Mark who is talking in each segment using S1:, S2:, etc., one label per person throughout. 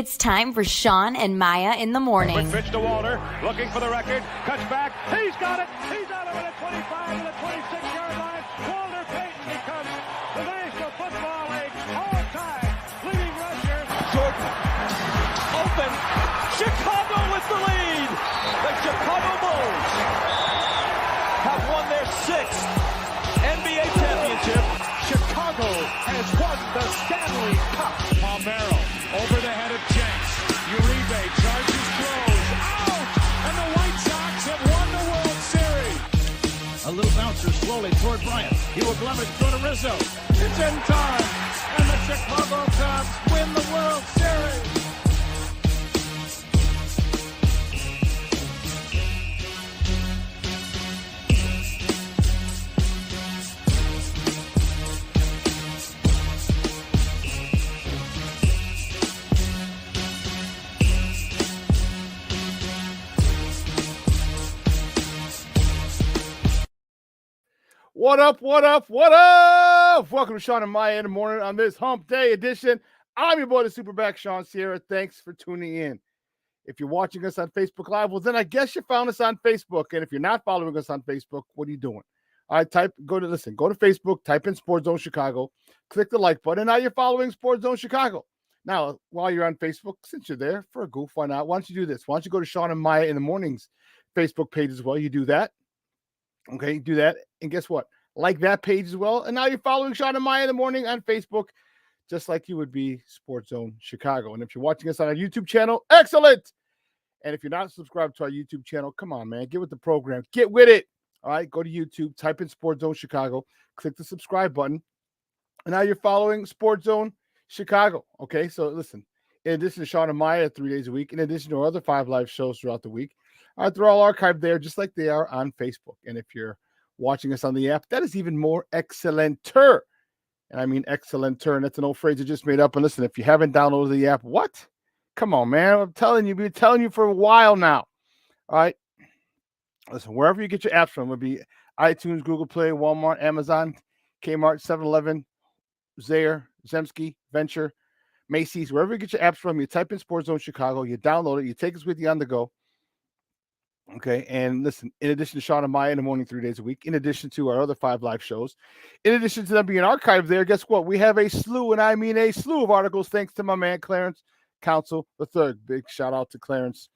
S1: It's time for Shawn and Maya in the morning.
S2: Quick pitch to Walter, looking for the record, cuts back, he's got it, he's out of it at 25 and the 26-yard line. Walter Payton becomes the National Football League all-time leading rusher.
S3: Jordan, open, Chicago with the lead. The Chicago Bulls have won their 6th NBA championship.
S2: Chicago has won the Stanley Cup. Palmero over the head of Jenks. Uribe charges, throws, out! And the White Sox have won the World Series.
S4: A little bouncer slowly toward Bryant. He will glove it, throw to Rizzo.
S2: It's in time, and the Chicago Cubs win the World Series.
S5: What up, what up, what up? Welcome to Shawn and Maya in the morning on this Hump Day edition. I'm your boy, the Superback, Shawn Sierra. Thanks for tuning in. If you're watching us on Facebook Live, well, then I guess you found us on Facebook. And if you're not following us on Facebook, what are you doing? All right, go to Facebook, type in Sports Zone Chicago, click the like button, and now you're following Sports Zone Chicago. Now, while you're on Facebook, since you're there for a goof, why not? Why don't you do this? Why don't you go to Shawn and Maya in the morning's Facebook page as well? You do that. Okay, do that. And guess what? Like that page as well. And now you're following Shawn and Maya in the morning on Facebook, just like you would be Sports Zone Chicago. And if you're watching us on our YouTube channel, excellent. And if you're not subscribed to our YouTube channel, come on, man. Get with the program. Get with it. All right, go to YouTube, type in Sports Zone Chicago, click the subscribe button. And now you're following Sports Zone Chicago. Okay, so listen, in addition to Shawn and Maya 3 days a week, in addition to our other 5 live shows throughout the week, they're all archived there, just like they are on Facebook. And if you're watching us on the app, that is even more excellenter. And I mean excellenter. And that's an old phrase I just made up. And listen, if you haven't downloaded the app, what? Come on, man. I'm telling you, we've been telling you for a while now. All right. Listen, wherever you get your apps from, it would be iTunes, Google Play, Walmart, Amazon, Kmart, 7-Eleven, Zayre, Zemsky, Venture, Macy's, wherever you get your apps from, you type in Sports Zone Chicago, you download it, you take us with you on the go. Okay, and listen, in addition to Shawn and Maya in the morning 3 days a week, in addition to our other 5 live shows, in addition to them being archived there, guess what? We have a slew, and I mean a slew of articles, thanks to my man, Clarence Council III. Big shout out to Clarence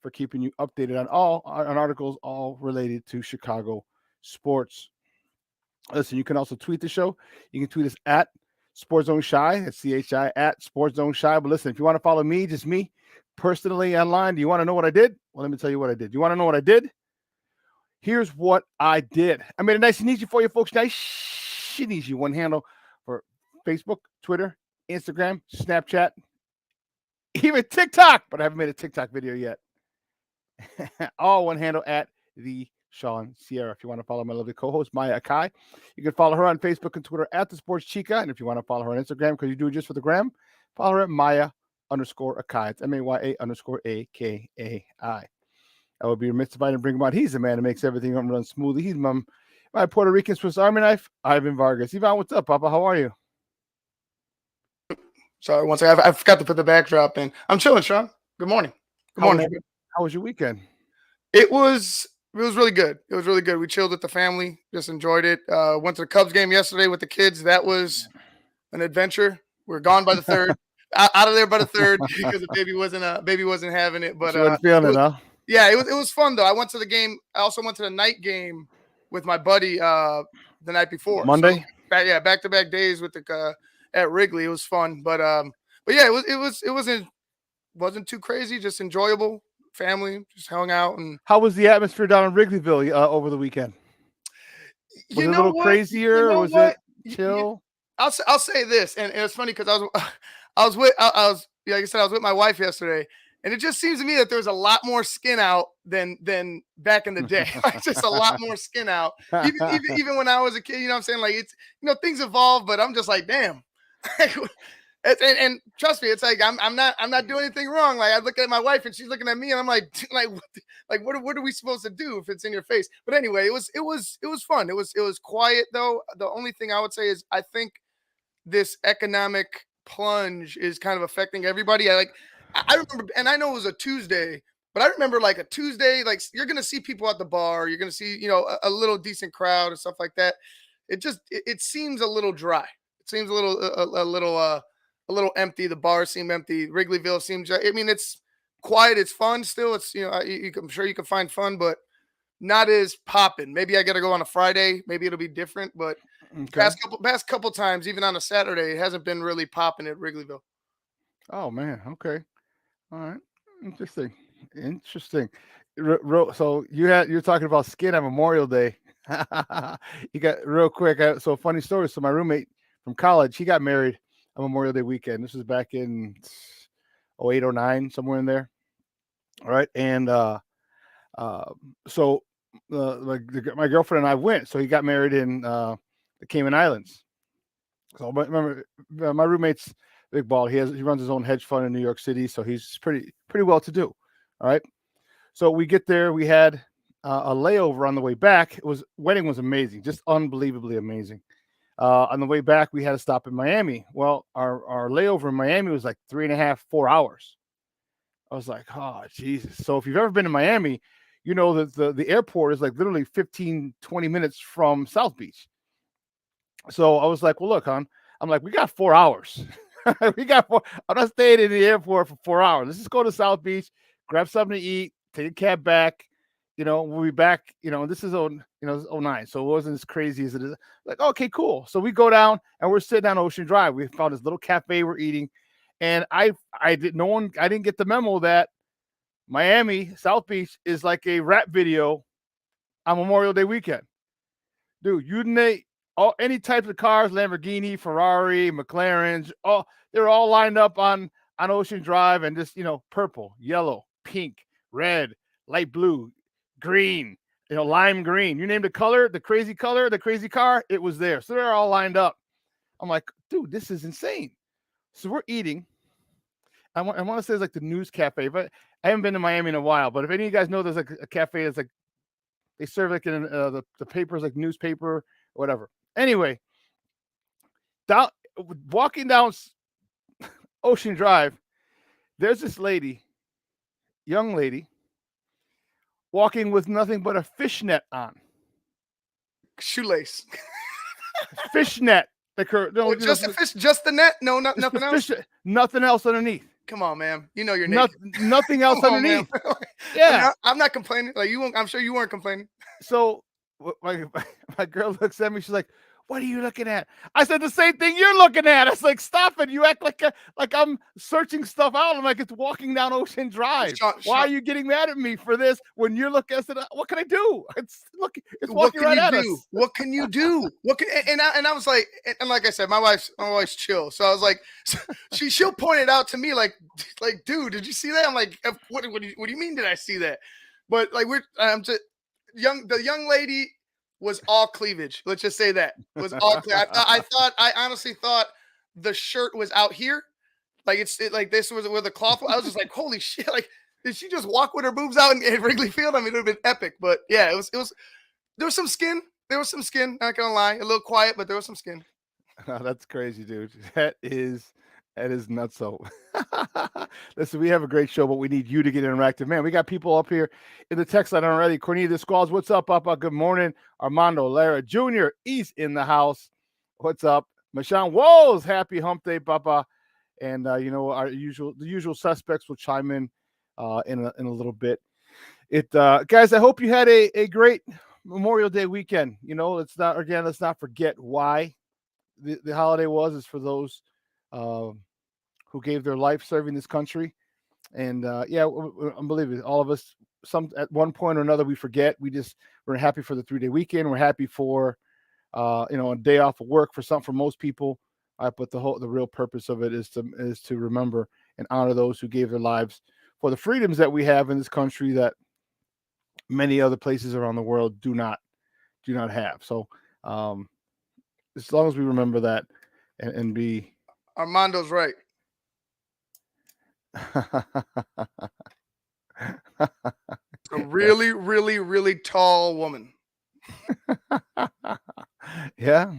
S5: for keeping you updated on articles all related to Chicago sports. Listen, you can also tweet the show. You can tweet us at Sports Zone Shy, that's CHI, at Sports Zone Shy. But listen, if you want to follow me, just me, personally online, do you want to know what I did? Well, let me tell you what I did. You want to know what I did? Here's what I did. I made it nice and easy for you folks. Nice and easy. One handle for Facebook, Twitter, Instagram, Snapchat, even TikTok. But I haven't made a TikTok video yet. All one handle at the Shawn Sierra. If you want to follow my lovely co-host, Maya Akai, you can follow her on Facebook and Twitter at the Sports Chica. And if you want to follow her on Instagram, because you do it just for the gram, follow her at Maya_Akai. It's MAYA_AKAI. I would be remiss if I didn't bring him out. He's the man that makes everything run smoothly. He's my Puerto Rican Swiss Army knife, Ivan Vargas. Ivan, what's up, Papa? How are you?
S6: Sorry, one second. I forgot to put the backdrop in. I'm chilling, Shawn. Good morning. Good morning.
S5: How was your weekend?
S6: It was really good. It was really good. We chilled with the family, just enjoyed it. Went to the Cubs game yesterday with the kids. That was an adventure. We were gone by the third. Out of there by the third because the baby wasn't having it. But yeah, it was fun though. I went to the game. I also went to the night game with my buddy the night before.
S5: Monday.
S6: So, back-to-back days with the at Wrigley. It was fun, but yeah, it wasn't too crazy. Just enjoyable. Family just hung out. And
S5: how was the atmosphere down in Wrigleyville over the weekend? Was it a little crazier, or was it chill?
S6: I'll say this, and it's funny because I was like I said, I was with my wife yesterday, and it just seems to me that there's a lot more skin out than back in the day. Like, just a lot more skin out. Even when I was a kid, you know what I'm saying? Like, it's, things evolve, but I'm just like, damn. And trust me, it's like I'm not doing anything wrong. Like, I look at my wife and she's looking at me, and I'm like what are we supposed to do if it's in your face? But anyway, it was fun. It was quiet though. The only thing I would say is I think this economic plunge is kind of affecting everybody. I remember, and I know it was a Tuesday, but I remember like a Tuesday, like you're gonna see people at the bar, you're gonna see, a little decent crowd and stuff like that. It seems a little dry. It seems a little empty. The bars seem empty. Wrigleyville seems. I mean, it's quiet. It's fun still. It's I'm sure you can find fun, but not as popping. Maybe I got to go on a Friday. Maybe it'll be different. But
S5: Okay.
S6: past couple times, even on a Saturday, it hasn't been really popping at Wrigleyville.
S5: Oh man. Okay. All right. Interesting. Interesting. So you're talking about skin on Memorial Day. You got real quick. So funny story. So my roommate from college, he got married on Memorial Day weekend. This was back in 08, 09, somewhere in there. All right. And so my girlfriend and I went. So he got married in the Cayman Islands. So remember, my roommate's big ball. He runs his own hedge fund in New York City, so he's pretty well to do. All right. So we get there. We had a layover on the way back. Wedding was amazing, just unbelievably amazing. On the way back, we had to stop in Miami. Well, our layover in Miami was like 3.5, 4 hours. I was like, oh, Jesus. So if you've ever been to Miami, you know that the airport is like literally 15, 20 minutes from South Beach. So I was like, well, look, hon, I'm like, we got 4 hours. I'm not staying in the airport for 4 hours. Let's just go to South Beach, grab something to eat, take a cab back. We'll be back, this is 09. So it wasn't as crazy as it is. Like, okay, cool. So we go down and we're sitting on Ocean Drive. We found this little cafe we're eating. And I didn't get the memo that Miami, South Beach is like a rap video on Memorial Day weekend. Dude, any types of cars, Lamborghini, Ferrari, McLarens, they're all lined up on Ocean Drive, and just, purple, yellow, pink, red, light blue, green, lime green. You name the color, the crazy car, it was there. So they're all lined up. I'm like, dude, this is insane. So we're eating. I want to say it's like the News Cafe, but I haven't been to Miami in a while. But if any of you guys know, there's like a cafe that's like they serve like in the papers, like newspaper or whatever. Anyway, walking down Ocean Drive, there's this young lady, walking with nothing but a fishnet on.
S6: Shoelace.
S5: Fishnet.
S6: Just the net? No, nothing else?
S5: Nothing else underneath.
S6: Come on, man. You know you're naked.
S5: Nothing else underneath.
S6: Yeah. I'm not complaining. Like I'm sure you weren't complaining.
S5: So my girl looks at me. She's like, what are you looking at? I said the same thing you're looking at. It's like, stop it. You act like I'm searching stuff out. I'm like, it's walking down Ocean Drive. Why are you getting mad at me for this when you're looking at it? What can I do? It's walking right at us.
S6: What can you do? And I was like, and like I said, my wife's chill. So I was like, she'll point it out to me like, dude, did you see that? I'm like, what do you mean? Did I see that? But like the young lady was all cleavage. Let's just say that was all clear. I honestly thought the shirt was out here. Like like this was where the cloth. I was just like, holy shit. Like, did she just walk with her boobs out in Wrigley Field? I mean, it would have been epic, but yeah, it was, there was some skin. Not gonna lie, a little quiet, but there was some skin.
S5: Oh, that's crazy, dude. That is nuts. So listen, we have a great show, but we need you to get interactive. Man, we got people up here in the text line already. Cornelia Squalls, what's up, Papa? Good morning. Armando Lara Jr. He's in the house. What's up? Mashawn Walls, happy hump day, Papa. And the usual suspects will chime in in a little bit. Guys, I hope you had a great Memorial Day weekend. Let's not forget why the holiday is for those who gave their life serving this country. And unbelievable. All of us, at one point or another, we forget. We're happy for the 3-day weekend. We're happy for a day off of work for most people. But the real purpose of it is to remember and honor those who gave their lives for the freedoms that we have in this country that many other places around the world do not have. So as long as we remember that and be
S6: Armando's right. A really, really, really tall woman.
S5: Yeah,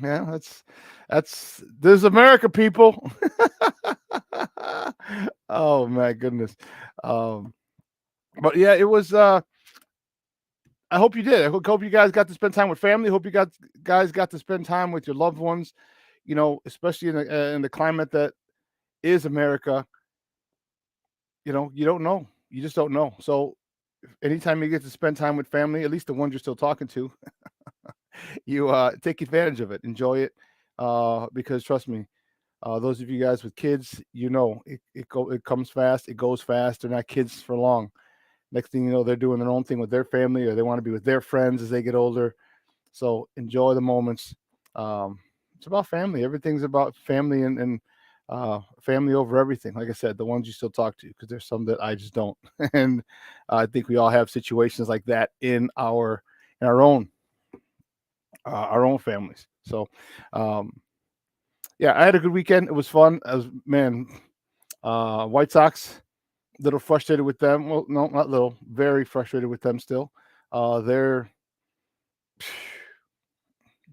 S5: there's America, people. Oh Oh my goodness. But yeah, it was. I hope you did. I hope you guys got to spend time with family. Hope you guys got to spend time with your loved ones. Especially in the climate that is America. You don't know. You just don't know. So anytime you get to spend time with family, at least the ones you're still talking to, you take advantage of it, enjoy it, because trust me, those of you guys with kids, it comes fast, it goes fast. They're not kids for long. Next thing you know, they're doing their own thing with their family, or they want to be with their friends as they get older. So enjoy the moments. It's about family. Everything's about family, and family over everything. Like I said, the ones you still talk to, because there's some that I just don't. And I think we all have situations like that in our own families. So, yeah, I had a good weekend. It was fun. White Sox, little frustrated with them. Well, no, not little, very frustrated with them still. They're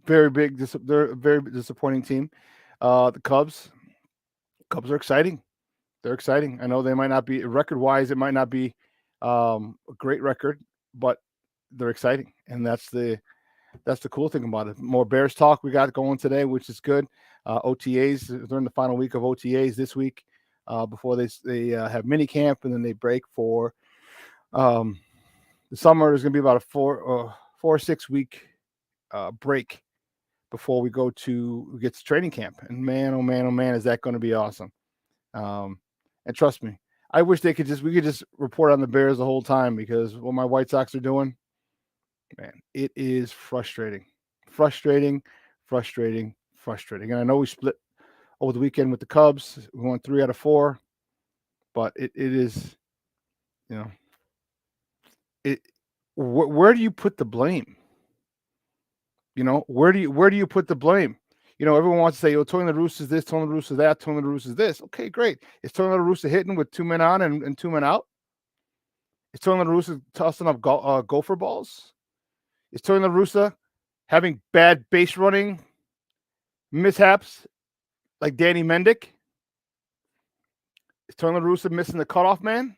S5: they're a very disappointing team. The Cubs are exciting. They're exciting. I know they might not be record wise, it might not be a great record, but they're exciting. And that's the cool thing about it. More Bears talk we got going today, which is good. OTAs, they're in the final week of OTAs this week, before they have mini camp, and then they break for the summer. There's going to be about a 4 or 6 week break before we get to training camp. And man, oh man, oh man, is that going to be awesome. And trust me, I wish we could just report on the Bears the whole time, because what my White Sox are doing, man, it is frustrating. Frustrating. And I know we split over the weekend with the Cubs. We won 3 out of 4, but it is, where do you put the blame? Where do you put the blame? Everyone wants to say, oh, Tony La Russa is this, Tony La Russa is that, Tony La Russa is this. Okay, great. Is Tony La Russa hitting with 2 men on and 2 men out? Is Tony La Russa tossing up gopher balls? Is Tony La Russa having bad base running mishaps like Danny Mendick? Is Tony La Russa missing the cutoff man?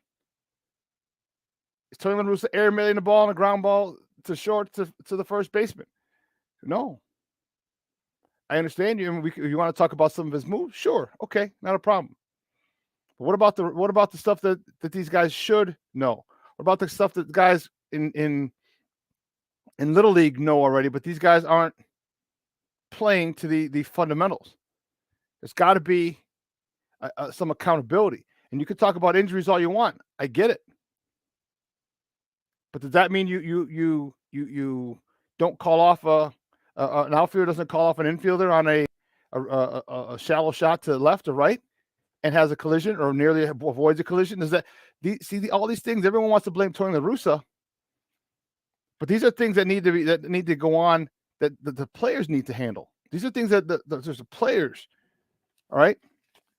S5: Is Tony La Russa airmailing the ball on a ground ball to short to the first baseman? No. I understand you. You want to talk about some of his moves? Sure. Okay, not a problem. But what about the stuff that these guys should know? What about the stuff that guys in Little League know already, but these guys aren't playing to the fundamentals? There's got to be some accountability. And you could talk about injuries all you want. I get it. But does that mean you don't call off an outfielder doesn't call off an infielder on a shallow shot to the left or right and has a collision or nearly avoids a collision? Is that all these things? Everyone wants to blame Tony La Russa, but these are things that need to go on that the players need to handle. These are things that there's the players. All right,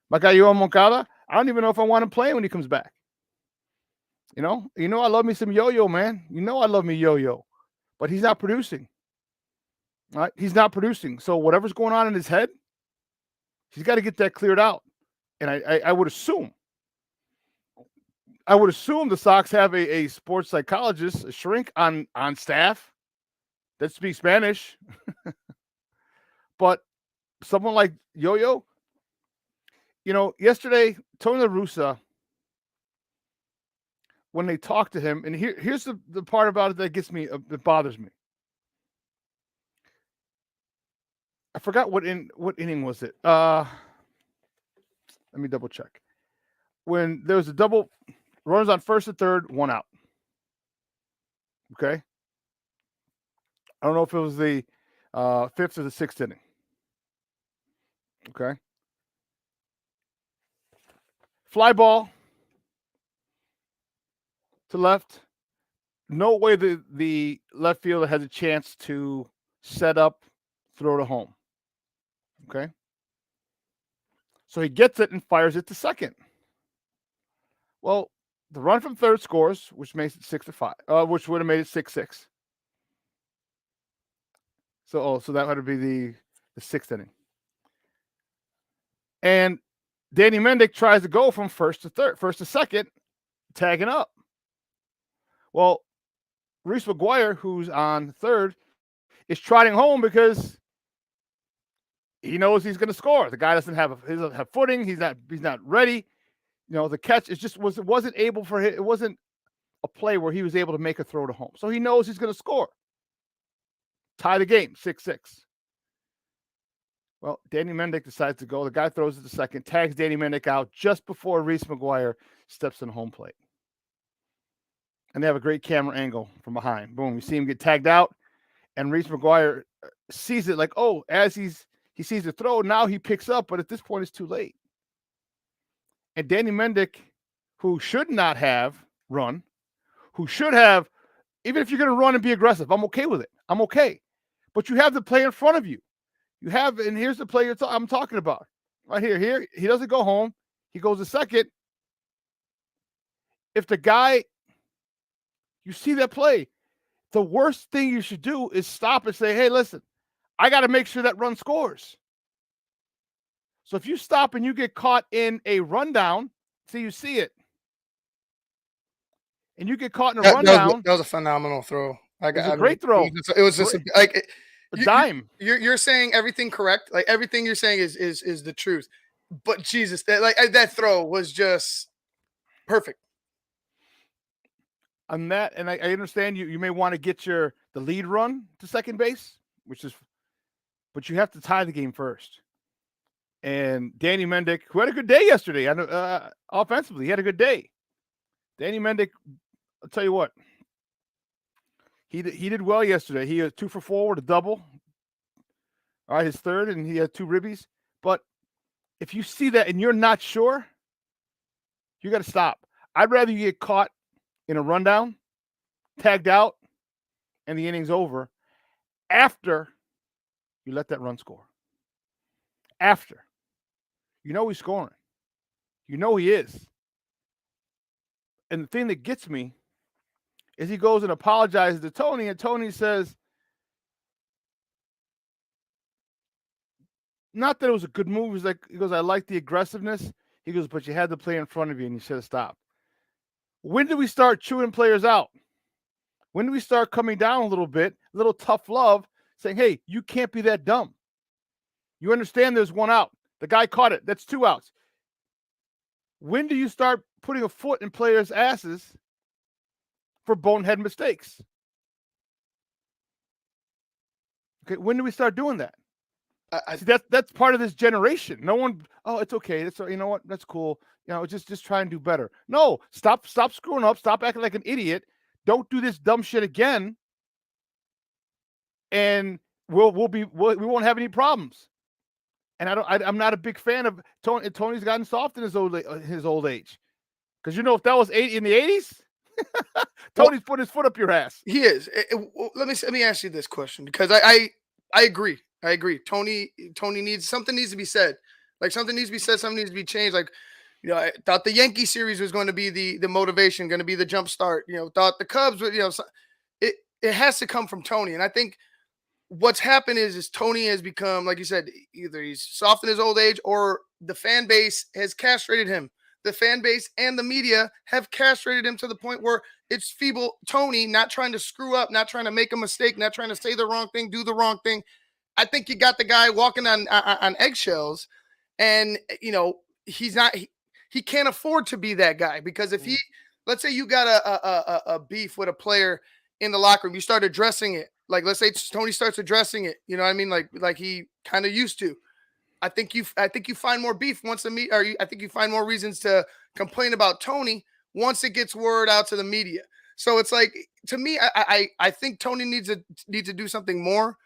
S5: my guy Yoel Moncada, I don't even know if I want him playing when he comes back. I love me some Yo-Yo, man. I love me Yo-Yo, but he's not producing. All right, he's not producing. So whatever's going on in his head, he's got to get that cleared out. And I would assume the Sox have a sports psychologist, a shrink on staff that speaks Spanish. But someone like Yo-Yo, yesterday, Tony La Russa, when they talk to him, and here's the part about it that bothers me. I forgot what inning was it. Let me double check. When there was a double, runners on first and third, 1 out. Okay. I don't know if it was the 5th or the 6th inning. Okay. Fly ball to left. No way the left fielder has a chance to set up, throw to home. Okay. So he gets it and fires it to second. Well, the run from third scores, which makes it 6-5, which would have made it 6-6. So that would be the 6th inning. And Danny Mendick tries to go from first to second, tagging up. Well, Reese McGuire, who's on third, is trotting home because he knows he's going to score. The guy doesn't have footing. He's not ready. The catch wasn't able for him. It wasn't a play where he was able to make a throw to home. So he knows he's going to score. Tie the game, 6-6. Well, Danny Mendick decides to go. The guy throws it to second, tags Danny Mendick out just before Reese McGuire steps in home plate. And they have a great camera angle from behind. Boom, you see him get tagged out, and Reese McGuire sees it like, oh, as he sees the throw, now he picks up, but at this point it's too late. And Danny Mendick, who should not have run, who should have, even if you're going to run and be aggressive, I'm okay with it. I'm okay. But you have the play in front of you. You have, and here's the play I'm talking about. Right here. Here, he doesn't go home. He goes to second. If the guy, you see that play, the worst thing you should do is stop and say, hey, listen, I got to make sure that run scores. So if you stop and you get caught in a rundown, so you see it, and you get caught in a rundown.
S6: That was a phenomenal throw.
S5: It was a great throw.
S6: It was just like
S5: a dime.
S6: You're saying everything correct. Like everything you're saying is the truth. But Jesus, that throw was just perfect.
S5: On that, and I understand you may want to get the lead run to second base, but you have to tie the game first. And Danny Mendick, who had a good day yesterday, offensively, he had a good day. Danny Mendick, I'll tell you what, he did well yesterday. He had 2 for 4 with a double. All right, his third, and he had 2 ribbies. But if you see that and you're not sure, you got to stop. I'd rather you get caught in a rundown, tagged out, and the inning's over after you let that run score. After. You know he's scoring. You know he is. And the thing that gets me is he goes and apologizes to Tony, and Tony says, not that it was a good move. He goes, I like the aggressiveness. He goes, but you had the play in front of you, and you should have stopped. When do we start chewing players out? When do we start coming down a little bit, a little tough love, saying, hey, you can't be that dumb. You understand there's 1 out. The guy caught it. That's 2 outs. When do you start putting a foot in players' asses for bonehead mistakes? Okay, when do we start doing that? See, that's part of this generation. No one, oh, it's okay. You know what? That's cool. Just try and do better. No, stop screwing up. Stop acting like an idiot. Don't do this dumb shit again. And we won't have any problems. And I'm not a big fan of Tony. Tony's gotten soft in his old age. Because if that was in the 80s, Tony's put his foot up your ass.
S6: He is. Let me ask you this question, because I agree. I agree. Tony needs to be said. Like something needs to be said. Something needs to be changed. Like, I thought the Yankee series was going to be the motivation, going to be the jump start. Thought the Cubs would. It has to come from Tony. And I think what's happened is Tony has become, like you said, either he's soft in his old age or the fan base has castrated him. The fan base and the media have castrated him to the point where it's feeble Tony, not trying to screw up, not trying to make a mistake, not trying to say the wrong thing, do the wrong thing. I think you got the guy walking on eggshells, and he can't afford to be that guy, because if let's say you got a beef with a player in the locker room, you start addressing it. Like, let's say Tony starts addressing it, you know what I mean? Like he kind of used to. I think you find more beef once I think you find more reasons to complain about Tony once it gets word out to the media. So it's like, to me, I think Tony needs to do something more.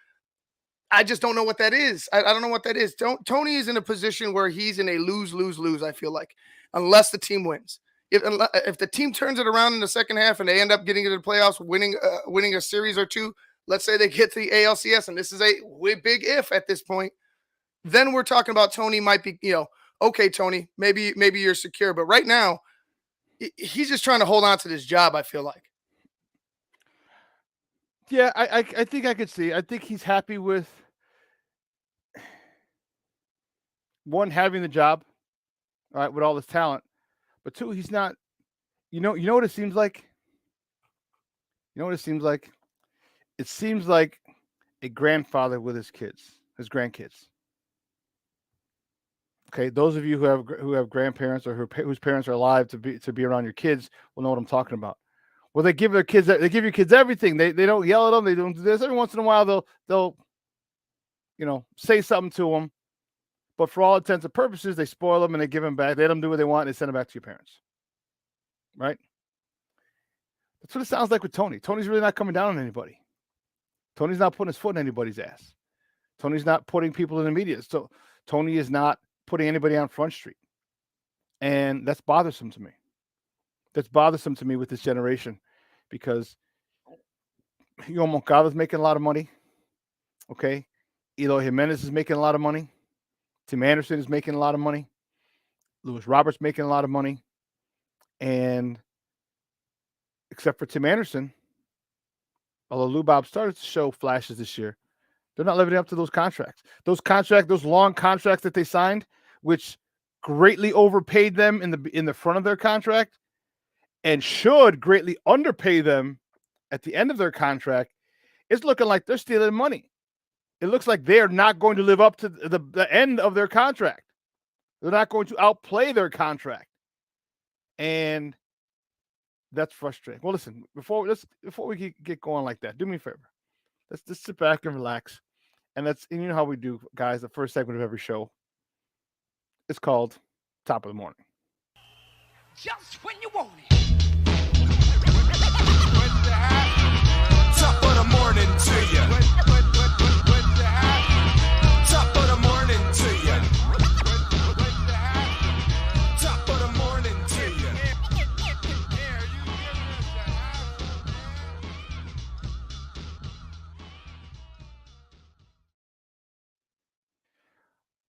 S6: I just don't know what that is. I don't know what that is. Tony is in a position where he's in a lose, I feel like, unless the team wins. If the team turns it around in the second half and they end up getting into the playoffs, winning a series or two, let's say they get to the ALCS, and this is a big if at this point, then we're talking about Tony might be, okay, Tony, maybe you're secure. But right now, he's just trying to hold on to this job, I feel like.
S5: Yeah, I think I could see. I think he's happy with, one, having the job, all right, with all this talent. But two, he's not. You know what it seems like. You know what it seems like. It seems like a grandfather with his grandkids. Okay, those of you who have grandparents or whose parents are alive to be around your kids will know what I'm talking about. Well, they give your kids everything. They don't yell at them. They don't do this. Every once in a while, they'll say something to them, but for all intents and purposes, they spoil them and they give them back. They let them do what they want and they send them back to your parents. Right? That's what it sounds like with Tony. Tony's really not coming down on anybody. Tony's not putting his foot in anybody's ass. Tony's not putting people in the media. So Tony is not putting anybody on Front Street. And that's bothersome to me. That's bothersome to me with this generation because Moncada's making a lot of money. Okay. Eloy Jimenez is making a lot of money. Tim Anderson is making a lot of money. Lewis Roberts making a lot of money. And except for Tim Anderson, although Lou Bob started to show flashes this year, they're not living up to those contracts. Those long contracts that they signed, which greatly overpaid them in the front of their contract and should greatly underpay them at the end of their contract, it's looking like they're stealing money. It looks like they're not going to live up to the end of their contract. They're not going to outplay their contract. And that's frustrating. Well, listen, before we get going like that, do me a favor. Let's just sit back and relax. And you know how we do, guys, the first segment of every show. It's called Top of the Morning.
S7: Just when you want it. Top of the morning to you. Top of the morning to you. Top of the morning to you.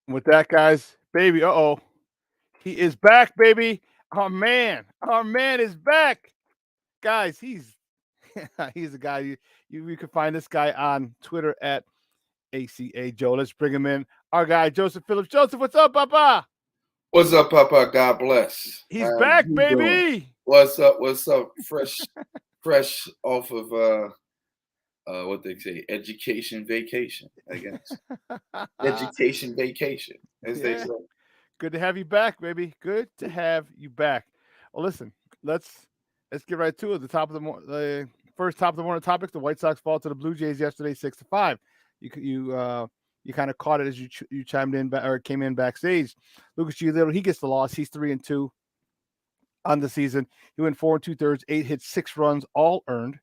S5: With that, guys, baby, he is back, baby. Our man is back, guys. He's a guy. You can find this guy on Twitter at ACA Joe. Let's bring him in. Our guy Joseph Phillips. Joseph, what's up, Papa?
S8: What's up, Papa? God bless.
S5: He's back, baby.
S8: Doing? What's up? Fresh off of what they say, education vacation, I guess. Education vacation, as they say.
S5: Good to have you back, baby. Good to have you back. Well, listen, let's get right to it. The first top of the morning topic: the White Sox fall to the Blue Jays yesterday, 6-5. You kind of caught it as you chimed in or came in backstage. Lucas Giolito, he gets the loss. He's 3-2 on the season. He went 4 2/3, 8 hits, 6 runs, all earned,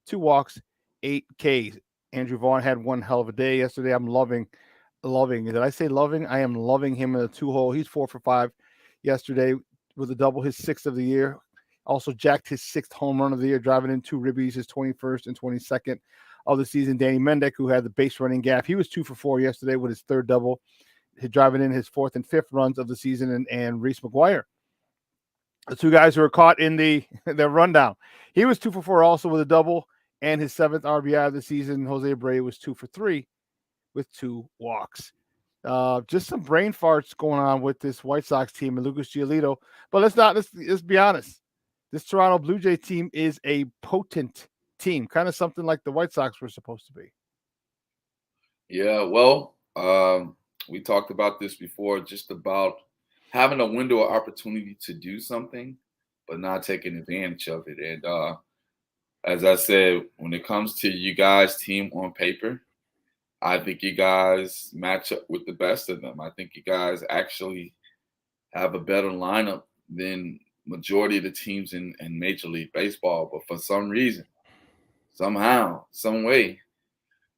S5: 2 walks, 8 Ks. Andrew Vaughn had one hell of a day yesterday. I'm loving. Did I say loving? I am loving him in a 2-hole. He's 4 for 5 yesterday with a double, his 6th of the year. Also jacked his 6th home run of the year, driving in 2 ribbies, his 21st and 22nd of the season. Danny Mendick, who had the base running gap, he was 2 for 4 yesterday with his 3rd double, driving in his 4th and 5th runs of the season. And Reese McGuire, the 2 guys who were caught in their rundown. He was 2 for 4 also with a double and his 7th RBI of the season. Jose Abreu was 2 for 3 with 2 walks. Just some brain farts going on with this White Sox team and Lucas Giolito. But let's be honest. This Toronto Blue Jay team is a potent team, kind of something like the White Sox were supposed to be.
S8: Yeah, well, we talked about this before, just about having a window of opportunity to do something, but not taking advantage of it. And as I said, when it comes to you guys' team on paper, I think you guys match up with the best of them. I think you guys actually have a better lineup than majority of the teams in Major League Baseball. But for some reason, somehow, some way,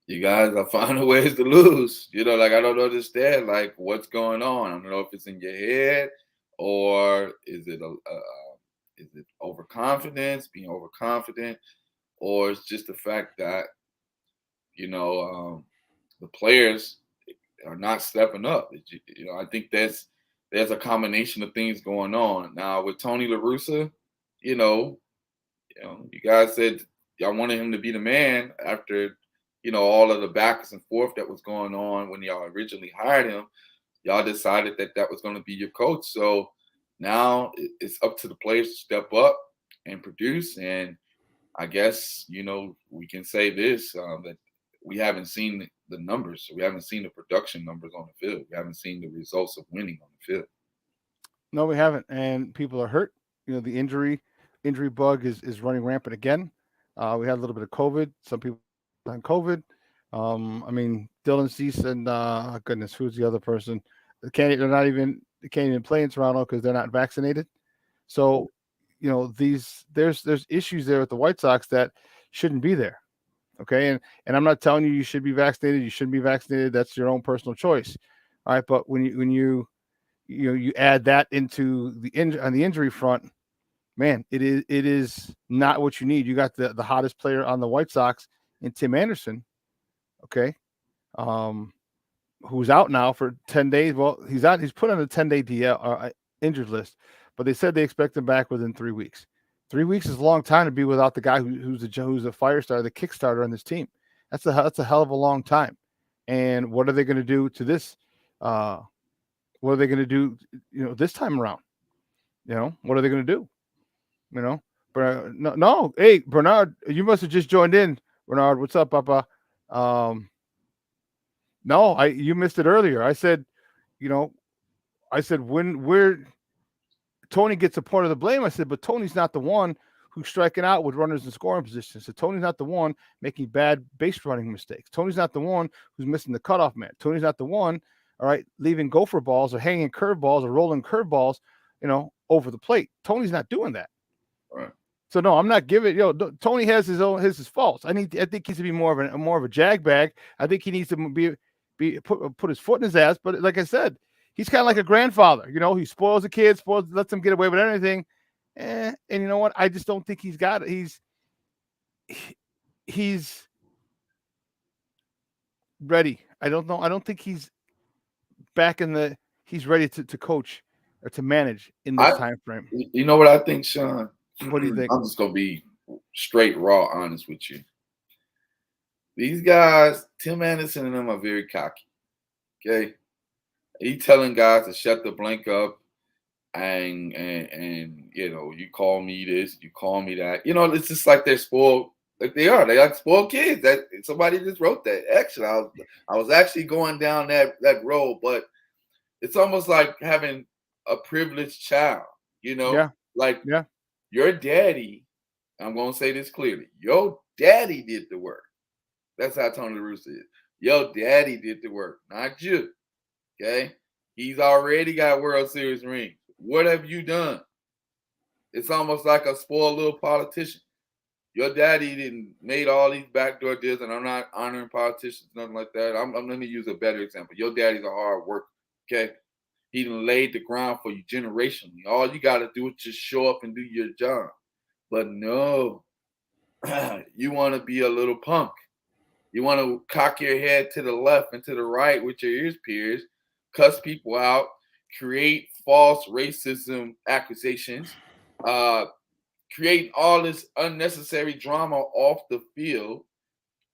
S8: you guys are finding ways to lose. I don't understand, what's going on. I don't know if it's in your head or is it overconfidence, being overconfident, or it's just the fact that, the players are not stepping up. I think there's a combination of things going on. Now with Tony La Russa, you guys said y'all wanted him to be the man after, all of the backwards and forth that was going on when y'all originally hired him. Y'all decided that was going to be your coach. So Now it's up to the players to step up and produce. And I guess, we can say this, that we haven't seen the numbers. We haven't seen the production numbers on the field. We haven't seen the results of winning on the field.
S5: No, we haven't, and people are hurt. The injury bug is running rampant again. We had a little bit of COVID. Some people on COVID. I mean, Dylan Cease and goodness, who's the other person? They can't even play in Toronto because they're not vaccinated. So, there's issues there with the White Sox that shouldn't be there. Okay, and I'm not telling you should be vaccinated. You shouldn't be vaccinated. That's your own personal choice. All right, but when you add that into on the injury front, man, it is not what you need. You got the hottest player on the White Sox in Tim Anderson, okay, who's out now for 10 days. Well, he's out. He's put on a 10-day DL injured list, but they said they expect him back within 3 weeks. 3 weeks is a long time to be without the guy who's a fire starter, the kickstarter on this team. That's a hell of a long time. And what are they going to do to this? What are they going to do, this time around? What are they going to do? No. Hey, Bernard, you must have just joined in. Bernard, what's up, Papa? No, you missed it earlier. I said when Tony gets a part of the blame, I said, but Tony's not the one who's striking out with runners in scoring positions. So Tony's not the one making bad base running mistakes. Tony's not the one who's missing the cutoff man. Tony's not the one, all right, leaving gopher balls or hanging curveballs or rolling curveballs, over the plate. Tony's not doing that.
S8: All right.
S5: So no, I'm not giving. Tony has his faults. I think he needs to be more of a jag bag. I think he needs to put his foot in his ass. But like I said, he's kind of like a grandfather. He spoils the kids, lets them get away with anything. And you know what? I just don't think he's got it. He's ready. I don't know. I don't think he's back he's ready to coach or to manage in this time frame.
S8: You know what I think, Shawn?
S5: What do you think?
S8: I'm just gonna be straight, raw, honest with you. These guys, Tim Anderson and them, are very cocky. Okay, he telling guys to shut the blank up, and you call me this, you call me that. It's just like they're spoiled. Like they are. They like spoiled kids. That somebody just wrote that. Actually, I was actually going down that road, but it's almost like having a privileged child.
S5: Yeah.
S8: Yeah. Your daddy, I'm going to say this clearly, your daddy did the work. That's how Tony La Russa is. Your daddy did the work, not you. Okay? He's already got World Series rings. What have you done? It's almost like a spoiled little politician. Your daddy didn't made all these backdoor deals, and I'm not honoring politicians, nothing like that. Let me use a better example. Your daddy's a hard worker, okay? He done laid the ground for you generationally. All you got to do is just show up and do your job. But no, you want to be a little punk. You want to cock your head to the left and to the right with your ears pierced, cuss people out, create false racism accusations, create all this unnecessary drama off the field,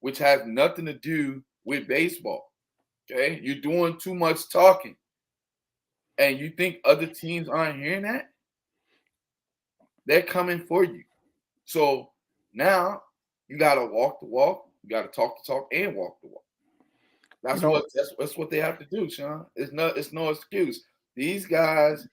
S8: which has nothing to do with baseball. Okay? You're doing too much talking. And you think other teams aren't hearing that? They're coming for you. So now you got to walk the walk, you got to talk the talk, and walk the walk. That's what they have to do, Shawn. It's no excuse. These guys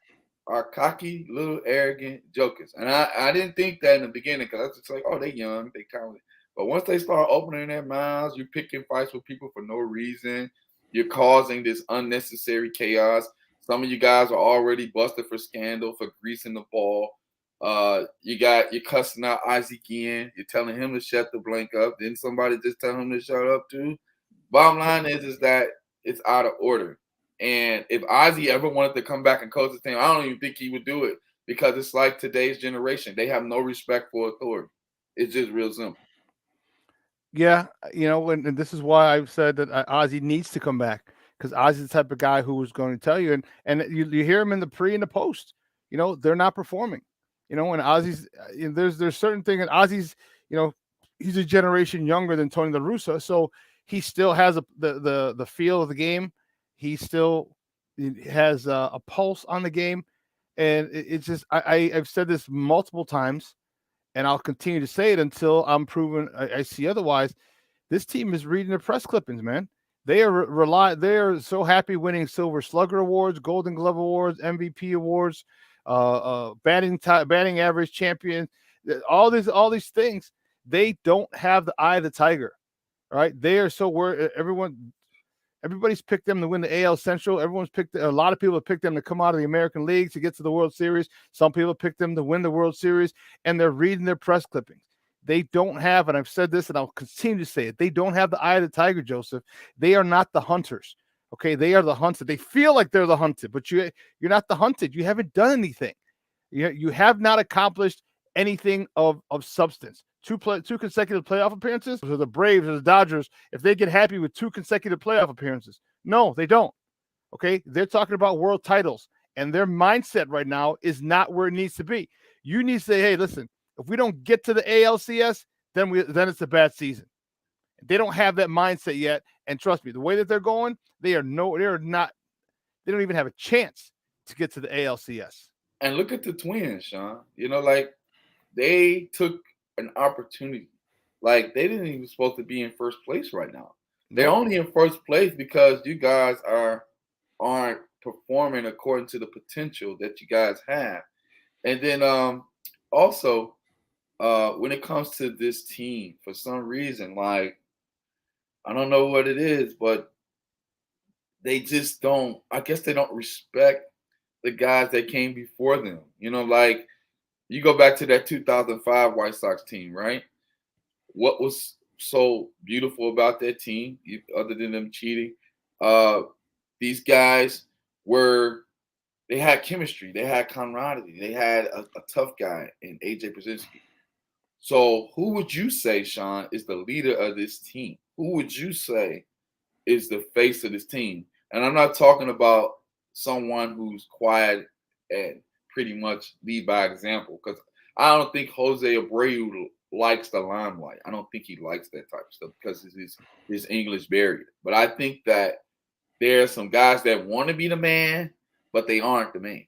S8: are cocky, little arrogant jokers. And I didn't think that in the beginning because I was just like, oh, they young, they kind of. But once they start opening their mouths, you're picking fights with people for no reason. You're causing this unnecessary chaos. Some of you guys are already busted for scandal, for greasing the ball. You're cussing out Isaac Ian. You're telling him to shut the blank up. Then somebody just tell him to shut up too. Bottom line is that it's out of order. And if Ozzy ever wanted to come back and coach the team, I don't even think he would do it because it's like today's generation. They have no respect for authority. It's just real simple.
S5: Yeah, and this is why I've said that Ozzy needs to come back because Ozzy's the type of guy who is going to tell you, and you hear him in the pre and the post. They're not performing. When Ozzy's there's certain things, and Ozzy's he's a generation younger than Tony La Russa, so he still has the feel of the game. He still has a pulse on the game, And it's just I've said this multiple times, and I'll continue to say it until I'm proven I see otherwise. This team is reading the press clippings, man. They are They are so happy winning Silver Slugger awards, Golden Glove awards, MVP awards, batting average champion, all these things. They don't have the eye of the tiger, right? They are so worried. Everybody's picked them to win the AL Central. A lot of people have picked them to come out of the American League to get to the World Series. Some people have picked them to win the World Series, and they're reading their press clippings. They don't have, and I've said this and I'll continue to say it, they don't have the eye of the tiger, Joseph. They are not the hunters. Okay, they are the hunted. They feel like they're the hunted, but you're not the hunted. You haven't done anything. You have not accomplished anything of substance. Two consecutive playoff appearances, or the Braves or the Dodgers, if they get happy with 2 consecutive playoff appearances. No, they don't. Okay, they're talking about world titles, and their mindset right now is not where it needs to be. You need to say, hey, listen, if we don't get to the ALCS, then it's a bad season. They don't have that mindset yet, and trust me, the way that they're going, they don't even have a chance to get to the ALCS.
S8: And look at the Twins, Shawn. Like they took an opportunity. Like they didn't even supposed to be in first place right now. They're only in first place because you guys aren't performing according to the potential that you guys have. And then also when it comes to this team, for some reason, like I don't know what it is, but they just don't. I guess they don't respect the guys that came before them. Like you go back to that 2005 White Sox team, right? What was so beautiful about that team, other than them cheating? These guys they had chemistry, they had camaraderie, they had a tough guy in AJ Brzezinski. So who would you say, Shawn, is the leader of this team? Who would you say is the face of this team? And I'm not talking about someone who's quiet and pretty much lead by example, because I don't think Jose Abreu likes the limelight. I don't think he likes that type of stuff because his English barrier. But I think that there are some guys that want to be the man, but they aren't the man.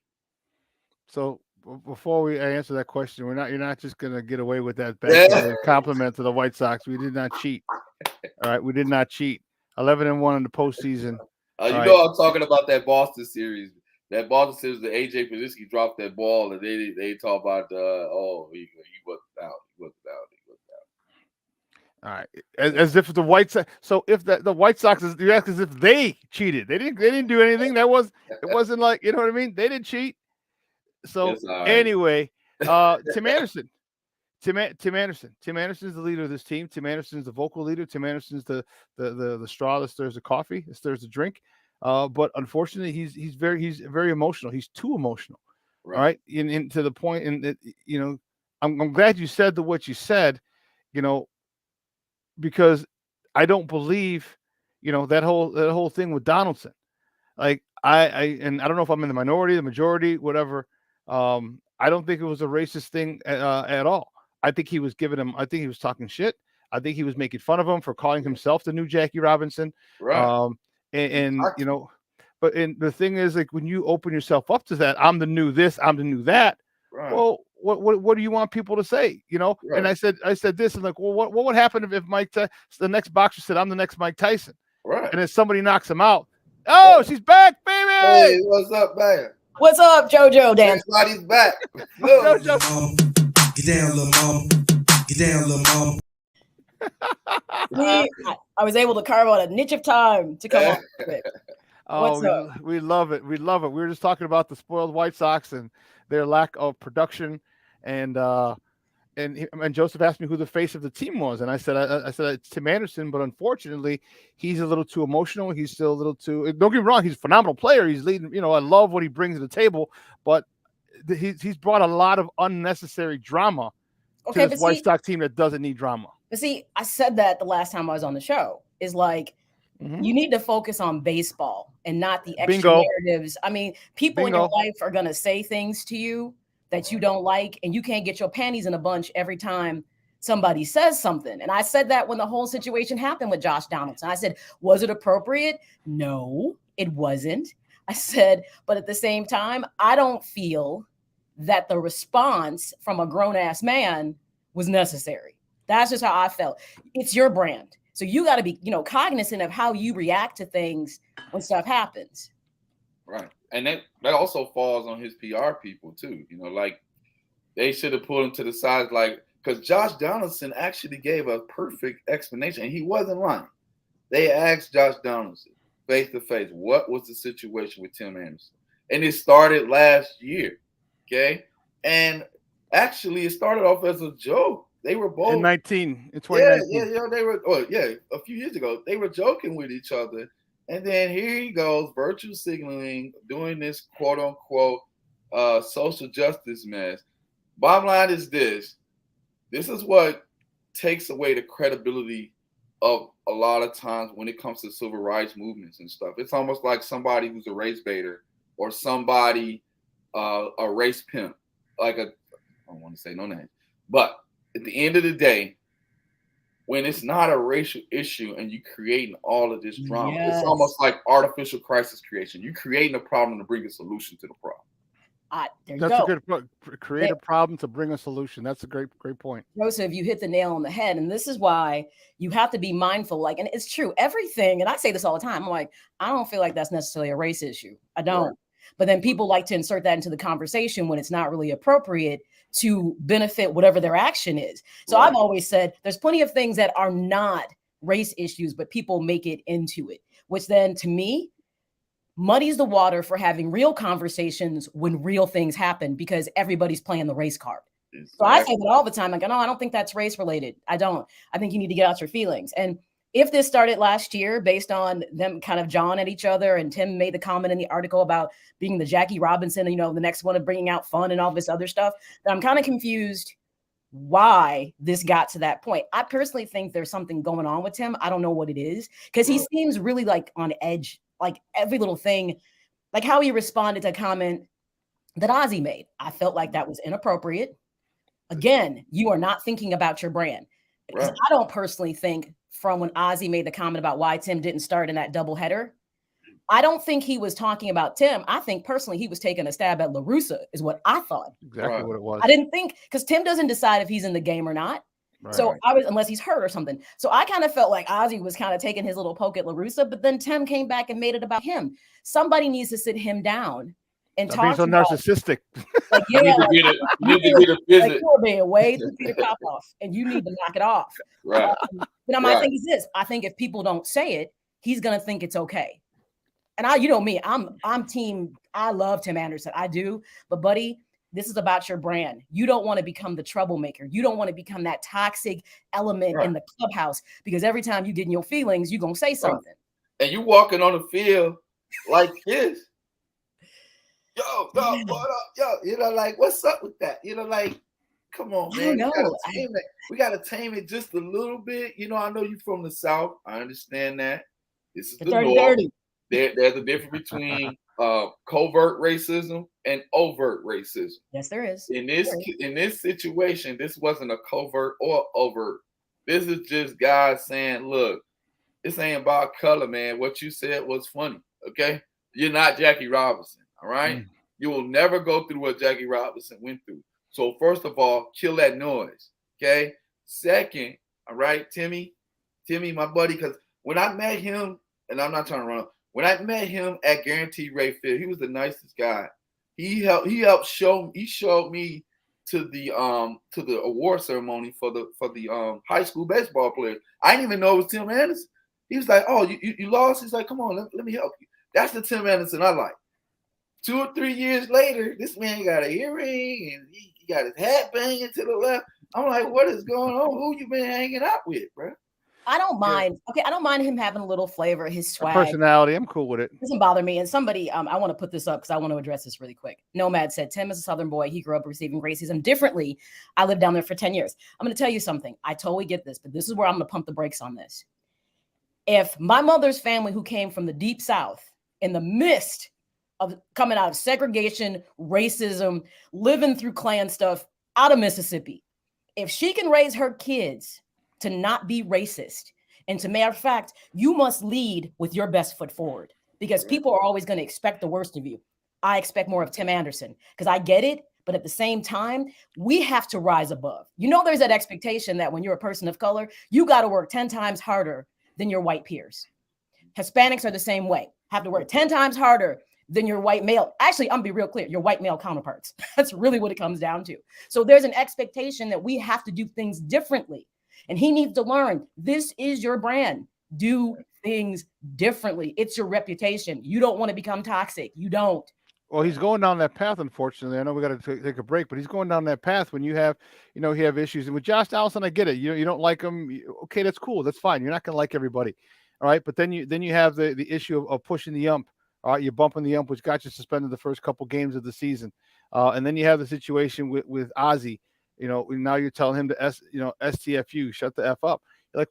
S5: So before we answer that question, you're not just gonna get away with that backhanded compliment to the White Sox. We did not cheat. All right, we did not cheat. 11-1 in the postseason.
S8: I'm talking about that Boston series. That Boston series, the AJ Brzezinski dropped that ball, and they talk about he wasn't out. He wasn't out.
S5: All right, as if the White Sox. So if the White Sox you ask as if they cheated. They didn't do anything. It wasn't like, you know what I mean. They didn't cheat. So anyway, Tim Anderson. Tim Anderson. Tim Anderson is the leader of this team. Tim Anderson is the vocal leader. Tim Anderson is the straw that stirs the coffee, that stirs the drink. But unfortunately, he's very emotional. He's too emotional. Right. All right. And to the point, and I'm glad you said what you said, because I don't believe, that whole thing with Donaldson. Like and I don't know if I'm in the minority, the majority, whatever. I don't think it was a racist thing at all. I think he was talking shit. I think he was making fun of him for calling himself the new Jackie Robinson.
S8: Right.
S5: But the thing is, like, when you open yourself up to that, I'm the new this, I'm the new that. Right. Well, what do you want people to say? Right. And I said this, and like, well, what would happen if the next boxer said, I'm the next Mike Tyson? Right. And then somebody knocks him out. Oh, she's back, baby.
S8: Hey, what's up, man?
S9: What's up, JoJo Dan?
S8: Everybody's back.
S5: JoJo.
S7: Get down, little mama. Get down, little mama.
S9: I was able to carve out a niche of time to come on quick.
S5: We love it. We love it. We were just talking about the spoiled White Sox and their lack of production, and Joseph asked me who the face of the team was, and I said it's Tim Anderson, but unfortunately, he's a little too emotional. He's still a little too. Don't get me wrong, he's a phenomenal player. He's leading. I love what he brings to the table, but he's brought a lot of unnecessary drama to this White Sox team that doesn't need drama.
S9: But see, I said that the last time I was on the show. Is like, you need to focus on baseball and not the extra narratives. I mean, people in your life are going to say things to you that you don't like, and you can't get your panties in a bunch every time somebody says something. And I said that when the whole situation happened with Josh Donaldson. I said, was it appropriate? No, it wasn't. I said, but at the same time, I don't feel that the response from a grown-ass man was necessary. That's just how I felt. It's your brand. So you got to be, cognizant of how you react to things when stuff happens.
S8: Right. And that also falls on his PR people too. Like they should have pulled him to the side, like, because Josh Donaldson actually gave a perfect explanation, and he wasn't lying. They asked Josh Donaldson face to face, what was the situation with Tim Anderson? And it started last year. Okay. And actually it started off as a joke. They were both
S5: in 2019.
S8: Yeah. They were a few years ago. They were joking with each other. And then here he goes, virtue signaling, doing this quote unquote social justice mess. Bottom line is this. This is what takes away the credibility of a lot of times when it comes to civil rights movements and stuff. It's almost like somebody who's a race baiter or somebody, a race pimp. I don't want to say no name. But at the end of the day, when it's not a racial issue and you creating all of this drama, It's almost like artificial crisis creation. You're creating a problem to bring a solution to the problem.
S5: That's a good point. Create a problem to bring a solution. That's a great point.
S9: Joseph, you hit the nail on the head. And this is why you have to be mindful. And it's true, everything. And I say this all the time. I'm like, I don't feel like that's necessarily a race issue. I don't. Right. But then people like to insert that into the conversation when it's not really appropriate to benefit whatever their action is. So I've always said there's plenty of things that are not race issues, but people make it into it, which then to me muddies the water for having real conversations when real things happen because everybody's playing the race card. Exactly. So I say that all the time. Like, no, I don't think that's race related. I don't. I think you need to get out your feelings. And if this started last year based on them kind of jawing at each other, and Tim made the comment in the article about being the Jackie Robinson, the next one of bringing out fun and all this other stuff, then I'm kind of confused why this got to that point. I personally think there's something going on with Tim. I don't know what it is because he seems really like on edge, like every little thing, like how he responded to a comment that Ozzy made. I felt like that was inappropriate. Again, you are not thinking about your brand. Because I don't personally think from when Ozzy made the comment about why Tim didn't start in that doubleheader, I don't think he was talking about Tim. I think personally he was taking a stab at La Russa is what I thought.
S5: Exactly what it was.
S9: I didn't think, because Tim doesn't decide if he's in the game or not. Right. So unless he's hurt or something. So I kind of felt like Ozzy was kind of taking his little poke at La Russa, but then Tim came back and made it about him. Somebody needs to sit him down and talk
S5: so
S9: about
S5: narcissistic.
S9: Like,
S8: you need to get a visit.
S9: Like, you're being way too Peter Cop off, and you need to knock it off.
S8: Right.
S9: But my thing is this: I think if people don't say it, he's gonna think it's okay. And me, I'm team. I love Tim Anderson, I do. But buddy, this is about your brand. You don't want to become the troublemaker. You don't want to become that toxic element in the clubhouse because every time you get in your feelings, you're gonna say something.
S8: And you walking on the field like this. Yo, what up? Yo, like, what's up with that? Like, come on, man. We gotta tame it just a little bit. I know you from the South. I understand that. This is the North. There's a difference between covert racism and overt racism.
S9: Yes, there is.
S8: In this situation, this wasn't a covert or overt. This is just guys saying, look, this ain't about color, man. What you said was funny. Okay. You're not Jackie Robinson. All right. You will never go through what Jackie Robinson went through. So first of all, kill that noise. Okay. Second, all right, Timmy, my buddy, because when I met him, and I'm not trying to run up, when I met him at Guaranteed Rate Field, he was the nicest guy. He showed me to the award ceremony for the high school baseball players. I didn't even know it was Tim Anderson. He was like, "Oh, you lost?" He's like, "Come on, let me help you." That's the Tim Anderson I like. 2 or 3 years later, this man got an earring and he got his hat banging to the left. I'm like, what is going on? Who you been hanging out with, bro?
S9: I don't mind. Yeah. Okay, I don't mind him having a little flavor, his swag,
S5: personality. I'm cool with it.
S9: Doesn't bother me. And somebody, I want to put this up because I want to address this really quick. Nomad said, Tim is a Southern boy. He grew up receiving racism differently. I lived down there for 10 years. I'm going to tell you something. I totally get this, but this is where I'm going to pump the brakes on this. If my mother's family, who came from the deep South, in the midst of coming out of segregation, racism, living through Klan stuff out of Mississippi, if she can raise her kids to not be racist, and to matter of fact, you must lead with your best foot forward. because people are always going to expect the worst of you. I expect more of Tim Anderson because I get it. But at the same time, we have to rise above. There's that expectation that when you're a person of color, you got to work 10 times harder than your white peers. Hispanics are the same way. Have to work 10 times harder than your white male. Actually, I'm gonna be real clear, your white male counterparts. That's really what it comes down to. So there's an expectation that we have to do things differently. And he needs to learn, this is your brand. Do things differently. It's your reputation. You don't want to become toxic. You don't.
S5: Well, he's going down that path, unfortunately. I know we got to take a break, but he's going down that path when you have issues. And with Josh Allison, I get it. You don't like him. Okay, that's cool. That's fine. You're not going to like everybody. All right. But then you have the issue of pushing the ump. All right. You're bumping the ump, which got you suspended the first couple games of the season. And then you have the situation with Ozzy. Now you're telling him to STFU, shut the F up. You're like,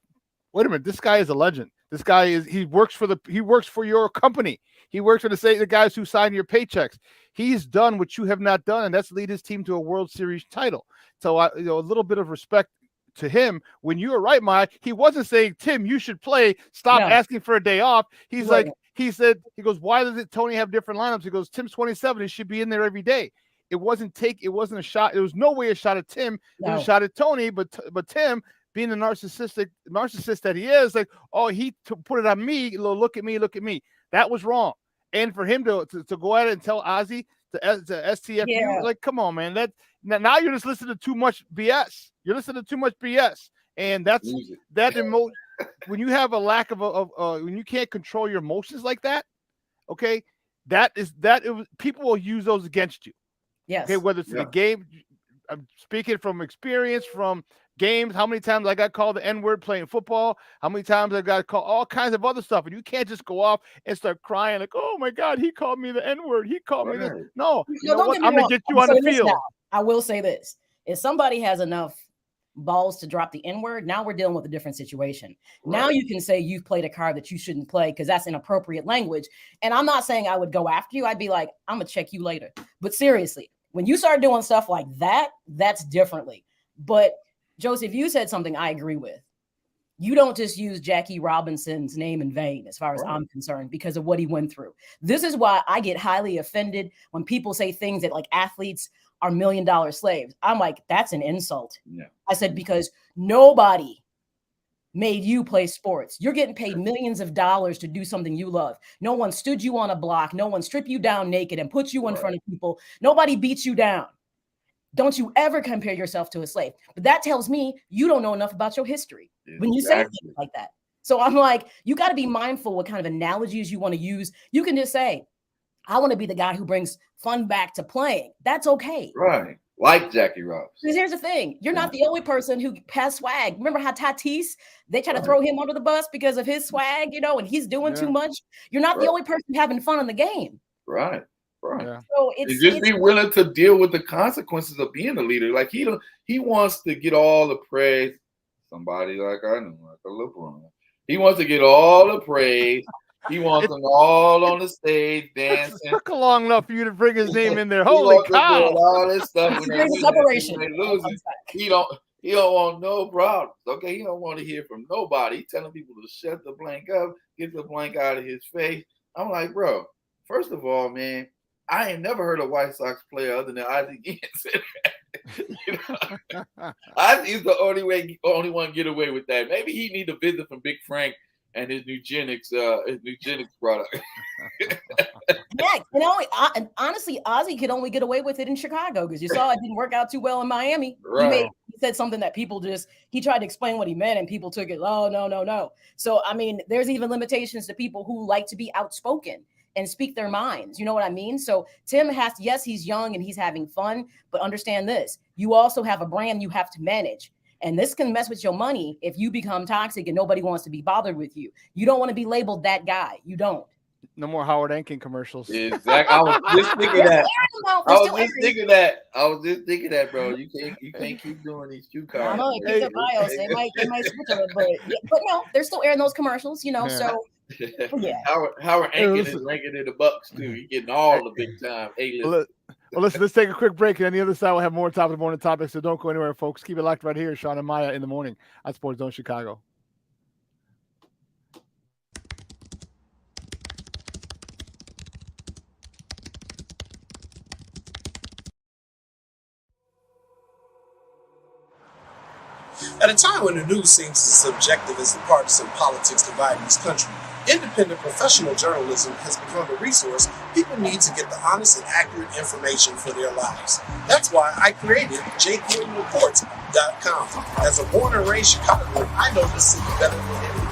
S5: wait a minute. This guy is a legend. This guy he works for your company. He works for the guys who sign your paychecks. He's done what you have not done, and that's lead his team to a World Series title. So a little bit of respect to him. When you were right, Maya, he wasn't saying, Tim, you should play. Stop asking for a day off. He's right. He goes, why does Tony have different lineups? He goes, Tim's 27. He should be in there every day. It wasn't a shot. It was no way a shot at Tim. It was a shot at Tony, but Tim, being the narcissist that he is, like, oh, he put it on me. Look at me. That was wrong. And for him to go at it and tell Ozzy to STFU, like, come on, man. Now you're just listening to too much BS. You're listening to too much BS, and when you have a lack of when you can't control your emotions like that, okay, people will use those against you.
S9: Yes.
S5: Okay, whether it's in the game, I'm speaking from experience from games. How many times I got called the N-word playing football? How many times I got called all kinds of other stuff? And you can't just go off and start crying like, "Oh my God, he called me the N-word. He called me this." No, you know what? I'm gonna get you on the field.
S9: I will say this: if somebody has enough balls to drop the N-word, now we're dealing with a different situation. Right. Now you can say you've played a card that you shouldn't play because that's inappropriate language. And I'm not saying I would go after you. I'd be like, I'm gonna check you later. But seriously, when you start doing stuff like that, that's differently. But Joseph, you said something I agree with. You don't just use Jackie Robinson's name in vain, as far as I'm concerned, because of what he went through. This is why I get highly offended when people say things that like athletes are $1 million slaves. I'm like, that's an insult. Yeah. I said, because nobody made you play sports. You're getting paid millions of dollars to do something you love. No one stood you on a block. No one stripped you down naked and put you in front of people. Nobody beat you down. Don't you ever compare yourself to a slave. But that tells me you don't know enough about your history when you say things like that. So I'm like, you got to be mindful what kind of analogies you want to use. You can just say, I want to be the guy who brings fun back to playing. That's okay.
S8: Right. Like Jackie Robinson.
S9: Because here's the thing. You're not the only person who has swag. Remember how Tatis, they try to throw him under the bus because of his swag, and he's doing too much. You're not the only person having fun in the game.
S8: Right. Right.
S9: Yeah. So
S8: it's be willing to deal with the consequences of being a leader. Like he wants to get all the praise. Somebody like I know, like a LeBron. He wants to get all the praise. He wants them all on the stage dancing.
S5: It took long enough for you to bring his name in there. Holy cow!
S8: All this stuff.
S9: Separation.
S8: He don't want no problems. Okay, he don't want to hear from nobody. He's telling people to shut the blank up, get the blank out of his face. I'm like, bro. First of all, man, I ain't never heard a White Sox player other than Isaac say that. Isaac's the only one get away with that. Maybe he need a visit from Big Frank and his eugenics product.
S9: Yeah, honestly, Ozzy could only get away with it in Chicago because you saw it didn't work out too well in Miami. Right. He said something that people he tried to explain what he meant and people took it. Oh, no. So, I mean, there's even limitations to people who like to be outspoken and speak their minds. You know what I mean? So Tim he's young and he's having fun, but understand this, you also have a brand you have to manage. And this can mess with your money if you become toxic and nobody wants to be bothered with you. You don't want to be labeled that guy. You don't.
S5: No more Howard Enkin commercials.
S8: Exactly. I was just thinking that. I was just thinking that, bro. You can't keep doing these cue cards.
S9: I know it keeps bios. They might switch it, but no, they're still airing those commercials, So yeah.
S8: Howard Enkin is ranking in the Bucks too. He's getting all the big time.
S5: Well, listen, let's take a quick break. And on the other side, we'll have more top of the morning topics. So don't go anywhere, folks. Keep it locked right here. Shawn and Maya in the morning on Sports Zone Chicago.
S10: At a time when the news seems as subjective as the partisan politics dividing this country, independent professional journalism has become a resource people need to get the honest and accurate information for their lives. That's why I created JQuinnReports.com. As a born and raised Chicagoan, I know this city better than anyone.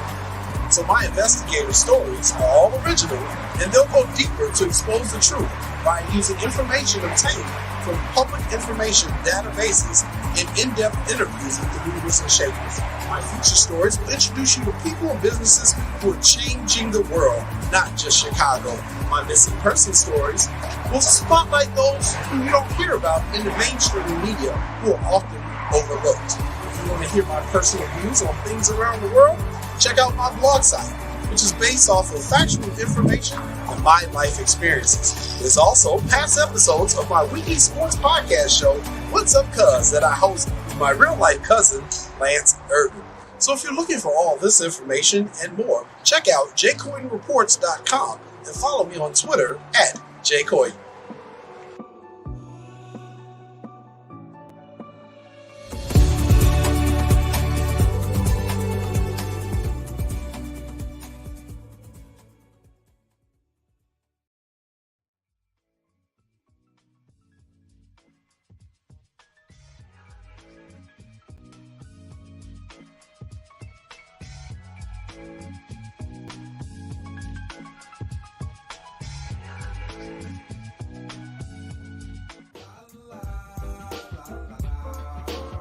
S10: So my investigative stories are all original, and they'll go deeper to expose the truth by using information obtained from public information databases and in-depth interviews with the movers and shakers. My feature stories will introduce you to people and businesses who are changing the world, not just Chicago. My missing person stories will spotlight those who you don't hear about in the mainstream media who are often overlooked. If you want to hear my personal views on things around the world, check out my blog site, which is based off of factual information and my life experiences. There's also past episodes of my weekly sports podcast show, What's Up Cuz, that I host with my real-life cousin, Lance Urban. So if you're looking for all this information and more, check out jcoydenreports.com and follow me on Twitter at jcoyden.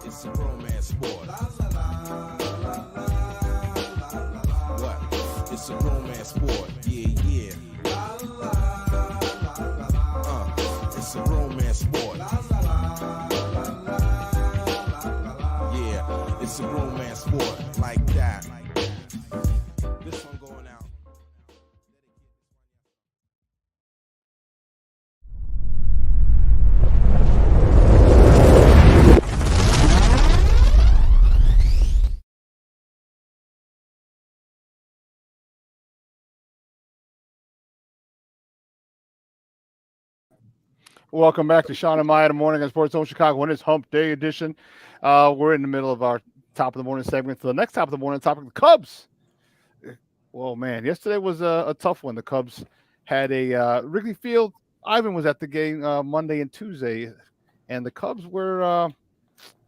S7: It's a romance sport. What? It's a romance sport. Yeah, yeah. It's a romance sport. Yeah, it's a romance sport like that. This one going out.
S5: Welcome back to Shawn and Maya in the Morning on Sports Zone Chicago. When it's Hump Day edition, we're in the middle of our top of the morning segment. So the next top of the morning topic, the Cubs. Well, man, yesterday was a tough one. The Cubs had a Wrigley Field. Ivan was at the game Monday and Tuesday, and the Cubs were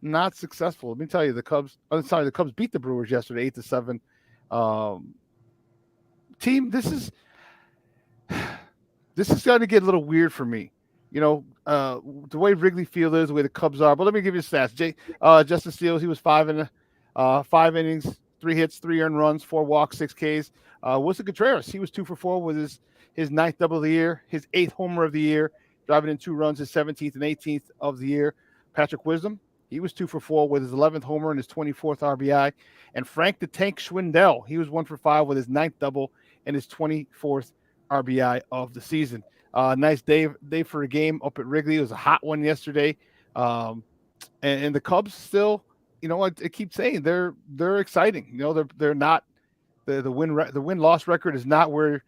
S5: not successful. Let me tell you, the Cubs beat the Brewers yesterday, 8-7. Team, this is going to get a little weird for me. You know, the way Wrigley Field is, the way the Cubs are. But let me give you the stats. Justin Steele, he was 5 innings, 3 hits, 3 earned runs, 4 walks, 6 Ks. Wilson Contreras, he was 2 for 4 with his 9th double of the year, his 8th homer of the year, driving in 2 runs, his 17th and 18th of the year. Patrick Wisdom, he was 2 for 4 with his 11th homer and his 24th RBI. And Frank the Tank Schwindel, he was 1 for 5 with his 9th double and his 24th RBI of the season. Nice day for a game up at Wrigley. It was a hot one yesterday, and the Cubs still, you know, I keep saying they're exciting. You know, they're not the win-loss record is not where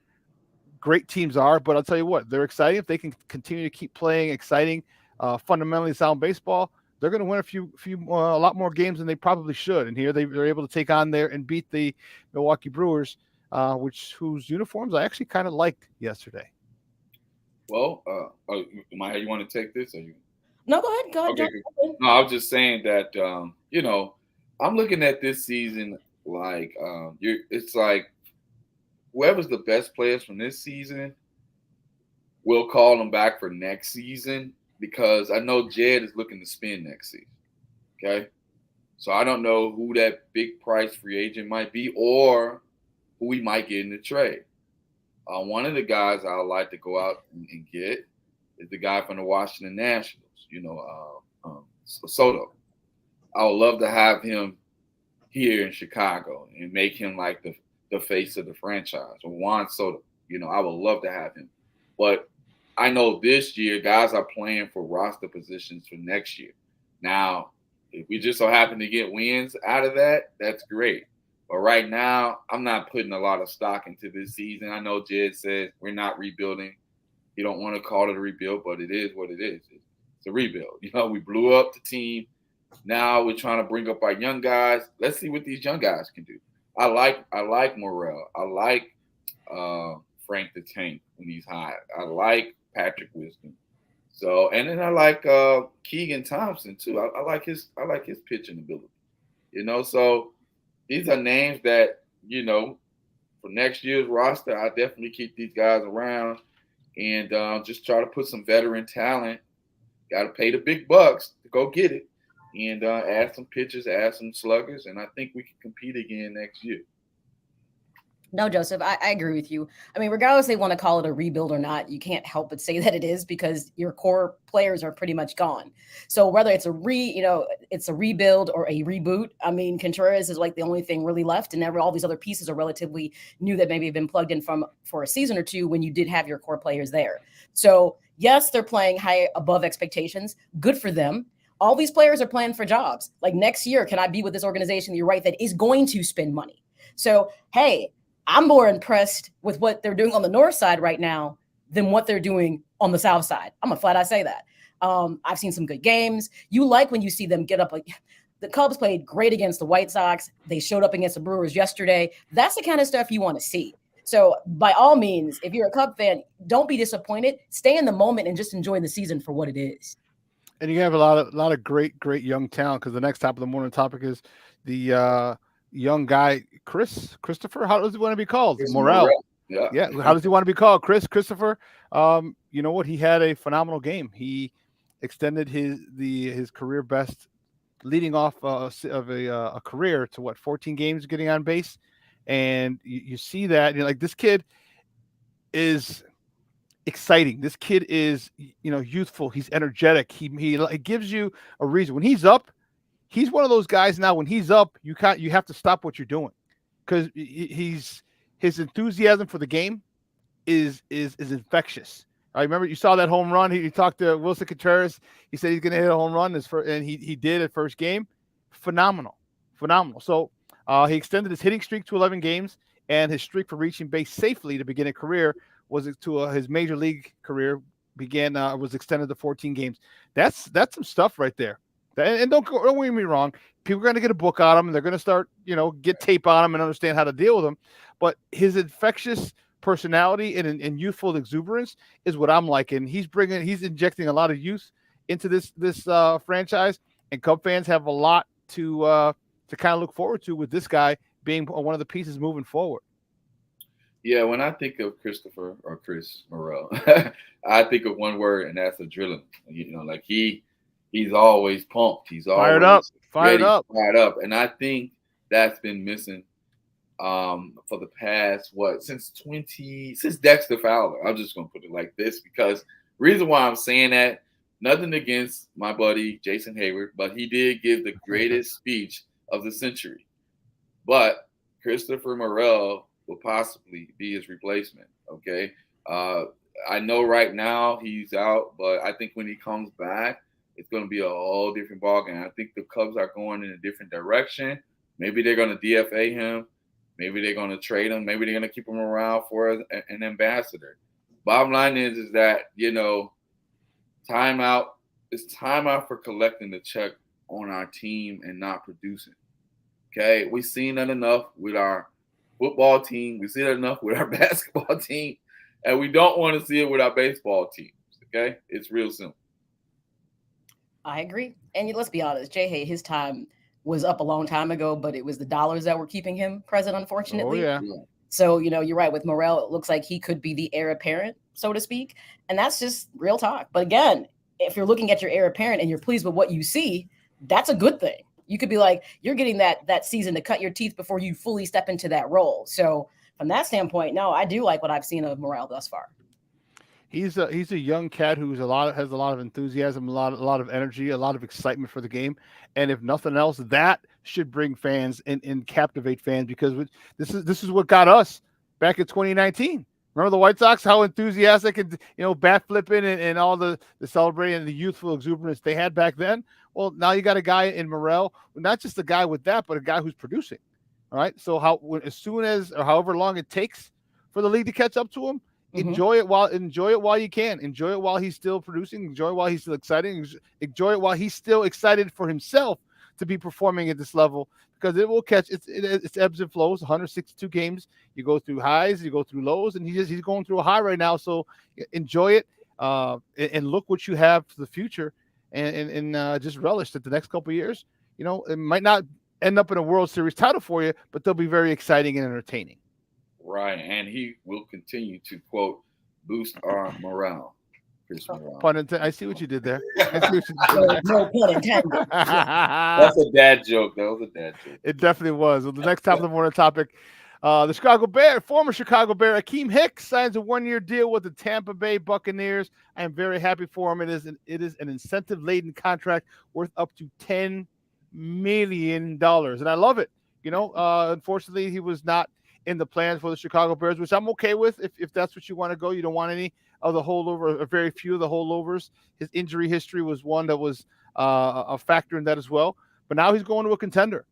S5: great teams are, but I'll tell you what, they're exciting. If they can continue to keep playing exciting, fundamentally sound baseball, they're going to win a lot more games than they probably should. And here they're able to take on there and beat the Milwaukee Brewers, whose uniforms I actually kind of liked yesterday.
S8: Well, Maya, you want to take this? Or you?
S9: No, go ahead.
S8: Okay. No, I was just saying that, you know, I'm looking at this season like it's like whoever's the best players from this season, we'll call them back for next season because I know Jed is looking to spend next season. Okay. So I don't know who that big price free agent might be or who we might get in the trade. One of the guys I would like to go out and get is the guy from the Washington Nationals, Soto. I would love to have him here in Chicago and make him like the face of the franchise, or Juan Soto. You know, I would love to have him. But I know this year guys are playing for roster positions for next year. Now, if we just so happen to get wins out of that, that's great. But right now, I'm not putting a lot of stock into this season. I know Jed says we're not rebuilding. You don't want to call it a rebuild, but it is what it is. It's a rebuild. You know, we blew up the team Now we're trying to bring up our young guys. Let's see what these young guys can do. I like Morrell. I like Frank the Tank when he's hot. I like Patrick Wisdom. So, and then I like Keegan Thompson too. I like his pitching ability. So these are names that, for next year's roster, I definitely keep these guys around and just try to put some veteran talent. Got to pay the big bucks to go get it, and add some pitchers, add some sluggers, and I think we can compete again next year.
S9: No, Joseph, I agree with you. I mean, regardless they want to call it a rebuild or not, you can't help but say that it is, because your core players are pretty much gone. So whether it's it's a rebuild or a reboot, I mean, Contreras is like the only thing really left, and all these other pieces are relatively new that maybe have been plugged in for a season or two when you did have your core players there. So yes, they're playing high above expectations. Good for them. All these players are playing for jobs. Like, next year, can I be with this organization, you're right, that is going to spend money? So, hey, I'm more impressed with what they're doing on the north side right now than what they're doing on the south side. I'm gonna flat out say that. I've seen some good games. You like when you see them get up. Like, the Cubs played great against the White Sox. They showed up against the Brewers yesterday. That's the kind of stuff you want to see. So by all means, if you're a Cub fan, don't be disappointed. Stay in the moment and just enjoy the season for what it is.
S5: And you have a lot of great young talent, because the next top of the morning topic is the young guy, Christopher. How does he want to be called? Morrell. Yeah. How does he want to be called? Christopher. You know what? He had a phenomenal game. He extended his career best, leading off of a career to 14 games getting on base, and you see that like, this kid is exciting. This kid is youthful. He's energetic. He gives you a reason when he's up. He's one of those guys now. When he's up, you have to stop what you're doing, because his enthusiasm for the game is infectious. I remember you saw that home run. He talked to Wilson Contreras. He said he's going to hit a home run and he did at first game. Phenomenal. So he extended his hitting streak to 11 games, and his streak for reaching base safely to begin a career was his major league career was extended to 14 games. That's some stuff right there. And don't get me wrong, people are going to get a book on him, and they're going to start, get tape on him and understand how to deal with him. But his infectious personality and youthful exuberance is what I'm liking. He's injecting a lot of youth into this franchise, and Cub fans have a lot to kind of look forward to with this guy being one of the pieces moving forward.
S8: Yeah, when I think of Christopher or Chris Morrell, I think of one word, and that's adrenaline. Like he's always pumped. He's always fired up. And I think that's been missing for the past, since Dexter Fowler. I'm just going to put it like this, because reason why I'm saying that, nothing against my buddy Jason Hayward, but he did give the greatest speech of the century. But Christopher Morrell will possibly be his replacement. Okay. I know right now he's out, but I think when he comes back, it's going to be a whole different ballgame. I think the Cubs are going in a different direction. Maybe they're going to DFA him. Maybe they're going to trade him. Maybe they're going to keep him around for an ambassador. Bottom line is that, timeout. It's time out for collecting the check on our team and not producing. Okay. We've seen that enough with our football team. We've seen that enough with our basketball team. And we don't want to see it with our baseball teams. Okay. It's real simple.
S9: I agree. And let's be honest, Jay, his time was up a long time ago, but it was the dollars that were keeping him present, unfortunately.
S5: Oh, yeah.
S9: So, you're right. With Morrell, it looks like he could be the heir apparent, so to speak. And that's just real talk. But again, if you're looking at your heir apparent and you're pleased with what you see, that's a good thing. You could be like, you're getting that season to cut your teeth before you fully step into that role. So from that standpoint, no, I do like what I've seen of Morrell thus far.
S5: He's a young cat who has a lot of enthusiasm, a lot of energy, a lot of excitement for the game, and if nothing else, that should bring fans and captivate fans, because this is what got us back in 2019. Remember the White Sox, how enthusiastic and bat flipping and all the celebrating and the youthful exuberance they had back then. Well, now you got a guy in Morrell, not just a guy with that, but a guy who's producing. All right, so as soon as or however long it takes for the league to catch up to him, Enjoy it while you can. Enjoy it while he's still producing. Enjoy it while he's still exciting. Enjoy it while he's still excited for himself to be performing at this level, because it will catch it's ebbs and flows. 162 games. You go through highs, you go through lows, and he's going through a high right now. So enjoy it and look what you have for the future, and just relish that the next couple of years. It might not end up in a World Series title for you, but they'll be very exciting and entertaining.
S8: Right, and he will continue to, quote, boost our morale.
S5: Pun intended. I see what you did there.
S9: No pun intended.
S8: That's a dad joke. That was a dad joke.
S5: It definitely was. Well, the next top of the morning topic, the former Chicago Bear, Akeem Hicks signs a 1-year deal with the Tampa Bay Buccaneers. I am very happy for him. It is an incentive-laden contract worth up to $10 million, and I love it. Unfortunately, he was not in the plans for the Chicago Bears, which I'm okay with. If that's what you want to go, you don't want any of the holdover, or very few of the holdovers. His injury history was one that was a factor in that as well. But now he's going to a contender.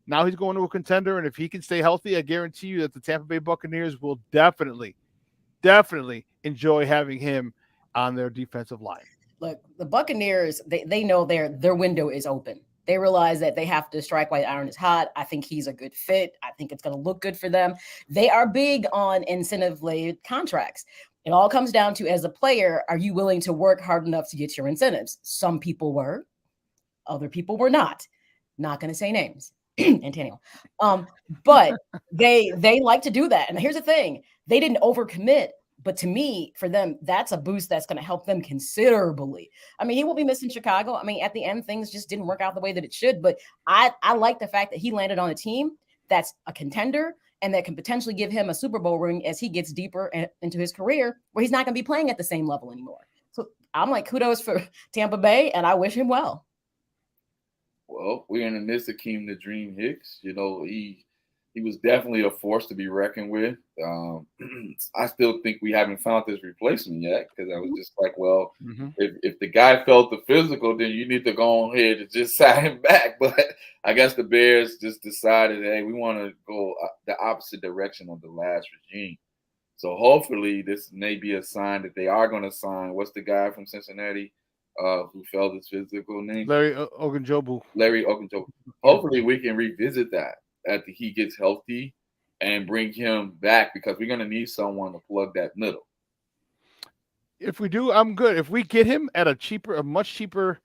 S5: And if he can stay healthy, I guarantee you that the Tampa Bay Buccaneers will definitely enjoy having him on their defensive line.
S9: Look, the Buccaneers, they know their window is open. They realize that they have to strike while the iron is hot. I think he's a good fit. I think it's going to look good for them. They are big on incentive-laden contracts. It all comes down to, as a player, are you willing to work hard enough to get your incentives? Some people were. Other people were not. Not going to say names. Antonio. But they like to do that. And here's the thing. They didn't overcommit. But to me, for them, that's a boost that's going to help them considerably. I mean, he will be missing Chicago. I mean, at the end, things just didn't work out the way that it should. But I like the fact that he landed on a team that's a contender and that can potentially give him a Super Bowl ring as he gets deeper into his career, where he's not going to be playing at the same level anymore. So I'm like, kudos for Tampa Bay, and I wish him well.
S8: Well, we're in the midst of Akeem the Dream Hicks. He was definitely a force to be reckoned with. I still think we haven't found this replacement yet, because I was just like, well, if the guy felt the physical, then you need to go ahead and just sign him back. But I guess the Bears just decided, hey, we want to go the opposite direction of the last regime. So hopefully this may be a sign that they are going to sign. What's the guy from Cincinnati who felt his physical name?
S5: Larry Ogunjobi.
S8: Hopefully we can revisit that after he gets healthy and bring him back, because we're going to need someone to plug that middle.
S5: If we do, I'm good. If we get him at a much cheaper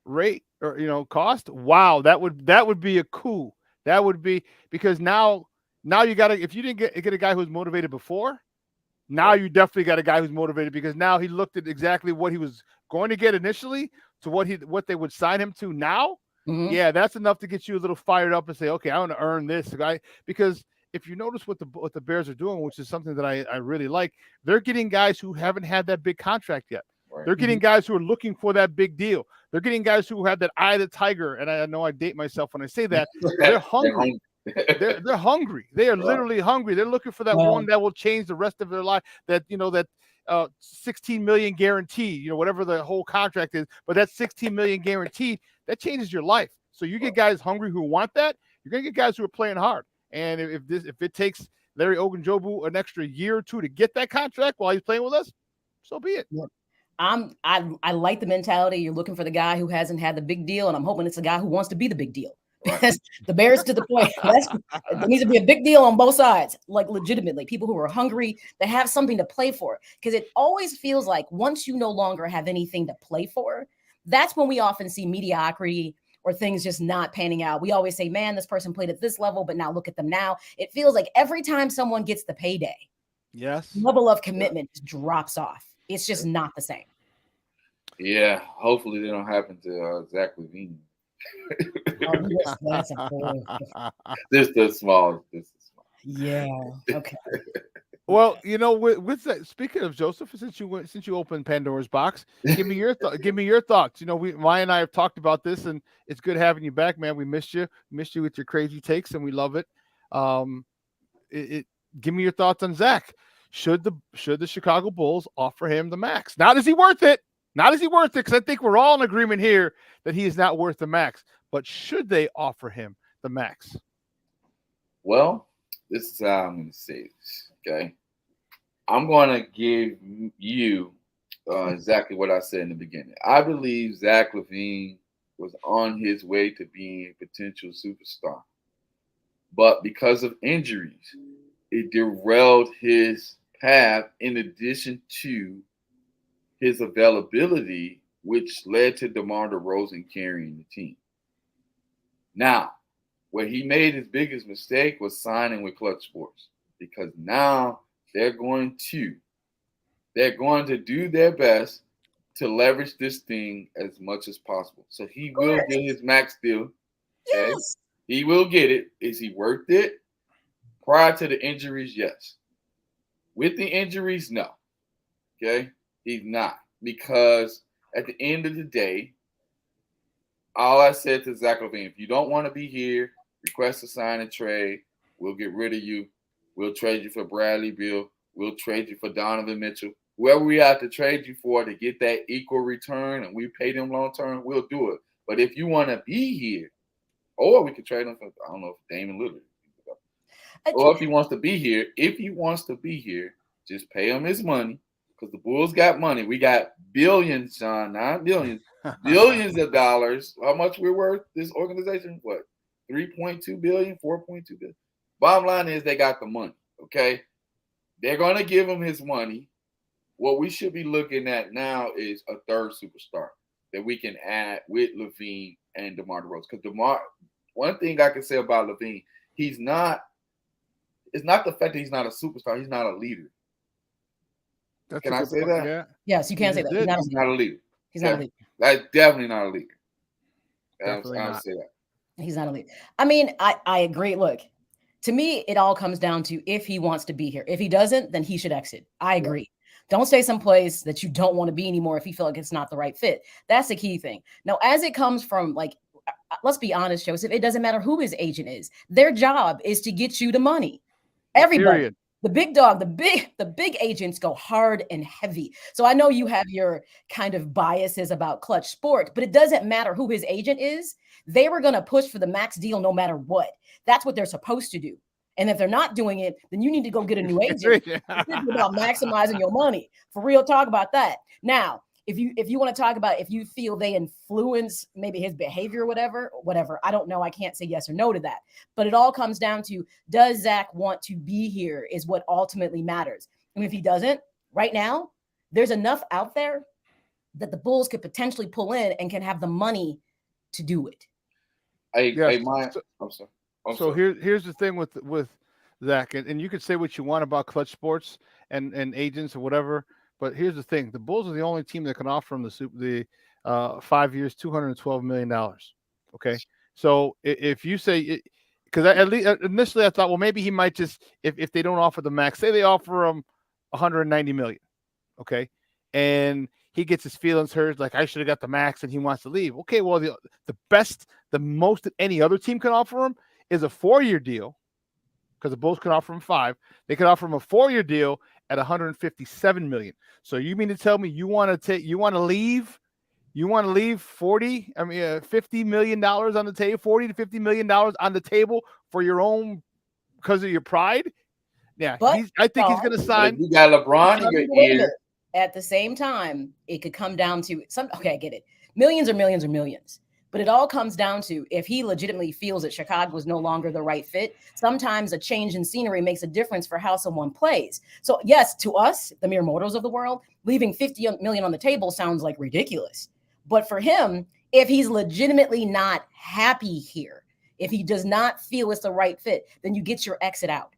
S5: rate or cost, wow, that would be a coup. That would be, because now you got to, if you didn't get a guy who's motivated before, now you definitely got a guy who's motivated, because now he looked at exactly what he was going to get initially to what they would sign him to now. Yeah, that's enough to get you a little fired up and say, okay, I want to earn this guy. Because if you notice what the Bears are doing, which is something that I really like, they're getting guys who haven't had that big contract yet. Right. They're getting guys who are looking for that big deal. They're getting guys who have that eye of the tiger. And I know I date myself when I say that. They're hungry. They're hungry. They are literally hungry. They're looking for that one that will change the rest of their life. That that 16 million guaranteed, whatever the whole contract is, but that 16 million guaranteed, that changes your life. So you get guys hungry who want that. You're gonna get guys who are playing hard. And if it takes Larry Ogunjobi an extra year or two to get that contract while he's playing with us, so be it.
S9: Yeah. I like the mentality. You're looking for the guy who hasn't had the big deal, and I'm hoping it's a guy who wants to be the big deal. Because the Bears, to the point, there needs to be a big deal on both sides, like legitimately. People who are hungry, they have something to play for. Because it always feels like once you no longer have anything to play for, that's when we often see mediocrity or things just not panning out. We always say, man, this person played at this level, but now look at them now. It feels like every time someone gets the payday, level of commitment just drops off. It's just not the same.
S8: Yeah, hopefully they don't happen to Zach LaVine.
S9: That's a
S8: Just a small.
S9: Yeah. Okay.
S5: Well, with that, speaking of Joseph, since you opened Pandora's box, give me your thoughts. Maya and I have talked about this, and it's good having you back, man. We missed you with your crazy takes, and we love it. Give me your thoughts on Zach. Should the Chicago Bulls offer him the max? Not is he worth it? Not is he worth it? Because I think we're all in agreement here that he is not worth the max. But should they offer him the max?
S8: Well, this is how I'm going to say this, okay? I'm going to give you exactly what I said in the beginning. I believe Zach LaVine was on his way to being a potential superstar. But because of injuries, it derailed his path in addition to his availability, which led to DeMar DeRozan carrying the team. Now, where he made his biggest mistake was signing with Clutch Sports, because now they're going to do their best to leverage this thing as much as possible. So he will get his max deal. Okay?
S9: Yes.
S8: He will get it. Is he worth it? Prior to the injuries, yes. With the injuries, no. Okay? He's not. Because at the end of the day, all I said to Zach LaVine, if you don't want to be here, request a sign and trade. We'll get rid of you. We'll trade you for Bradley Beal. We'll trade you for Donovan Mitchell. Whoever we have to trade you for to get that equal return and we pay them long term, we'll do it. But if you want to be here, or we could trade him for, I don't know, if Damon Lillard. Or if he wants to be here, just pay him his money, because the Bulls got money. We got billions, Shawn, not millions, billions of dollars. How much we're worth, this organization? What, 3.2 billion, 4.2 billion? Bottom line is they got the money, okay? They're going to give him his money. What we should be looking at now is a third superstar that we can add with LaVine and DeMar DeRozan. Because DeMar, one thing I can say about LaVine, it's not the fact that he's not a superstar, he's not a leader. Can I say that?
S5: Yeah.
S9: Yes, you can say that.
S8: He's not a leader.
S9: He's not a leader.
S8: That's definitely not a leader.
S5: Definitely
S8: I would
S5: not.
S8: say that.
S9: He's not a leader. I mean, I agree. Look, to me, it all comes down to if he wants to be here. If he doesn't, then he should exit. I agree. Yeah. Don't stay someplace that you don't want to be anymore if you feel like it's not the right fit. That's the key thing. Now, as it comes from, like, let's be honest, Joseph, it doesn't matter who his agent is. Their job is to get you the money. Everybody. Period. The big dog, the big agents go hard and heavy. So I know you have your kind of biases about Clutch Sport, but it doesn't matter who his agent is. They were going to push for the max deal no matter what. That's what they're supposed to do. And if they're not doing it, then you need to go get a new agent. It's about maximizing your money. For real, talk about that. Now, if you want to talk about if you feel they influence maybe his behavior or whatever, I don't know. I can't say yes or no to that. But it all comes down to, does Zach want to be here is what ultimately matters. And if he doesn't, right now, there's enough out there that the Bulls could potentially pull in and can have the money to do it.
S8: I'm sorry.
S5: Here's the thing with Zach, and you could say what you want about Clutch Sports and agents or whatever, but here's the thing: the Bulls are the only team that can offer him the 5 years, $212 million. Okay, so if you say, because at least initially I thought, well, maybe he might just, if they don't offer the max, say they offer him $190 million, okay, and he gets his feelings hurt, like I should have got the max, and he wants to leave. Okay, well, the most that any other team can offer him is a 4-year deal, because the Bulls can offer him 5. They can offer him a 4-year deal at $157 million. So you mean to tell me you want to leave $50 million on the table, $40 to $50 million on the table for your own, because of your pride? Yeah, I think he's going to sign.
S8: You got LeBron in your ear.
S9: At the same time, it could come down to okay, I get it. Millions or millions or millions. But it all comes down to, if he legitimately feels that Chicago is no longer the right fit, sometimes a change in scenery makes a difference for how someone plays. So yes, to us, the mere mortals of the world, leaving $50 million on the table sounds like ridiculous. But for him, if he's legitimately not happy here, if he does not feel it's the right fit, then you get your exit out.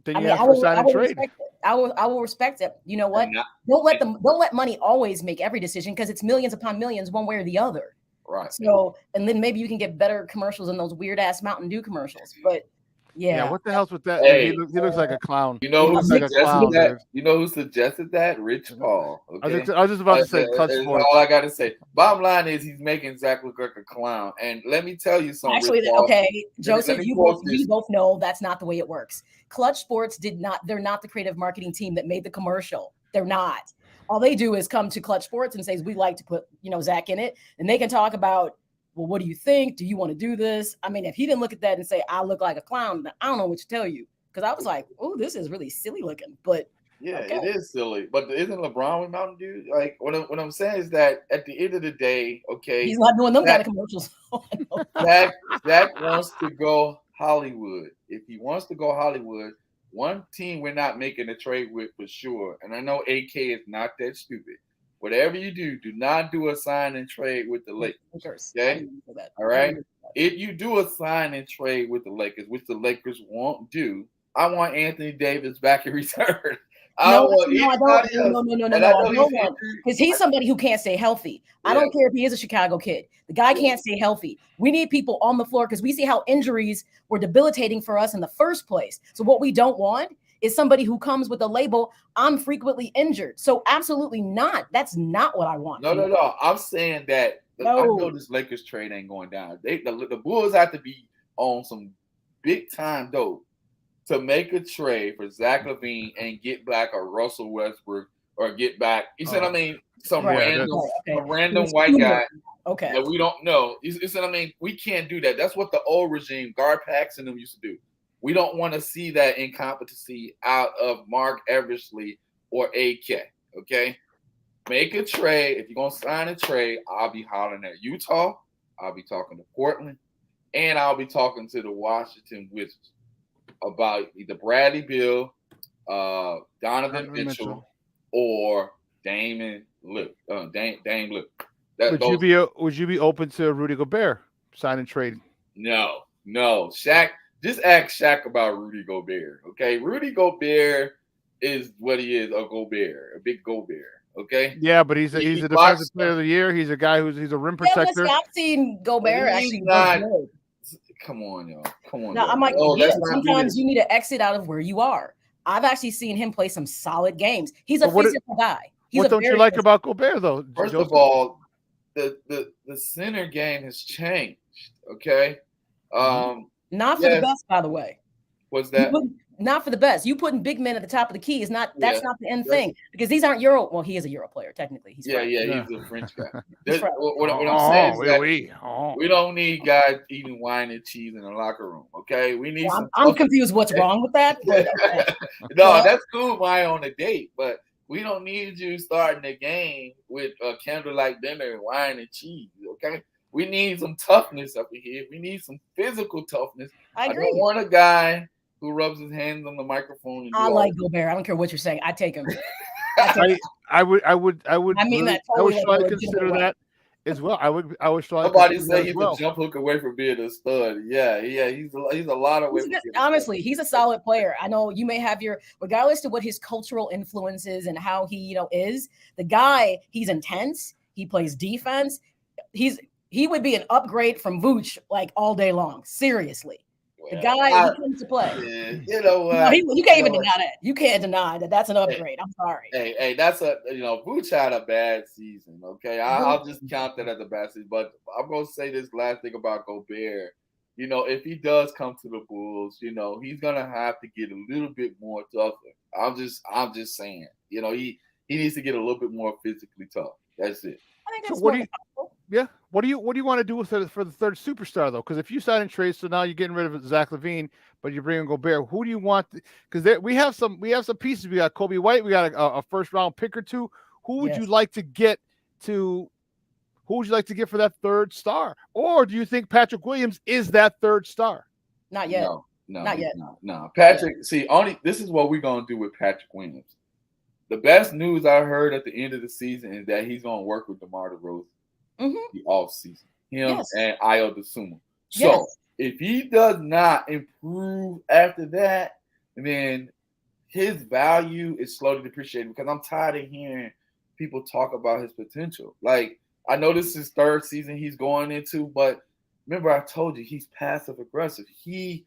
S5: Then you have to sign and trade.
S9: I will respect it. You know what? Don't let money always make every decision, because it's millions upon millions one way or the other.
S8: Right.
S9: So, and then maybe you can get better commercials than those weird ass Mountain Dew commercials. But yeah.
S5: What the hell's with that? Hey, he looks like a clown.
S8: You know who suggested that? You know who suggested that? Rich Paul. Okay?
S5: I was just about to say Clutch Sports.
S8: All I got to say. Bottom line is he's making Zach look like a clown. And let me tell you something.
S9: Actually, okay, Joseph, we both know that's not the way it works. Clutch Sports they're not the creative marketing team that made the commercial. They're not. All they do is come to Clutch Sports and say, we like to put, Zach in it. And they can talk about, well, what do you think? Do you want to do this? I mean, if he didn't look at that and say, I look like a clown, I don't know what to tell you. Because I was like, oh, this is really silly looking. But
S8: Yeah,
S9: Okay.
S8: it is silly. But isn't LeBron with Mountain Dew? Like what I'm saying is that at the end of the day, okay,
S9: He's not doing them kind of commercials.
S8: Zach wants to go Hollywood. If he wants to go Hollywood, one team we're not making a trade with for sure. And I know AK is not that stupid. Whatever you do, do not do a sign and trade with the Lakers. Okay? All right. If you do a sign and trade with the Lakers, which the Lakers won't do, I want Anthony Davis back in return. I don't want
S9: because he's somebody who can't stay healthy. Yeah. I don't care if he is a Chicago kid. The guy can't stay healthy. We need people on the floor because we see how injuries were debilitating for us in the first place. So what we don't want is somebody who comes with a label, I'm frequently injured. So absolutely not. That's not what I want.
S8: No. I'm saying that I know this Lakers trade ain't going down. The Bulls have to be on some big time dope to make a trade for Zach LaVine and get back a Russell Westbrook or get back, you see what I mean? Some random white guy that we don't know. You see what I mean? We can't do that. That's what the old regime, Gar Pax and them used to do. We don't want to see that incompetency out of Mark Eversley or AK, okay? Make a trade. If you're going to sign a trade, I'll be hollering at Utah. I'll be talking to Portland. And I'll be talking to the Washington Wizards about either Bradley Beal, Donovan Mitchell, or Dame Lillard.
S5: Would you be open to Rudy Gobert sign and trade?
S8: No. Shaq, just ask Shaq about Rudy Gobert. Okay, Rudy Gobert is what he is, a big Gobert. Okay.
S5: Yeah, but he's a defensive player of the year. He's a guy he's a rim protector.
S9: I've seen Gobert actually.
S8: Come on, y'all. Come on.
S9: Now, I'm like, sometimes you need to exit out of where you are. I've actually seen him play some solid games. He's a physical guy.
S5: What don't you like about Gobert, though?
S8: First of all, the center game has changed. Okay.
S9: Not for the best, by the way.
S8: What's that?
S9: Not for the best. You putting big men at the top of the key is not. That's not the end thing because these aren't Euro. Well, he is a Euro player technically. He's
S8: he's a French guy. What I'm saying is that we don't need guys eating wine and cheese in the locker room. Okay, we need.
S9: I'm confused. What's wrong with that?
S8: No, that's cool. Why on a date, but we don't need you starting the game with a candlelight dinner and wine and cheese. Okay. We need some toughness up here. We need some physical toughness.
S9: I agree.
S8: I don't want a guy who rubs his hands on the microphone.
S9: I like Gobert. I don't care what you're saying. I take him.
S5: I would.
S9: I mean that. Totally
S5: I would try to consider that as well. I would try.
S8: Somebody say he's a jump hook away from being a stud. Yeah. He's a lot of ways.
S9: Honestly, he's a solid player. I know you may have regardless to what his cultural influence is and how he is. The guy, he's intense. He plays defense. He would be an upgrade from Vooch like all day long. Seriously. The guy he comes to play.
S8: You know what?
S9: You can't even deny that. You can't deny that that's an upgrade. I'm sorry.
S8: Hey, that's Vooch had a bad season. Okay, I'll just count that as a bad season. But I'm gonna say this last thing about Gobert. If he does come to the Bulls, he's gonna have to get a little bit more tougher. I'm just saying. He needs to get a little bit more physically tough. That's it.
S9: I think that's
S5: what do you want to do for the third superstar though? Because if you sign and trade, so now you're getting rid of Zach LaVine, but you're bringing Gobert. Who do you want? Because we have some pieces. We got Kobe White. We got a first round pick or two. Who would you like to get to? Who would you like to get for that third star? Or do you think Patrick Williams is that third star?
S9: Not yet.
S8: No,
S9: not yet.
S8: No. Patrick. See, this is what we're gonna do with Patrick Williams. The best news I heard at the end of the season is that he's gonna work with DeMar DeRozan. The off season, him and Ayo Dosunmu. So if he does not improve after that, then his value is slowly depreciating because I'm tired of hearing people talk about his potential. Like, I know this is his third season he's going into, but remember I told you he's passive aggressive. He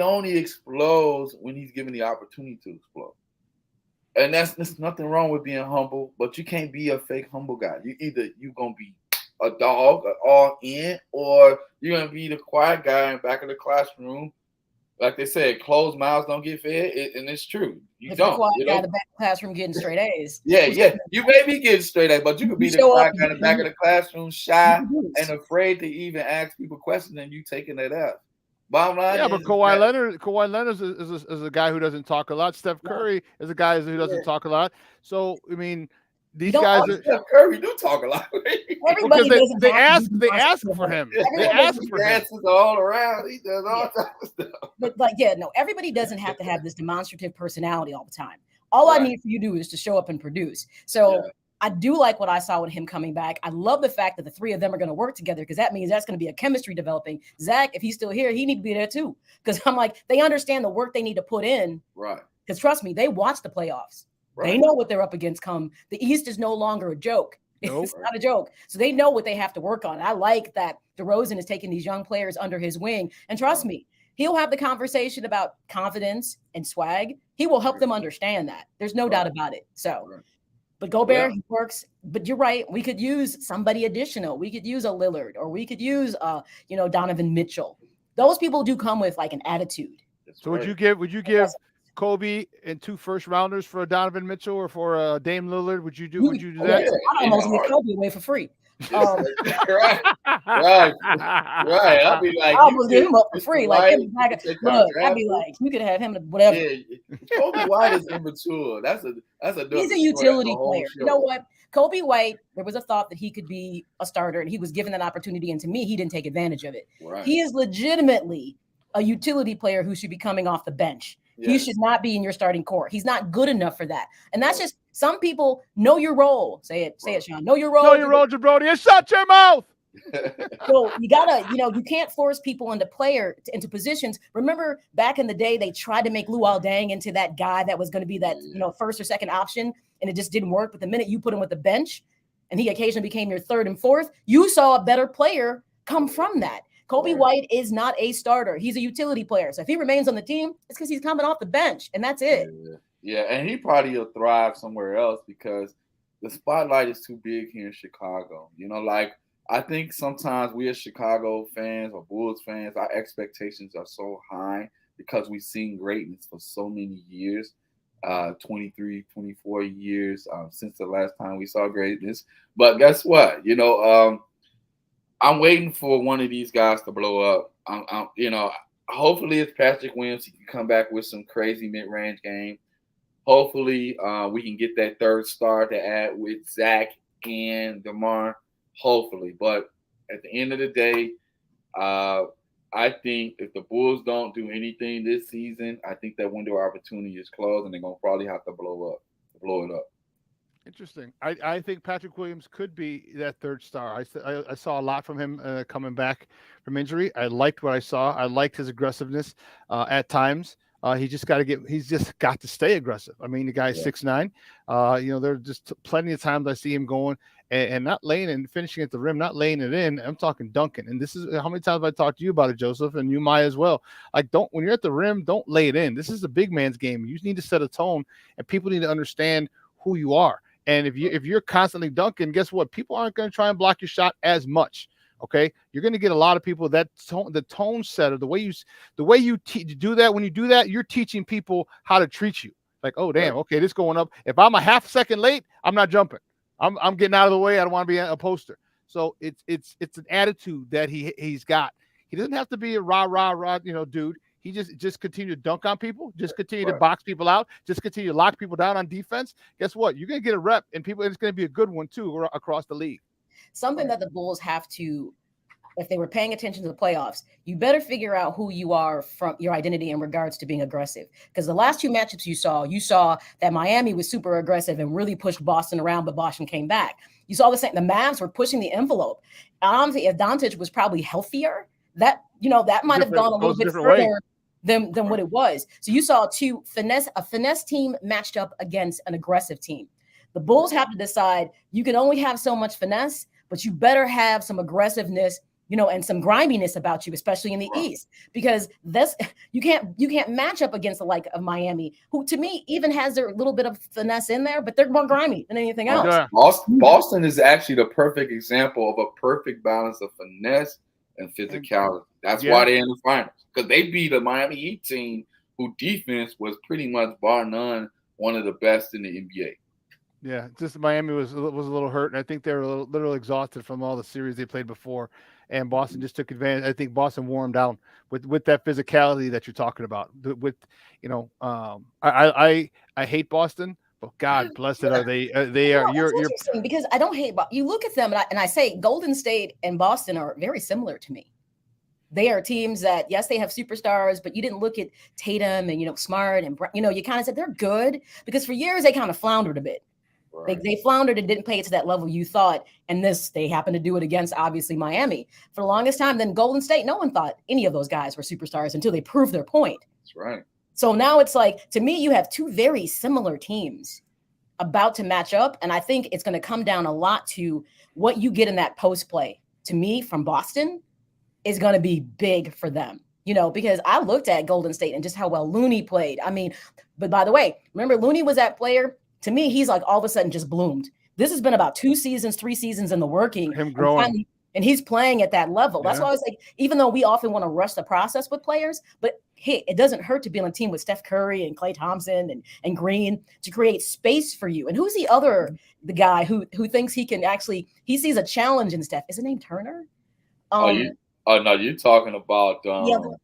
S8: only explodes when he's given the opportunity to explode. And there's nothing wrong with being humble, but you can't be a fake humble guy. You're gonna be a dog, all in, or you're gonna be the quiet guy in the back of the classroom. Like they said, closed mouths don't get fed, and it's true. You don't.
S9: The quiet guy in the back of the classroom getting straight A's.
S8: Yeah. You may be getting straight A's, but you could be the quiet guy in the back of the classroom, shy and afraid to even ask people questions, and you taking that out. Bottom line
S5: but Kawhi Leonard is a guy who doesn't talk a lot. Steph Curry is a guy who doesn't talk a lot. So I mean, these guys.
S8: Steph Curry do talk a lot.
S9: Everybody doesn't.
S5: They ask for him. They ask for him.
S8: All around. He does all types of stuff.
S9: But everybody doesn't have to have this demonstrative personality all the time. All I need for you to do is to show up and produce. So I do like what I saw with him coming back. I love the fact that the three of them are going to work together because that means that's going to be a chemistry developing. Zach, if he's still here, he need to be there too. Because I'm like, they understand the work they need to put in.
S8: Right.
S9: Because trust me, they watch the playoffs. Right. They know what they're up against come. The East is no longer a joke. Nope. It's not a joke. So they know what they have to work on. I like that DeRozan is taking these young players under his wing. And trust me, he'll have the conversation about confidence and swag. He will help them understand that. There's no doubt about it. So, but Gobert, he works. But you're right. We could use somebody additional. We could use a Lillard, or we could use, Donovan Mitchell. Those people do come with like an attitude.
S5: So would you give Kobe and 2 first-rounders for a Donovan Mitchell or for a Dame Lillard? Would you do that?
S9: I'd almost give Kobe away for free.
S8: Right. I'd be like,
S9: I almost give him up for free. Like, I'd be like, you could have him whatever.
S8: Yeah. Kobe White is immature. That's a
S9: he's a utility player. You know what? Kobe White, there was a thought that he could be a starter, and he was given that opportunity. And to me, he didn't take advantage of it. Right. He is legitimately a utility player who should be coming off the bench. Yes. He should not be in your starting core. He's not good enough for that. And that's just some people know your role. Say it, Shawn. Know your role.
S5: Know your role, Jabroni, and shut your mouth.
S9: So you gotta, you can't force people into positions. Remember back in the day, they tried to make Luol Deng into that guy that was going to be that, first or second option, and it just didn't work. But the minute you put him with the bench and he occasionally became your third and fourth, you saw a better player come from that. Kobe White is not a starter. He's a utility player. So if he remains on the team, it's because he's coming off the bench, and that's it.
S8: Yeah, and he probably will thrive somewhere else because the spotlight is too big here in Chicago. I think sometimes we as Chicago fans or Bulls fans, our expectations are so high because we've seen greatness for so many years, 23, 24 years since the last time we saw greatness. But guess what? I'm waiting for one of these guys to blow up. Hopefully it's Patrick Williams. He can come back with some crazy mid-range game. Hopefully we can get that third star to add with Zach and DeMar. Hopefully. But at the end of the day, I think if the Bulls don't do anything this season, I think that window of opportunity is closed, and they're going to probably have to blow it up.
S5: Interesting. I think Patrick Williams could be that third star. I saw a lot from him coming back from injury. I liked what I saw. I liked his aggressiveness at times. He's just got to stay aggressive. I mean, the guy's 6'9". There are just plenty of times I see him going and not laying and finishing at the rim, not laying it in. I'm talking dunking. And this is how many times I talked to you about it, Joseph, and you, Maya, as well. Like, when you're at the rim, don't lay it in. This is a big man's game. You need to set a tone, and people need to understand who you are. And if you're constantly dunking, guess what? People aren't going to try and block your shot as much. Okay, you're going to get a lot of people the tone setter, the way you do that. When you do that, you're teaching people how to treat you. Like, oh damn, okay, this going up. If I'm a half second late, I'm not jumping. I'm getting out of the way. I don't want to be a poster. So it's an attitude that he's got. He doesn't have to be a rah dude. He just continue to dunk on people, just continue to box people out, just continue to lock people down on defense. Guess what? You're going to get a rep, and it's going to be a good one too across the league.
S9: Something that the Bulls have to, if they were paying attention to the playoffs, you better figure out who you are from your identity in regards to being aggressive. Because the last two matchups you saw that Miami was super aggressive and really pushed Boston around, but Boston came back. You saw the Mavs were pushing the envelope. Honestly, if Doncic was probably healthier, that might have gone a little bit further than what it was. So you saw a finesse team matched up against an aggressive team. The Bulls have to decide you can only have so much finesse, but you better have some aggressiveness, and some griminess about you, especially in the East, because you can't match up against the like of Miami, who to me even has their little bit of finesse in there, but they're more grimy than anything else.
S8: Yeah. Boston is actually the perfect example of a perfect balance of finesse and physicality. That's why they're in the finals, because they beat a Miami Heat team who defense was pretty much bar none one of the best in the NBA.
S5: Yeah, just Miami was a little hurt, and I think they were a little exhausted from all the series they played before, and Boston just took advantage. I think Boston wore them down with that physicality that you're talking about. I hate Boston, but God bless it, are they? They are.
S9: It's interesting because I don't hate. You look at them and I say Golden State and Boston are very similar to me. They are teams that, yes, they have superstars, but you didn't look at Tatum and, Smart and, you kind of said they're good because for years they kind of floundered a bit. Right. They floundered and didn't play it to that level you thought. And they happened to do it against, obviously, Miami. For the longest time, then Golden State, no one thought any of those guys were superstars until they proved their point.
S8: That's right.
S9: So now it's like, to me, you have two very similar teams about to match up. And I think it's going to come down a lot to what you get in that post play. To me, from Boston, is going to be big for them, because I looked at Golden State and just how well Looney played. I mean, but by the way, remember Looney was that player. To me, he's like all of a sudden just bloomed. This has been about 2 seasons, 3 seasons in the working.
S5: Him growing.
S9: And he's playing at that level. That's why I was like, even though we often want to rush the process with players, but hey, it doesn't hurt to be on a team with Steph Curry and Klay Thompson and Green to create space for you. And who's the guy who thinks he can he sees a challenge in Steph? Is it named Turner?
S8: Oh no, you're talking about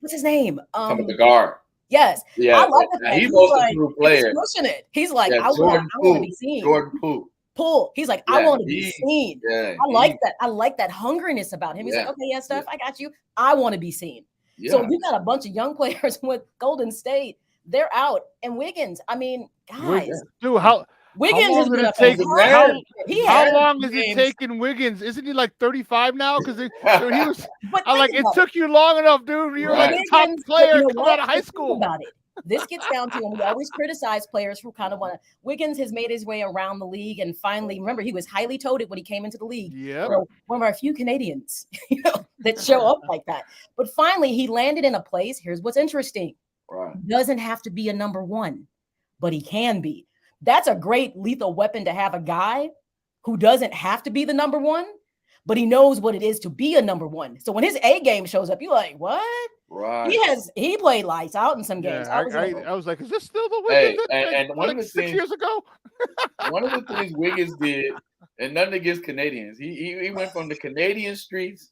S9: what's his name?
S8: The guard.
S9: Yes.
S8: Yeah,
S9: I love that.
S8: He's like,
S9: player. He's pushing it. He's like, I want to be seen.
S8: Jordan
S9: Poole. He's like, I want to be seen.
S8: Yeah,
S9: I like that. I like that hungriness about him. He's like, okay, Steph, I got you. I want to be seen. Yeah. So you got a bunch of young players with Golden State. They're out. And Wiggins, I mean, guys.
S5: Dude,
S9: Wiggins
S5: is going to take. How long is it
S9: games.
S5: taking Wiggins? Isn't he like 35 now? Because he was. It took you long enough, dude. You're like a top player coming out of high school.
S9: About it. This gets down to, and we always criticize players who kind of want to. Wiggins has made his way around the league, and finally, remember, he was highly touted when he came into the league.
S5: Yeah,
S9: so one of our few Canadians, that show up like that. But finally, he landed in a place. Here's what's interesting: he doesn't have to be a number one, but he can be. That's a great lethal weapon to have, a guy who doesn't have to be the number one, but he knows what it is to be a number one. So when his A game shows up, you're like, what?
S8: Right.
S9: He played lights out in some games.
S5: I was like, is this still the Wiggins?
S8: And one of the
S5: 6 years ago?
S8: One of the things Wiggins did, and nothing against Canadians, he went from the Canadian streets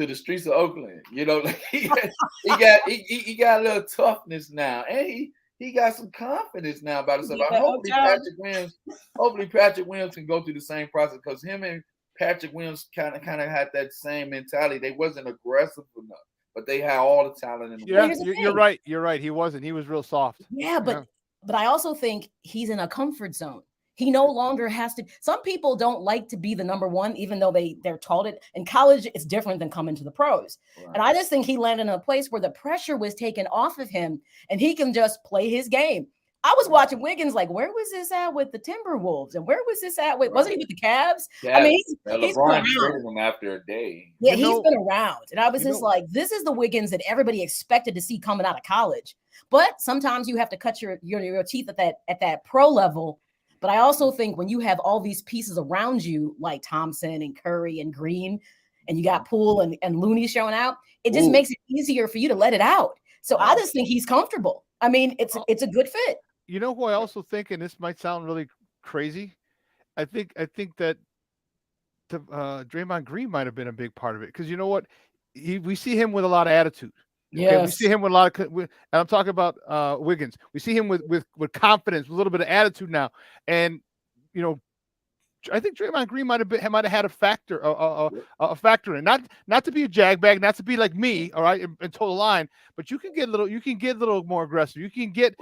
S8: to the streets of Oakland. He got a little toughness now, and he got some confidence now about himself. Hopefully Patrick Williams can go through the same process, because him and Patrick Williams kind of had that same mentality. They wasn't aggressive enough, but they had all the talent in the world.
S5: You're right. You're right. He wasn't. He was real soft.
S9: Yeah, but I also think he's in a comfort zone. He no longer has to. Some people don't like to be the number one, even though they're taught it. In college, it's different than coming to the pros. Right. And I just think he landed in a place where the pressure was taken off of him, and he can just play his game. I was watching Wiggins like, where was this at with the Timberwolves? And where was this at with, wasn't he with the Cavs?
S8: Yeah,
S9: I mean,
S8: he's LeBron traded him after a day.
S9: Yeah, he's been around. And I was just like, this is the Wiggins that everybody expected to see coming out of college. But sometimes you have to cut your teeth at that pro level. But I also think when you have all these pieces around you, like Thompson and Curry and Green, and you got Poole and Looney showing out, it just makes it easier for you to let it out. So I just think he's comfortable. I mean, it's a good fit.
S5: You know who I also think, and this might sound really crazy, I think that Draymond Green might have been a big part of it, because you know what, we see him with a lot of attitude.
S9: Yeah,
S5: we see him with a lot of, and I'm talking about Wiggins. We see him with confidence, with a little bit of attitude now, and I think Draymond Green might have had a factor in it. Not to be a jagbag, not to be like me, all right, and toe the line, but you can get a little more aggressive. You can get,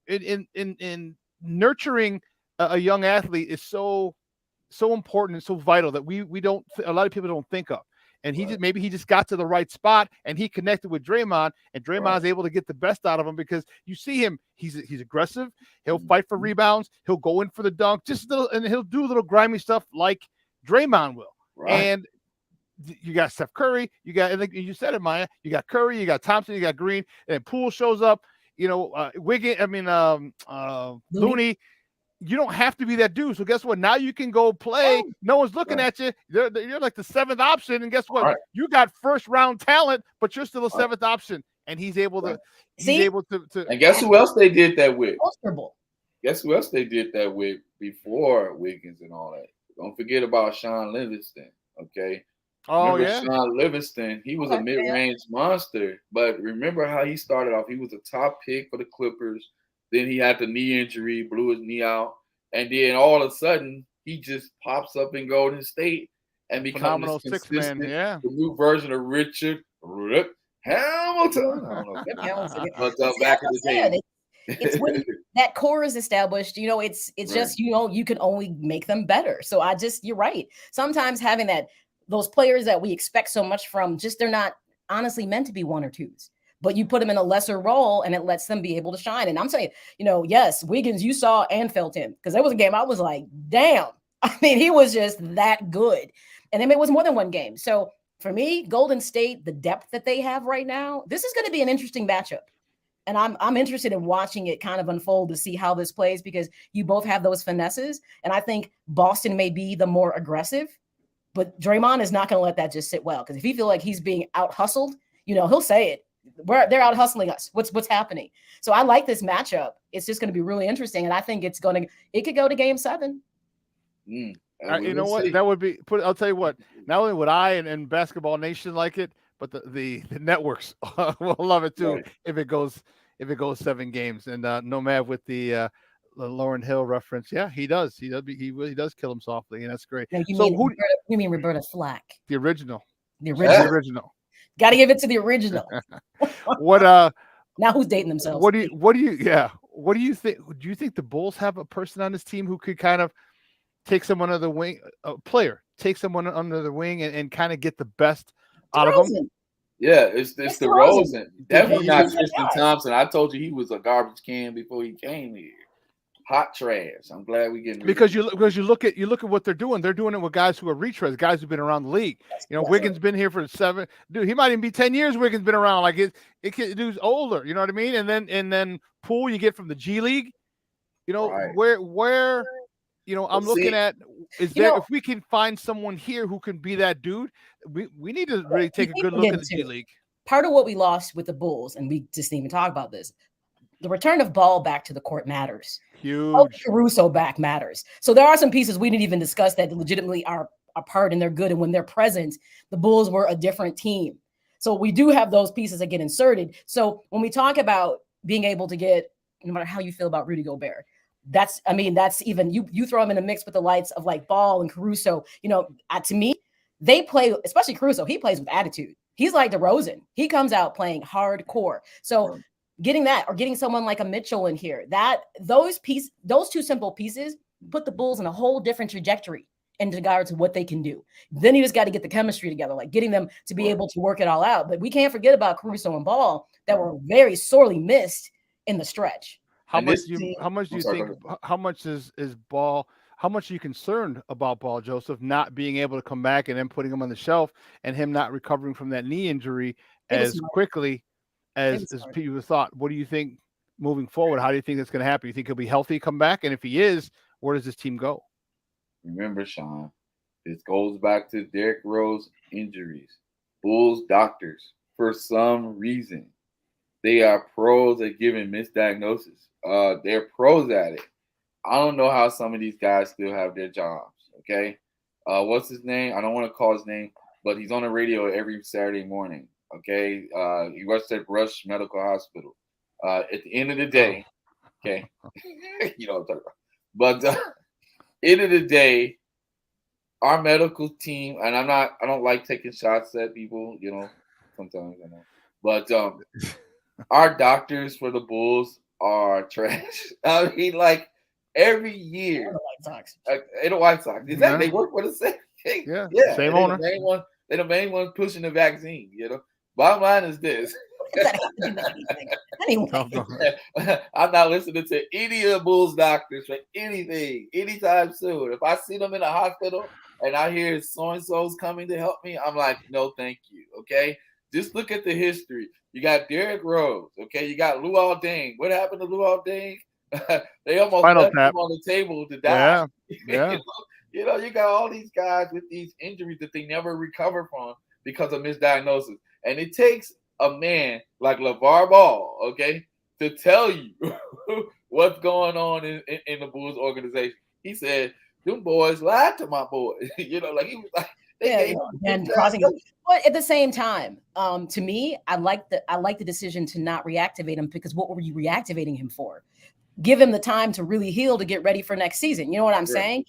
S5: in nurturing a young athlete is so important and so vital that a lot of people don't think of. And he just got to the right spot, and he connected with Draymond, and Draymond's able to get the best out of him, because you see him, he's aggressive. He'll fight for rebounds. He'll go in for the dunk, and he'll do little grimy stuff like Draymond will. Right. And you got Steph Curry, you said it, Maya. You got Curry, you got Thompson, you got Green, and Poole shows up. Looney. You don't have to be that dude. So guess what? Now you can go play. No one's looking at you. You're like the seventh option. And guess what? Right. You got first round talent, but you're still a seventh option. And he's able to.
S8: And guess who else they did that with?
S9: Comfortable.
S8: Guess who else they did that with before Wiggins and all that? Don't forget about Shawn Livingston. Okay,
S5: Oh,
S8: remember
S5: yeah.
S8: Shawn Livingston? He was a mid-range monster. But remember how he started off? He was a top pick for the Clippers. Then he had the knee injury, blew his knee out. And then all of a sudden, he just pops up in Golden State and becomes
S5: Phenomenal
S8: this
S5: six-man,
S8: consistent,
S5: yeah.
S8: the new version of Richard Hamilton. I don't know. But back in the day.
S9: It's when that core is established, it's just, you can only make them better. So you're right. Sometimes having those players that we expect so much from, they're not honestly meant to be one or twos, but you put them in a lesser role and it lets them be able to shine. And I'm saying, yes, Wiggins, you saw and felt him, because there was a game I was like, damn. I mean, he was just that good. And then it was more than one game. So for me, Golden State, the depth that they have right now, this is going to be an interesting matchup. And I'm interested in watching it kind of unfold to see how this plays, because you both have those finesses. And I think Boston may be the more aggressive, but Draymond is not going to let that just sit well. Because if he feels like he's being out hustled, he'll say it. They're out hustling us. What's happening? So I like this matchup. It's just going to be really interesting. And I think it could go to game 7.
S5: You know what? That would be I'll tell you what, not only would I and Basketball Nation like it, but the networks will love it too, right, if it goes 7 games. And Nomad with the Lauryn Hill reference, yeah, he does kill him softly, and that's great.
S9: No, you mean Roberta Flack,
S5: the original.
S9: Got to give it to the original.
S5: What
S9: now who's dating themselves?
S5: What do you think? Do you think the Bulls have a person on this team who could kind of take someone under the wing, and kind of get the best out of them?
S8: Yeah, it's DeRozan. Definitely not Tristan Thompson. I told you he was a garbage can before he came here. Hot trash. I'm glad we getting
S5: because you look at what they're doing. They're doing it with guys who are retreads, guys who've been around the league. Wiggins been here for 7. Dude, he might even be 10 years. Wiggins been around. Like dude's older. You know what I mean? And then Poole you get from the G League. Right. Where. I'm looking at if we can find someone here who can be that dude, we need to really take a good look at the G League.
S9: Part of what we lost with the Bulls, and we just didn't even talk about this, the return of Ball back to the court matters.
S5: Huge.
S9: Caruso back matters. So there are some pieces we didn't even discuss that legitimately are a part and they're good. And when they're present, the Bulls were a different team. So we do have those pieces that get inserted. So when we talk about being able to get, no matter how you feel about Rudy Gobert, that's even you throw them in a mix with the likes of like Ball and Caruso. To me, they play, especially Caruso. He plays with attitude. He's like DeRozan. He comes out playing hardcore. So getting that, or getting someone like a Mitchell in here, those two simple pieces put the Bulls in a whole different trajectory in regards to what they can do. Then you just got to get the chemistry together, like getting them to be able to work it all out. But we can't forget about Caruso and Ball that were very sorely missed in the stretch.
S5: How much is Ball? How much are you concerned about Ball, Joseph, not being able to come back and then putting him on the shelf and him not recovering from that knee injury as quickly as people thought? What do you think moving forward? How do you think that's going to happen? You think he'll be healthy, come back? And if he is, where does this team go?
S8: Remember, Shawn, this goes back to Derrick Rose injuries. Bulls doctors, for some reason, they are pros at giving misdiagnosis. They're pros at it. I don't know how some of these guys still have their jobs. Okay. What's his name? I don't want to call his name, but he's on the radio every Saturday morning. Okay. He works at Rush Medical Hospital. At the end of the day, okay. You know what I'm talking about. But end of the day, our medical team, and I don't like taking shots at people, sometimes I know. But our doctors for the Bulls are trash. I mean, like every year, the White Sox. Exactly, they work for the same thing.
S5: Yeah, same owner.
S8: They're the main one pushing the vaccine. Bottom line is this: I'm not listening to any of the Bulls doctors for anything anytime soon. If I see them in a hospital and I hear so and so's coming to help me, I'm like, no, thank you. Okay, just look at the history. You got Derrick Rose, okay? You got Luol Deng. What happened to Luol Deng? They almost left him on the table to die.
S5: Yeah.
S8: You got all these guys with these injuries that they never recover from because of misdiagnosis. And it takes a man like LeVar Ball, okay, to tell you what's going on in the Bulls organization. He said, them boys lied to my boys. Like he was like,
S9: And crossing it. But at the same time, to me, I like the decision to not reactivate him, because what were you reactivating him for? Give him the time to really heal, to get ready for next season. You know what I'm saying?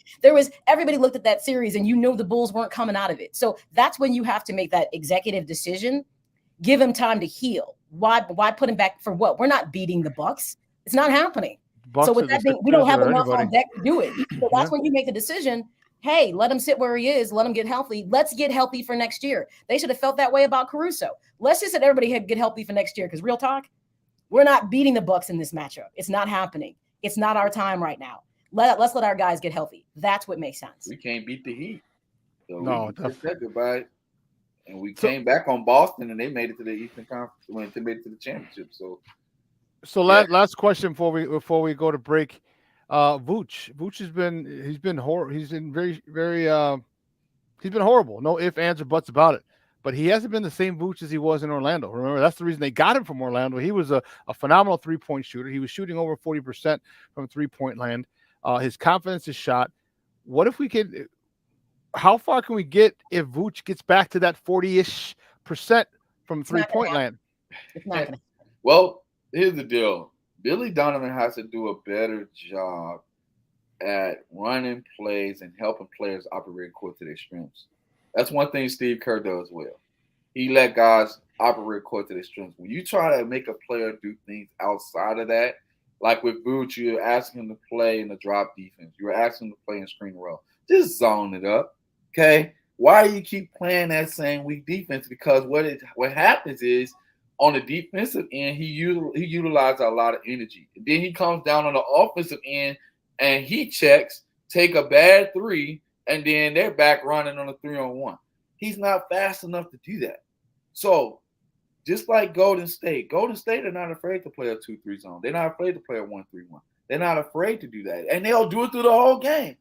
S9: Everybody looked at that series and the Bulls weren't coming out of it. So that's when you have to make that executive decision. Give him time to heal. Why put him back for what? We're not beating the Bucks. It's not happening. So with that being, we don't have enough on deck to do it. So that's when you make the decision. Hey, let him sit where he is. Let him get healthy. Let's get healthy for next year. They should have felt that way about Caruso. Let's just let everybody get healthy for next year. Because real talk, we're not beating the Bucks in this matchup. It's not happening. It's not our time right now. Let's let our guys get healthy. That's what makes sense.
S8: We can't beat the Heat. So
S5: no,
S8: we said goodbye. And we came back on Boston, and they made it to the Eastern Conference when they made it to the championship. So
S5: last question before we go to break. Vooch has been horrible. He's been he's been horrible. No ifs, ands, or buts about it. But he hasn't been the same Vooch as he was in Orlando. Remember, that's the reason they got him from Orlando. He was a phenomenal 3-point shooter. He was shooting over 40% from 3-point land. His confidence is shot. What if we could? How far can we get if Vooch gets back to that 40-ish% from 3-point land?
S9: It's not gonna.
S8: Well, here's the deal. Billy Donovan has to do a better job at running plays and helping players operate court to their strengths. That's one thing Steve Kerr does well. He let guys operate court to their strengths. When you try to make a player do things outside of that, like with Vooch, you're asking him to play in the drop defense. You're asking him to play in screen roll. Just zone it up, okay? Why do you keep playing that same weak defense? Because what happens is, on the defensive end, he utilizes a lot of energy. And then he comes down on the offensive end and he checks, take a bad three, and then they're back running on a 3-on-1. He's not fast enough to do that. So just like Golden State are not afraid to play a 2-3 zone. They're not afraid to play a 1-3-1. They're not afraid to do that. And they'll do it through the whole game.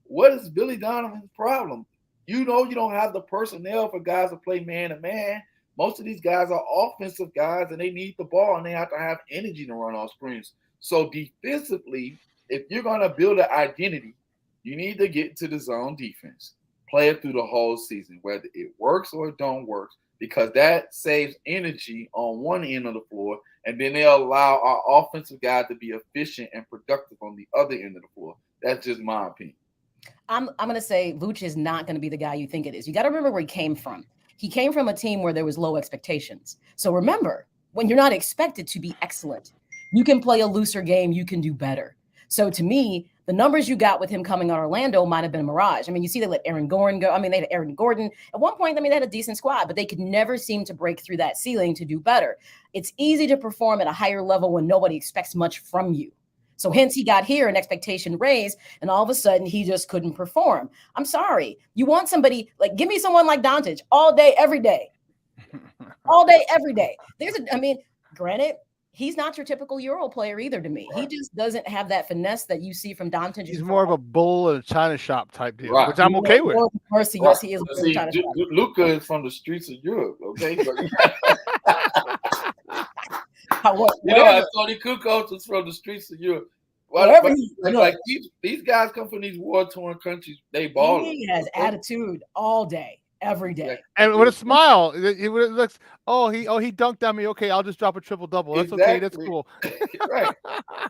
S8: What is Billy Donovan's problem? You don't have the personnel for guys to play man-to-man. Most of these guys are offensive guys, and they need the ball, and they have to have energy to run off screens. So defensively, if you're going to build an identity, you need to get to the zone defense. Play it through the whole season, whether it works or it don't work, because that saves energy on one end of the floor, and then they'll allow our offensive guys to be efficient and productive on the other end of the floor. That's just my opinion.
S9: I'm going to say Vooch is not going to be the guy you think it is. You got to remember where he came from. He came from a team where there was low expectations. So remember, when you're not expected to be excellent, you can play a looser game. You can do better. So to me, the numbers you got with him coming on Orlando might have been a mirage. I mean, you see they let Aaron Gordon go. I mean, they had Aaron Gordon. At one point, they had a decent squad, but they could never seem to break through that ceiling to do better. It's easy to perform at a higher level when nobody expects much from you. So hence he got here, an expectation raised, and all of a sudden he just couldn't perform. I'm sorry. You want somebody give me someone like Doncic all day, every day. All day, every day. Granted, he's not your typical Euro player either to me. He just doesn't have that finesse that you see from Doncic.
S5: He's more of a bull in a China shop type deal, which I'm okay with.
S9: Mercy, yes, he is.
S8: Luka is from the streets of Europe, okay? Tony Kukoc is from the streets of Europe. These guys come from these war-torn countries. They ball.
S9: He has attitude all day, every day,
S5: and with a smile. He looks. He dunked on me. Okay, I'll just drop a triple-double. That's okay. That's cool.
S8: Right.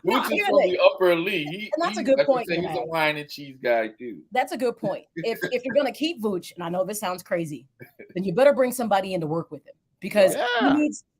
S8: Vooch is from the upper elite.
S9: That's a good point.
S8: He's a wine and cheese guy too.
S9: That's a good point. If you're gonna keep Vooch, and I know this sounds crazy, then you better bring somebody in to work with him. Because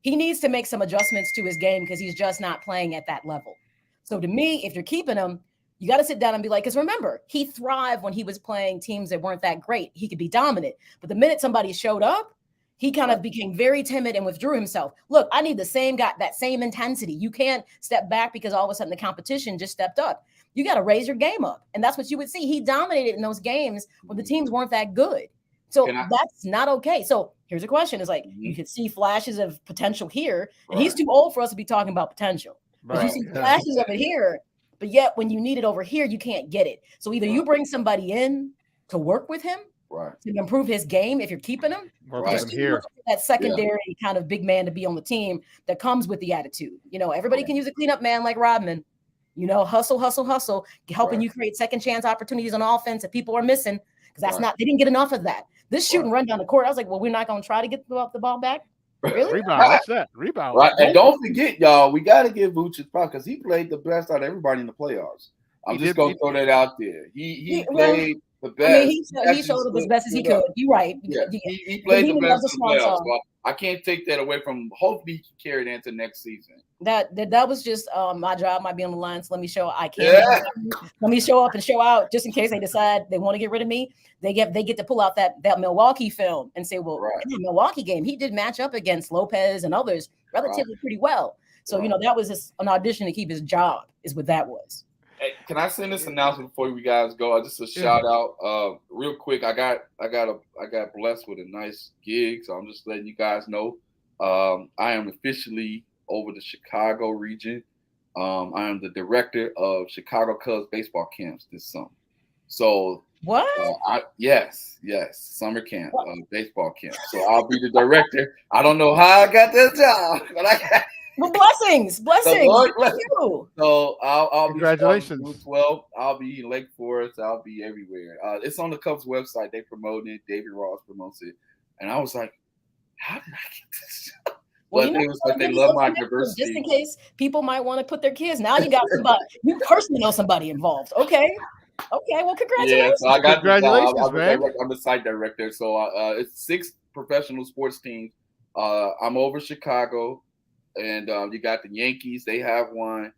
S9: he needs to make some adjustments to his game because he's just not playing at that level. So to me, if you're keeping him, you got to sit down and be like, because remember, he thrived when he was playing teams that weren't that great. He could be dominant. But the minute somebody showed up, he kind of became very timid and withdrew himself. Look, I need the same guy, that same intensity. You can't step back because all of a sudden the competition just stepped up. You got to raise your game up. And that's what you would see. He dominated in those games when the teams weren't that good. So that's not okay. So here's a question. It's you could see flashes of potential here, and he's too old for us to be talking about potential. But you see flashes of it here, but yet when you need it over here, you can't get it. So either you bring somebody in to work with him to improve his game if you're keeping him,
S5: here.
S9: That secondary kind of big man to be on the team that comes with the attitude. Everybody can use a cleanup man like Rodman. Hustle, helping you create second chance opportunities on offense that people are missing. They didn't get enough of that. This shoot and run down the court. I was like, well, we're not going to try to get the ball back. Really?
S5: Rebound. What's that? Rebound.
S8: Right. And don't forget, y'all, we got to give Vooch his props because he played the best out of everybody in the playoffs. I'm just going to throw that out there. He played the best.
S9: I mean, he showed up as best as he could. You're right.
S8: Yeah. He played the best in the playoffs. So I can't take that away from him. Hopefully he can carry it into next season. That
S9: was just my job might be on the line. So let me show I can't. Yeah. Let me show up and show out just in case they decide they want to get rid of me. They get to pull out that Milwaukee film and say, well, in the Milwaukee game, he did match up against Lopez and others relatively pretty well. So, that was just an audition to keep his job is what that was.
S8: Hey, can I send this announcement before you guys go? Just a shout out, real quick. I got blessed with a nice gig, so I'm just letting you guys know. I am officially over the Chicago region. I am the director of Chicago Cubs baseball camps this summer. So
S9: what?
S8: Yes, summer camp, baseball camp. So I'll be the director. I don't know how I got that job, but I got.
S9: Well, blessings. Lord bless you.
S8: So I'll
S5: congratulations.
S8: Be 12. I'll be in Lake Forest. I'll be everywhere. It's on the Cubs website. They promote it. David Ross promotes it. And I was like, how did I get this job? But it was like they love my diversity.
S9: Just in case people might want to put their kids. Now you got somebody. You personally know somebody involved. Okay. Well, congratulations.
S8: Yeah, so I got
S5: congratulations, man.
S8: I'm the site director. So it's 6 professional sports teams. I'm over Chicago. And you got the Yankees. They have one.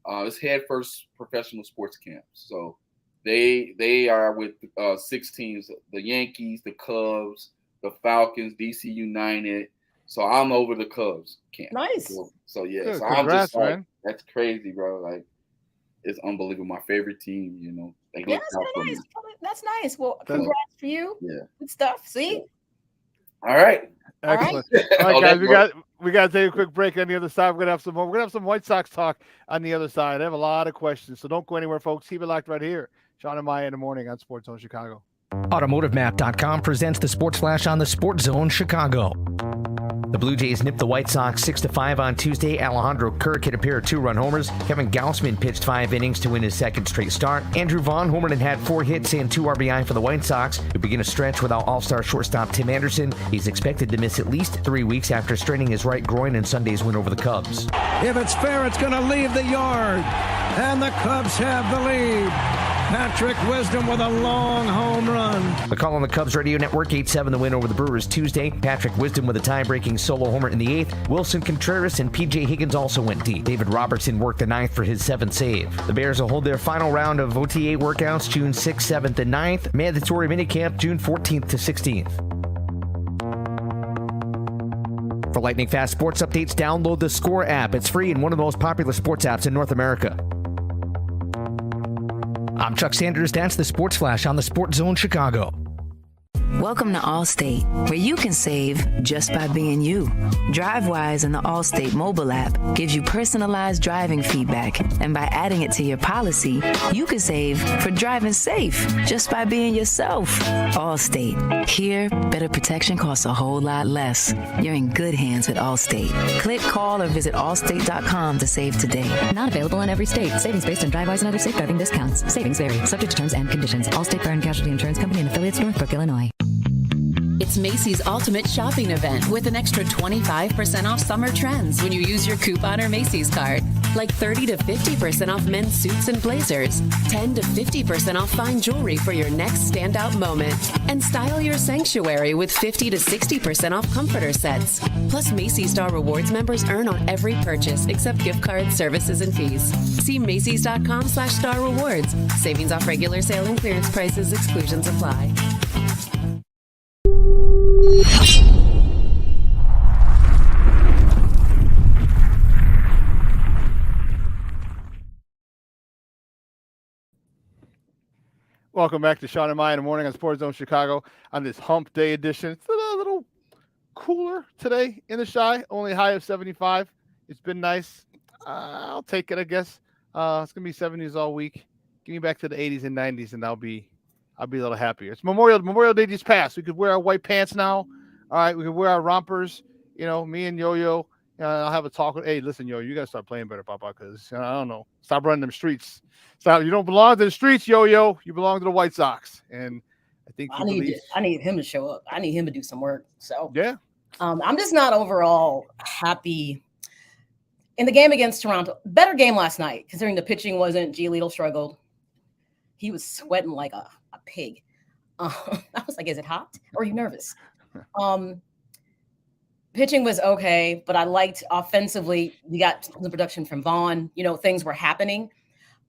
S8: It's Head First Professional Sports Camp. So they are with 6 teams: the Yankees, the Cubs, the Falcons, DC United. So I'm over the Cubs camp.
S9: Nice.
S8: So yeah.
S5: Good.
S8: So
S5: Congrats,
S8: I'm just like,
S5: man.
S8: that's crazy, bro. Like it's unbelievable. My favorite team. They look out for me.
S9: That's nice. Well, congrats for you.
S8: Yeah.
S9: Good stuff. See.
S8: Yeah. All right.
S5: Excellent. All right, guys, we got to take a quick break on the other side. We're gonna have some more. We're gonna have some White Sox talk on the other side. I have a lot of questions, so don't go anywhere, folks. Keep it locked right here. Shawn and Maya in the morning on Sports Zone Chicago.
S11: AutomotiveMap.com presents the Sports Flash on the Sports Zone Chicago. The Blue Jays nipped the White Sox 6-5 on Tuesday. Alejandro Kirk hit a pair of 2-run homers. Kevin Gausman pitched 5 innings to win his second straight start. Andrew Vaughn homered and had 4 hits and 2 RBI for the White Sox, who begin a stretch without all-star shortstop Tim Anderson. He's expected to miss at least 3 weeks after straining his right groin in Sunday's win over the Cubs.
S4: If it's fair, it's going to leave the yard. And the Cubs have the lead. Patrick Wisdom with a long home run.
S11: The call on the Cubs radio network, 8-7 the win over the Brewers Tuesday. Patrick Wisdom with a tie-breaking solo homer in the 8th. Wilson Contreras and P.J. Higgins also went deep. David Robertson worked the 9th for his 7th save. The Bears will hold their final round of OTA workouts June 6th, 7th, and 9th. Mandatory minicamp June 14th to 16th. For lightning fast sports updates, download the Score app. It's free and one of the most popular sports apps in North America. I'm Chuck Sanders. That's the Sports Flash on the Sports Zone Chicago.
S12: Welcome to Allstate, where you can save just by being you. DriveWise in the Allstate mobile app gives you personalized driving feedback, and by adding it to your policy, you can save for driving safe just by being yourself. Allstate. Here, better protection costs a whole lot less. You're in good hands with Allstate. Click, call, or visit allstate.com to save today.
S13: Not available in every state. Savings based on DriveWise and other safe driving discounts. Savings vary. Subject to terms and conditions. Allstate Fire and Casualty Insurance Company and affiliates, Northbrook, Illinois.
S1: It's Macy's Ultimate Shopping Event with an extra 25% off summer trends when you use your coupon or Macy's card. Like 30 to 50% off men's suits and blazers, 10 to 50% off fine jewelry for your next standout moment, and style your sanctuary with 50 to 60% off comforter sets. Plus, Macy's Star Rewards members earn on every purchase except gift cards, services, and fees. See Macy's.com/Star Rewards. Savings off regular sale and clearance prices. Exclusions apply.
S5: Welcome back to Shawn and Maya in the morning on Sports Zone Chicago on this Hump Day edition. It's a little cooler today in the Chi, only high of 75. It's been nice. I'll take it, I guess. It's gonna be 70s all week. Give me back to the 80s and 90s, and I'll be a little happier. It's Memorial Day just passed. We could wear our white pants now. All right, we could wear our rompers. Me and Yo-Yo. I'll have a talk with. Hey, listen, Yo, you gotta start playing better, Papa, because I don't know. Stop running them streets. Stop. You don't belong to the streets, Yo-Yo. You belong to the White Sox. And I think
S9: I need him to show up. I need him to do some work. So
S5: yeah,
S9: I'm just not overall happy. In the game against Toronto, better game last night, considering the pitching wasn't. Giolito struggled. He was sweating like a pig. I was like, is it hot? Or are you nervous? Pitching was okay, but I liked offensively. We got the production from Vaughn. Things were happening.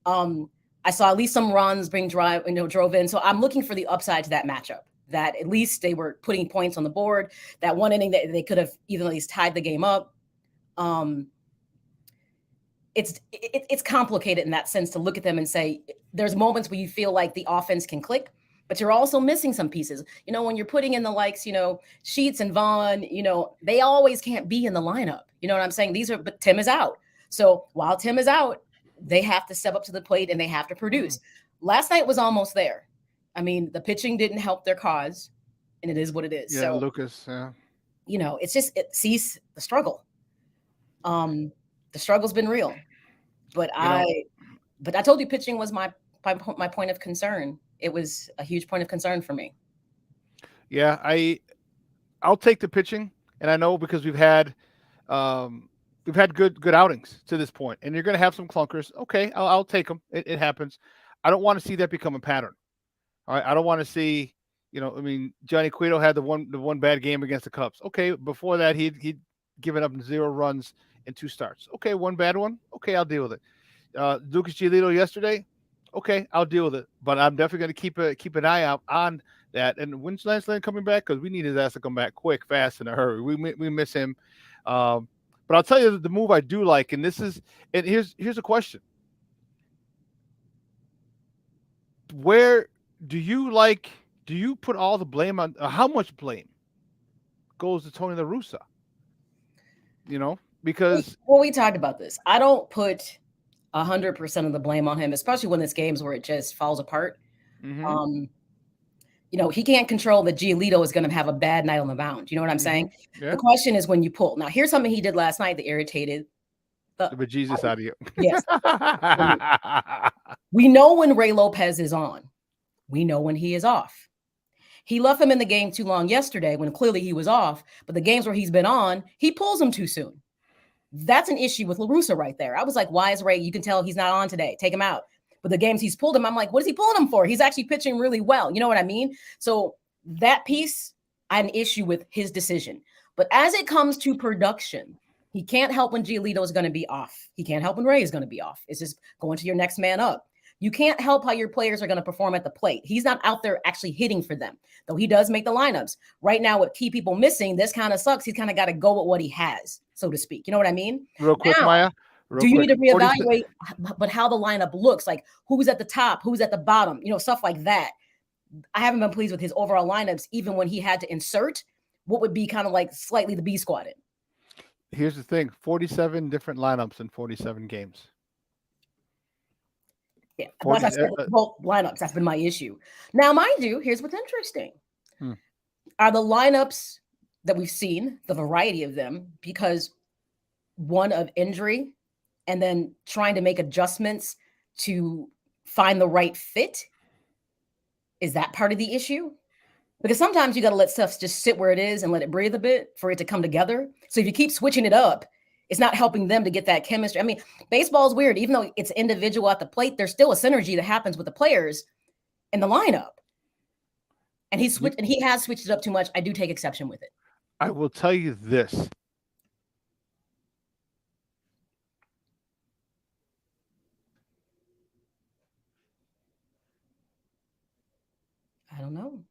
S9: I saw at least some runs being drove in. So I'm looking for the upside to that matchup, that at least they were putting points on the board. That one inning that they could have even at least tied the game up. It's complicated in that sense to look at them and say there's moments where you feel like the offense can click, but you're also missing some pieces. When you're putting in the likes, Sheets and Vaughn, they always can't be in the lineup. You know what I'm saying? But Tim is out. So while Tim is out, they have to step up to the plate and they have to produce. Last night was almost there. I mean, the pitching didn't help their cause, and it is what it is.
S5: Yeah,
S9: so
S5: Lucas. Yeah.
S9: It's just it sees the struggle. The struggle's been real, but I told you pitching was my point of concern. It was a huge point of concern for me.
S5: Yeah, I'll take the pitching, and I know because we've had good outings to this point, and you're going to have some clunkers. Okay, I'll take them. It happens. I don't want to see that become a pattern. All right, I don't want to see. Johnny Cueto had the one bad game against the Cubs. Okay, before that he'd given up 0 runs in 2 starts. Okay, one bad one. Okay, I'll deal with it. Lucas Giolito yesterday. Okay, I'll deal with it. But I'm definitely going to keep an eye out on that. And when's Lance Lynn coming back? Because we need his ass to come back quick, fast, in a hurry. We miss him. But I'll tell you the move I do like, and here's a question. Where do you put all the blame on? How much blame goes to Tony La Russa? Because
S9: we talked about this. I don't put 100% of the blame on him, especially when it's games where it just falls apart.
S5: Mm-hmm.
S9: He can't control that Giolito is going to have a bad night on the mound. You know what I'm saying?
S5: Yeah.
S9: The question is when you pull. Now, here's something he did last night that irritated
S5: the bejesus out of you.
S9: Yes. We know when Ray Lopez is on. We know when he is off. He left him in the game too long yesterday when clearly he was off, but the games where he's been on, he pulls him too soon. That's an issue with La Russa right there. I was like, why is Ray? You can tell he's not on today. Take him out. But the games he's pulled him, I'm like, what is he pulling him for? He's actually pitching really well. You know what I mean? So that piece, I had an issue with his decision. But as it comes to production, he can't help when Giolito is going to be off. He can't help when Ray is going to be off. It's just going to your next man up. You can't help how your players are going to perform at the plate. He's not out there actually hitting for them, though he does make the lineups. Right now, with key people missing, this kind of sucks. He's kind of got to go with what he has, so to speak. You know what I mean?
S5: Real quick, Maya.
S9: You need to reevaluate, but how the lineup looks, like who's at the top, who's at the bottom, stuff like that. I haven't been pleased with his overall lineups, even when he had to insert what would be kind of like slightly the B squad in.
S5: Here's the thing, 47 different lineups in 47 games.
S9: Yeah, like I said, both lineups, that's been my issue. Now, mind you, here's what's interesting. Are the lineups that we've seen, the variety of them, because one of injury and then trying to make adjustments to find the right fit? Is that part of the issue? Because sometimes you got to let stuff just sit where it is and let it breathe a bit for it to come together. So if you keep switching it up, it's not helping them to get that chemistry. I mean, baseball is weird. Even though it's individual at the plate, there's still a synergy that happens with the players in the lineup. And he has switched it up too much. I do take exception with it.
S5: I will tell you this.
S9: I don't know.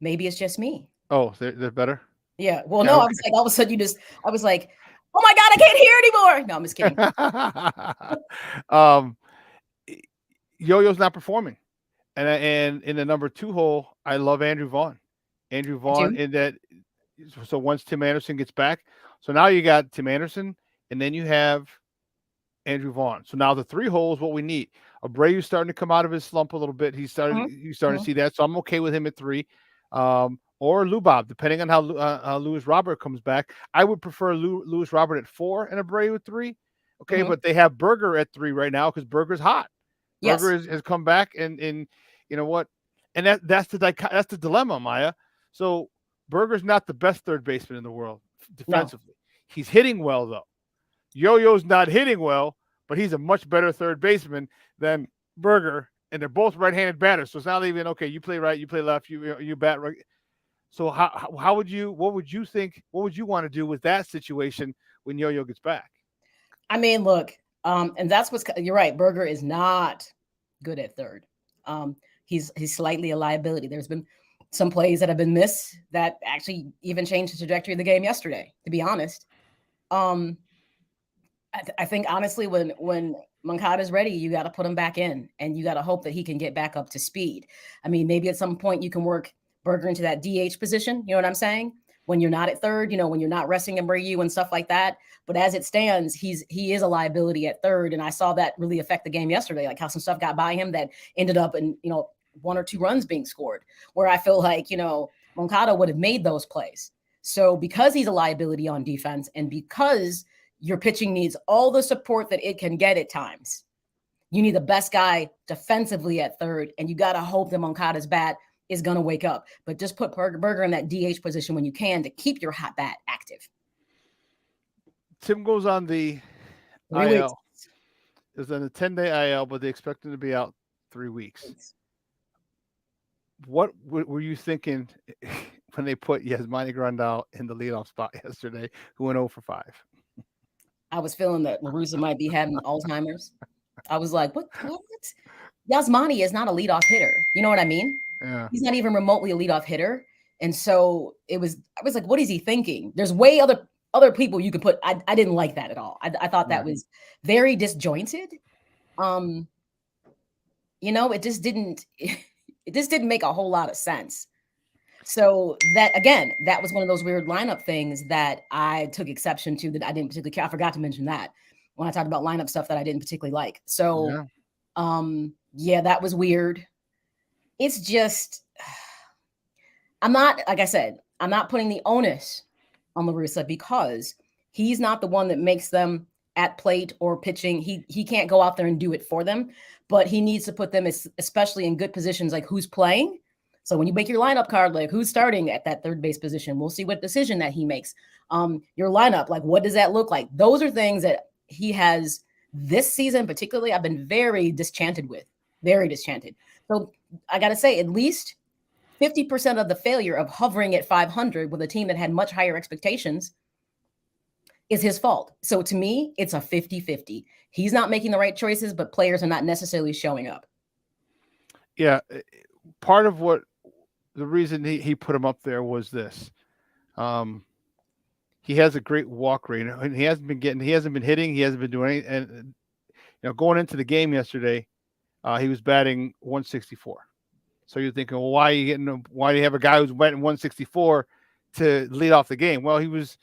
S9: Maybe it's just me.
S5: Oh, they're better?
S9: Yeah. Well, no, I was like, all of a sudden I was like, oh my God, I can't hear anymore. No, I'm just kidding.
S5: Yo-Yo's not performing. And in the number 2 hole, I love Andrew Vaughn. Andrew Vaughn in that. So once Tim Anderson gets back, so now you got Tim Anderson, and then you have Andrew Vaughn. So now the 3 hole is what we need. Abreu's starting to come out of his slump a little bit. He's starting to see that. So I'm okay with him at 3. Or Lubob, depending on how Lewis Robert comes back. I would prefer Lewis Robert at 4 and Abreu at 3. Okay, but they have Berger at 3 right now because Berger's hot.
S9: Yes.
S5: Berger has come back, and you know what? And that's the dilemma, Maya. So Berger's not the best third baseman in the world defensively. No. He's hitting well, though. Yo-Yo's not hitting well, but he's a much better third baseman than Berger, and they're both right-handed batters. So it's not even, okay, you play right, you play left, you bat right. So what would you want to do with that situation when Yo-Yo gets back?
S9: I mean, look, and that's you're right. Berger is not good at third. He's slightly a liability. There's been some plays that have been missed that actually even changed the trajectory of the game yesterday, to be honest. I think honestly, when Moncada's ready, you got to put him back in, and you got to hope that he can get back up to speed. I mean, maybe at some point you can work Berger into that DH position. You know what I'm saying? When you're not at third, when you're not resting Abreu and stuff like that. But as it stands, he is a liability at third. And I saw that really affect the game yesterday, like how some stuff got by him that ended up in, 1 or 2 runs being scored, where I feel like, Moncada would have made those plays. So because he's a liability on defense, and because your pitching needs all the support that it can get at times, you need the best guy defensively at third, and you got to hope that Moncada's bat is going to wake up. But just put Berger in that DH position when you can to keep your hot bat active.
S5: Tim goes on the IL. Is on a 10-day IL, but they expect him to be out 3 weeks. What were you thinking when they put Yasmani Grandal in the leadoff spot yesterday, who went 0 for 5?
S9: I was feeling that La Russa might be having Alzheimer's. I was like, what? Yasmani is not a leadoff hitter. You know what I mean?
S5: Yeah.
S9: He's not even remotely a leadoff hitter. And so I was like, what is he thinking? There's way other people you could put. I didn't like that at all. I thought that was very disjointed. It just didn't make a whole lot of sense. So that was one of those weird lineup things that I took exception to, that I didn't particularly care. I forgot to mention that when I talked about lineup stuff that I didn't particularly like. So, that was weird. It's just, like I said, I'm not putting the onus on La Russa, because he's not the one that makes them at plate or pitching. He can't go out there and do it for them, but he needs to put them especially in good positions, like who's playing. So when you make your lineup card, like who's starting at that third base position, we'll see what decision that he makes. Your lineup, like what does that look like? Those are things that he has this season, particularly, I've been very disenchanted with, very disenchanted. So I got to say, at least 50% of the failure of hovering at 500 with a team that had much higher expectations is his fault. So to me, it's a 50-50. He's not making the right choices, but players are not necessarily showing up.
S5: Yeah. Part of the reason he put him up there was this. He has a great walk rate, and he hasn't been hitting, he hasn't been doing anything. And going into the game yesterday, he was batting 164. So you're thinking, well, why do you have a guy who's batting 164 to lead off the game? Well, he's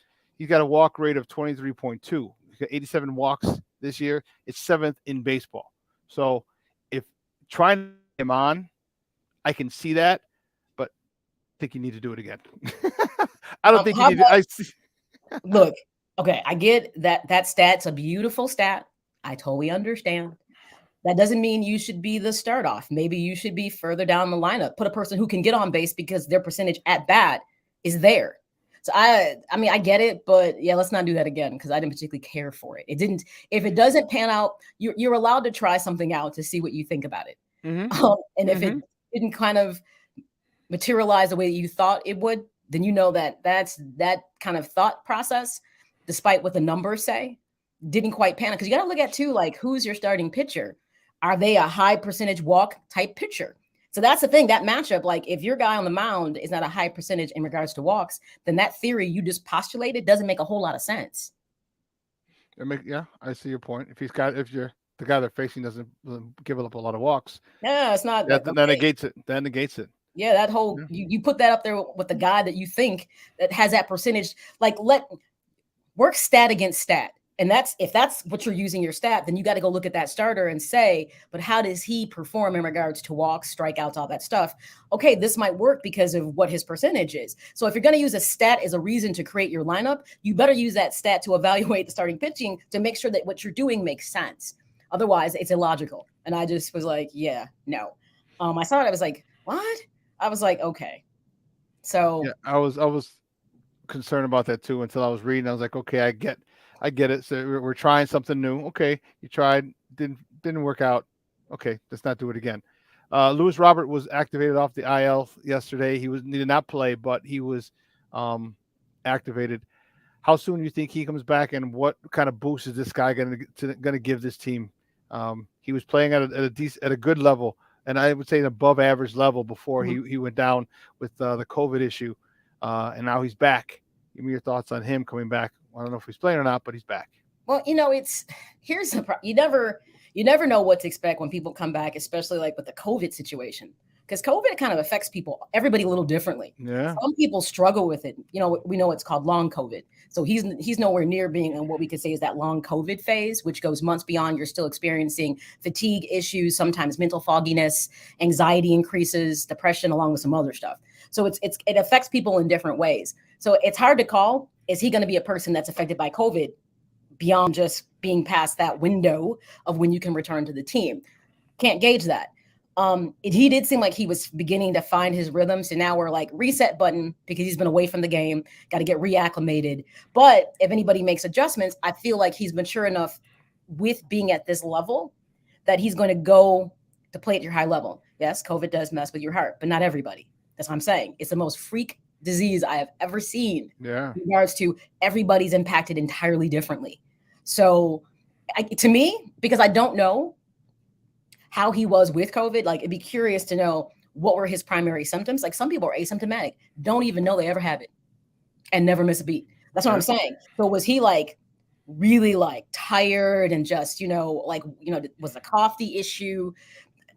S5: got a walk rate of 23.2. He's got 87 walks this year. It's 7th in baseball. So if trying him on, I can see that, but I think you need to do it again. I don't think you need to.
S9: Look, okay, I get that stat's a beautiful stat. I totally understand. That doesn't mean you should be the start off. Maybe you should be further down the lineup. Put a person who can get on base because their percentage at bat is there. So I mean, I get it, but yeah, let's not do that again, because I didn't particularly care for it. If it doesn't pan out, you're allowed to try something out to see what you think about it.
S5: Mm-hmm.
S9: And if it didn't kind of materialize the way that you thought it would, then you know that kind of thought process, despite what the numbers say, didn't quite pan out. Because you got to look at too, like, who's your starting pitcher? Are they a high percentage walk type pitcher? So that's the thing, that matchup, like if your guy on the mound is not a high percentage in regards to walks, then that theory you just postulated doesn't make a whole lot of sense.
S5: Yeah, I see your point. If the guy they're facing doesn't give up a lot of walks.
S9: Yeah, it's not.
S5: That negates it. That negates it.
S9: Yeah, that whole you put that up there with the guy that you think that has that percentage. Like, work stat against stat. And if that's what you're using your stat, then you got to go look at that starter and say, but how does he perform in regards to walks, strikeouts, all that stuff? Okay, this might work because of what his percentage is. So if you're going to use a stat as a reason to create your lineup, you better use that stat to evaluate the starting pitching to make sure that what you're doing makes sense. Otherwise, it's illogical. And I just was like, yeah, no. I saw it. I was like, What? I was like, okay. So
S5: yeah, I was concerned about that too until I was reading. I was like, okay, I get it. So we're trying something new. Okay, you tried, didn't work out. Okay, let's not do it again. Lewis Robert was activated off the IL yesterday. He did not play, but he was um, activated. How soon do you think he comes back, and what kind of boost is this guy going to give this team? He was playing at a good level, and I would say an above average level before he went down with the COVID issue, and now he's back. Give me your thoughts on him coming back. I don't know if he's playing or not, but he's back.
S9: Well, here's the problem. You never know what to expect when people come back, especially like with the COVID situation, because COVID kind of affects everybody a little differently.
S5: Yeah.
S9: Some people struggle with it. We know it's called long COVID. So he's nowhere near being in what we could say is that long COVID phase, which goes months beyond. You're still experiencing fatigue issues, sometimes mental fogginess, anxiety increases, depression, along with some other stuff. So it affects people in different ways. So it's hard to call. Is he going to be a person that's affected by COVID beyond just being past that window of when you can return to the team? Can't gauge that. He did seem like he was beginning to find his rhythm. So now we're like reset button because he's been away from the game, got to get reacclimated. But if anybody makes adjustments, I feel like he's mature enough with being at this level that he's going to go to play at your high level. Yes, COVID does mess with your heart, but not everybody. That's what I'm saying. It's the most freak disease I have ever seen.
S5: Yeah.
S9: In regards to everybody's impacted entirely differently. So to me, because I don't know how he was with COVID, like it'd be curious to know what were his primary symptoms. Like some people are asymptomatic, don't even know they ever have it and never miss a beat. That's what I'm saying. So was he like really like tired and just, was the cough the issue?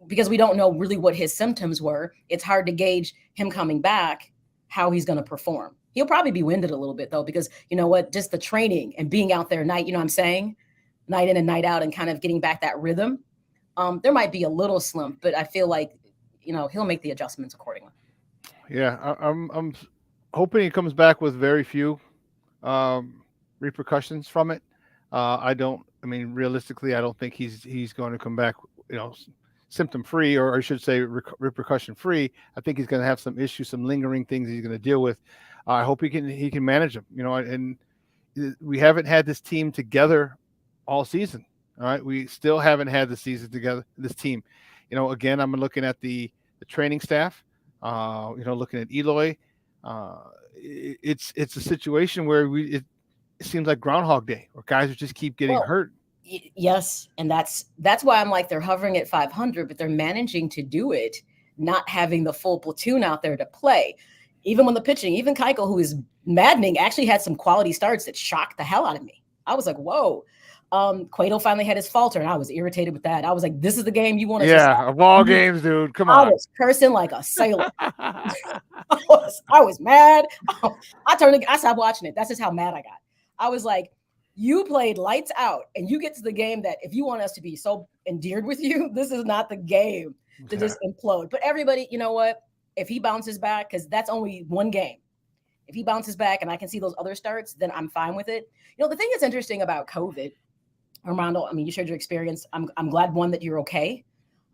S9: Because we don't know really what his symptoms were. It's hard to gauge him coming back, how he's going to perform. He'll probably be winded a little bit though, because you know what, just the training and being out there night, night in and night out and kind of getting back that rhythm. There might be a little slump, but I feel like, he'll make the adjustments accordingly.
S5: Yeah. I'm hoping he comes back with very few repercussions from it. Realistically, I don't think he's going to come back, symptom free, or I should say repercussion free. I think he's going to have some issues, some lingering things he's going to deal with. I hope he can manage them, and we haven't had this team together all season. All right. We still haven't had the season together, this team. Again, I'm looking at the training staff, looking at Eloy. It's a situation where it seems like Groundhog Day, where guys just keep getting hurt.
S9: Yes. And that's why I'm like, they're hovering at 500, but they're managing to do it, not having the full platoon out there to play. Even when the pitching, even Keuchel, who is maddening, actually had some quality starts that shocked the hell out of me. I was like, whoa. Cueto finally had his falter, and I was irritated with that. I was like, this is the game you want to
S5: Yeah, of all games, dude. Come on.
S9: I was cursing like a sailor. I was mad. I stopped watching it. That's just how mad I got. I was like, you played lights out, and you get to the game that if you want us to be so endeared with you, this is not the game to just implode. But everybody, you know what? If he bounces back, because that's only one game. If he bounces back and I can see those other starts, then I'm fine with it. The thing that's interesting about COVID, Armando, you shared your experience. I'm glad, one, that you're okay.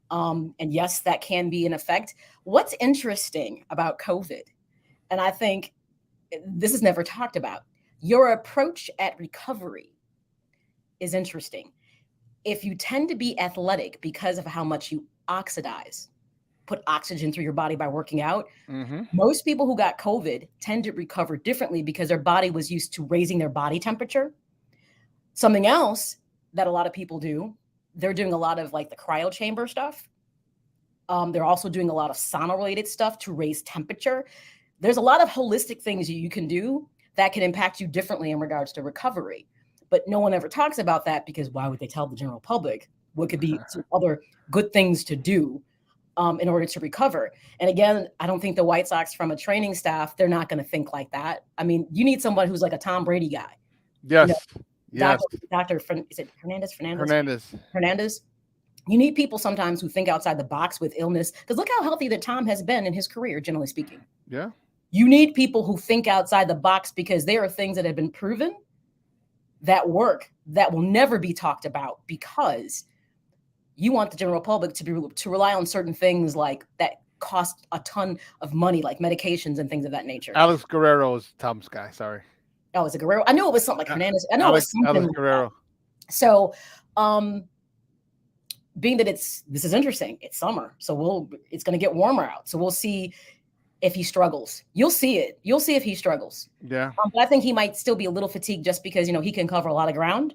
S9: And yes, that can be an effect. What's interesting about COVID, and I think this is never talked about, your approach at recovery is interesting. If you tend to be athletic because of how much you oxidize, put oxygen through your body by working out, most people who got COVID tend to recover differently because their body was used to raising their body temperature. Something else that a lot of people do, they're doing a lot of like the cryo chamber stuff. They're also doing a lot of sauna related stuff to raise temperature. There's a lot of holistic things you can do that can impact you differently in regards to recovery. But no one ever talks about that because why would they tell the general public what could be some other good things to do in order to recover? And again, I don't think the White Sox, from a training staff, they're not going to think like that. You need someone who's like a Tom Brady guy.
S5: Yes.
S9: Dr. Is it Hernandez? You need people sometimes who think outside the box with illness, because look how healthy that Tom has been in his career, generally speaking.
S5: Yeah.
S9: You need people who think outside the box because there are things that have been proven that work that will never be talked about, because you want the general public to rely on certain things like that cost a ton of money, like medications and things of that nature.
S5: Alex Guerrero is Tom's guy. Sorry.
S9: Oh, is it Guerrero? I knew it was something like Hernandez. I know it was something
S5: Alex
S9: like
S5: Guerrero.
S9: that. So, being that this is interesting, it's summer, so it's going to get warmer out. So we'll see if he struggles. You'll see it. You'll see if he struggles.
S5: Yeah.
S9: But I think he might still be a little fatigued just because, he can cover a lot of ground,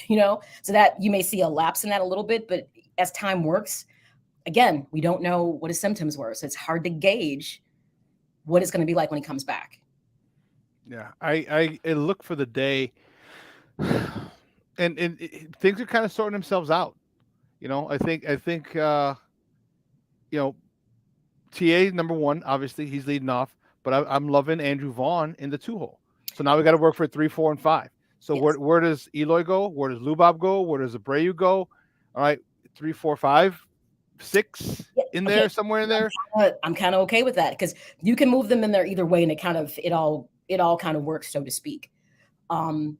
S9: so that you may see a lapse in that a little bit. But as time works, again, we don't know what his symptoms were. So it's hard to gauge what it's going to be like when he comes back.
S5: Yeah. I look for the day and things are kind of sorting themselves out. I think TA number one, obviously he's leading off, but I'm loving Andrew Vaughn in the 2-hole. So now we got to work for 3, 4, and 5. So
S9: Yes.
S5: where does Eloy go? Where does Lubob go? Where does Abreu go? All right, 3, 4, 5, 6 in there,
S9: Okay.
S5: somewhere in there.
S9: I'm kind of okay with that because you can move them in there either way, and it all kind of works, so to speak. And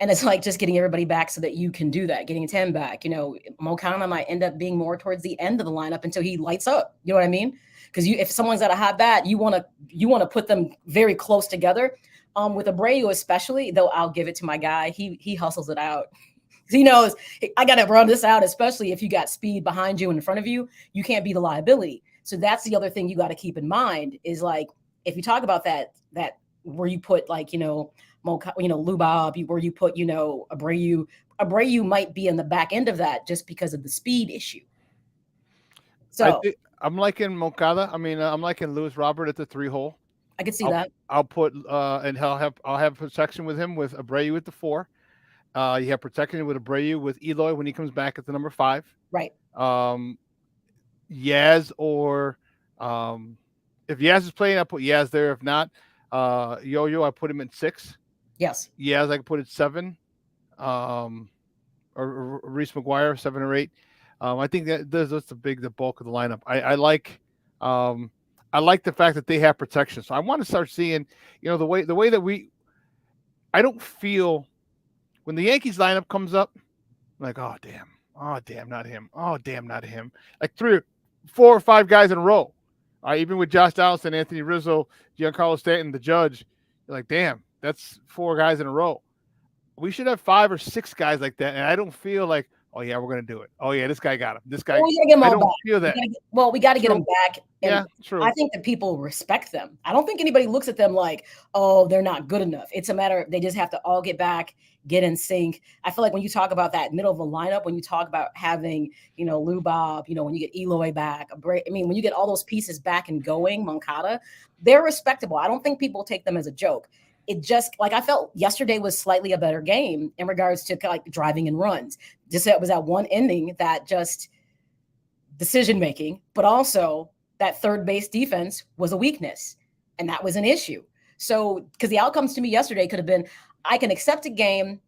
S9: it's like just getting everybody back so that you can do that, getting Tim back. Mokana might end up being more towards the end of the lineup until he lights up. You know what I mean? Because if someone's at a hot bat, you want to put them very close together. With Abreu especially, though, I'll give it to my guy. He hustles it out. He knows I got to run this out, especially if you got speed behind you and in front of you. You can't be the liability. So that's the other thing you got to keep in mind is like if you talk about that where you put Lubob, where you put Abreu might be in the back end of that just because of the speed issue. So
S5: I'm liking Moncada. I mean, I'm liking Lewis Robert at the 3-hole.
S9: I could see that.
S5: I'll put and I'll have protection with him with Abreu at the 4. You have protection with Abreu with Eloy when he comes back at the number 5.
S9: Right.
S5: Yaz or if Yaz is playing, I put Yaz there. If not, Yo-Yo, I put him at 6.
S9: Yes.
S5: Yaz, I could put it 7. Or Reese McGuire, 7 or 8. I think that's the bulk of the lineup. I like the fact that they have protection. So I want to start seeing, the way that I don't feel when the Yankees lineup comes up, I'm like, oh damn, not him. Oh damn, not him. Like 3, 4 or 5 guys in a row. Even with Josh Donaldson, Anthony Rizzo, Giancarlo Stanton, the Judge, you're like, damn, that's 4 guys in a row. We should have 5 or 6 guys like that, and I don't feel like, oh yeah, we're gonna do it. Oh yeah, this guy got him. This guy.
S9: Well, we gotta get him
S5: I
S9: all
S5: don't
S9: back.
S5: feel that.
S9: We got to get them back. And
S5: yeah, true.
S9: I think that people respect them. I don't think anybody looks at them like, oh, they're not good enough. It's a matter of they just have to all get back, get in sync. I feel like when you talk about that middle of the lineup, when you talk about having, Lubob, when you get Eloy back, when you get all those pieces back and going, Moncada, they're respectable. I don't think people take them as a joke. It just like I felt yesterday was slightly a better game in regards to like driving and runs. Just it was that one ending that just decision making, but also that third base defense was a weakness, and that was an issue. So because the outcomes to me yesterday could have been, I can accept a game,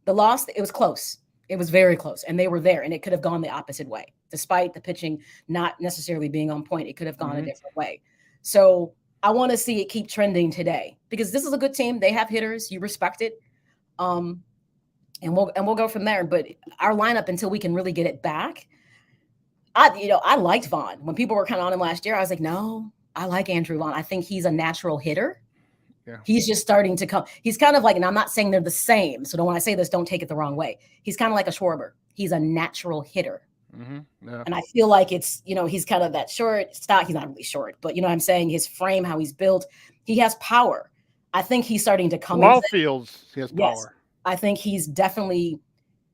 S9: the loss, it was close. It was very close, and they were there, and it could have gone the opposite way. Despite the pitching not necessarily being on point, it could have gone a different way. So I want to see it keep trending today because this is a good team. They have hitters. You respect it. And we'll go from there. But our lineup until we can really get it back. I liked Vaughn. When people were kind of on him last year, I was like, no, I like Andrew Vaughn. I think he's a natural hitter. Yeah. He's just starting to come. He's kind of like, and I'm not saying they're the same. So when I say this, don't take it the wrong way. He's kind of like a Schwarber. He's a natural hitter.
S5: Mm-hmm. Yeah.
S9: And I feel like it's, he's kind of that short stock. He's not really short, but I'm saying his frame, how he's built, he has power. I think he's starting to come.
S5: All fields, he has power.
S9: Yes, I think he's definitely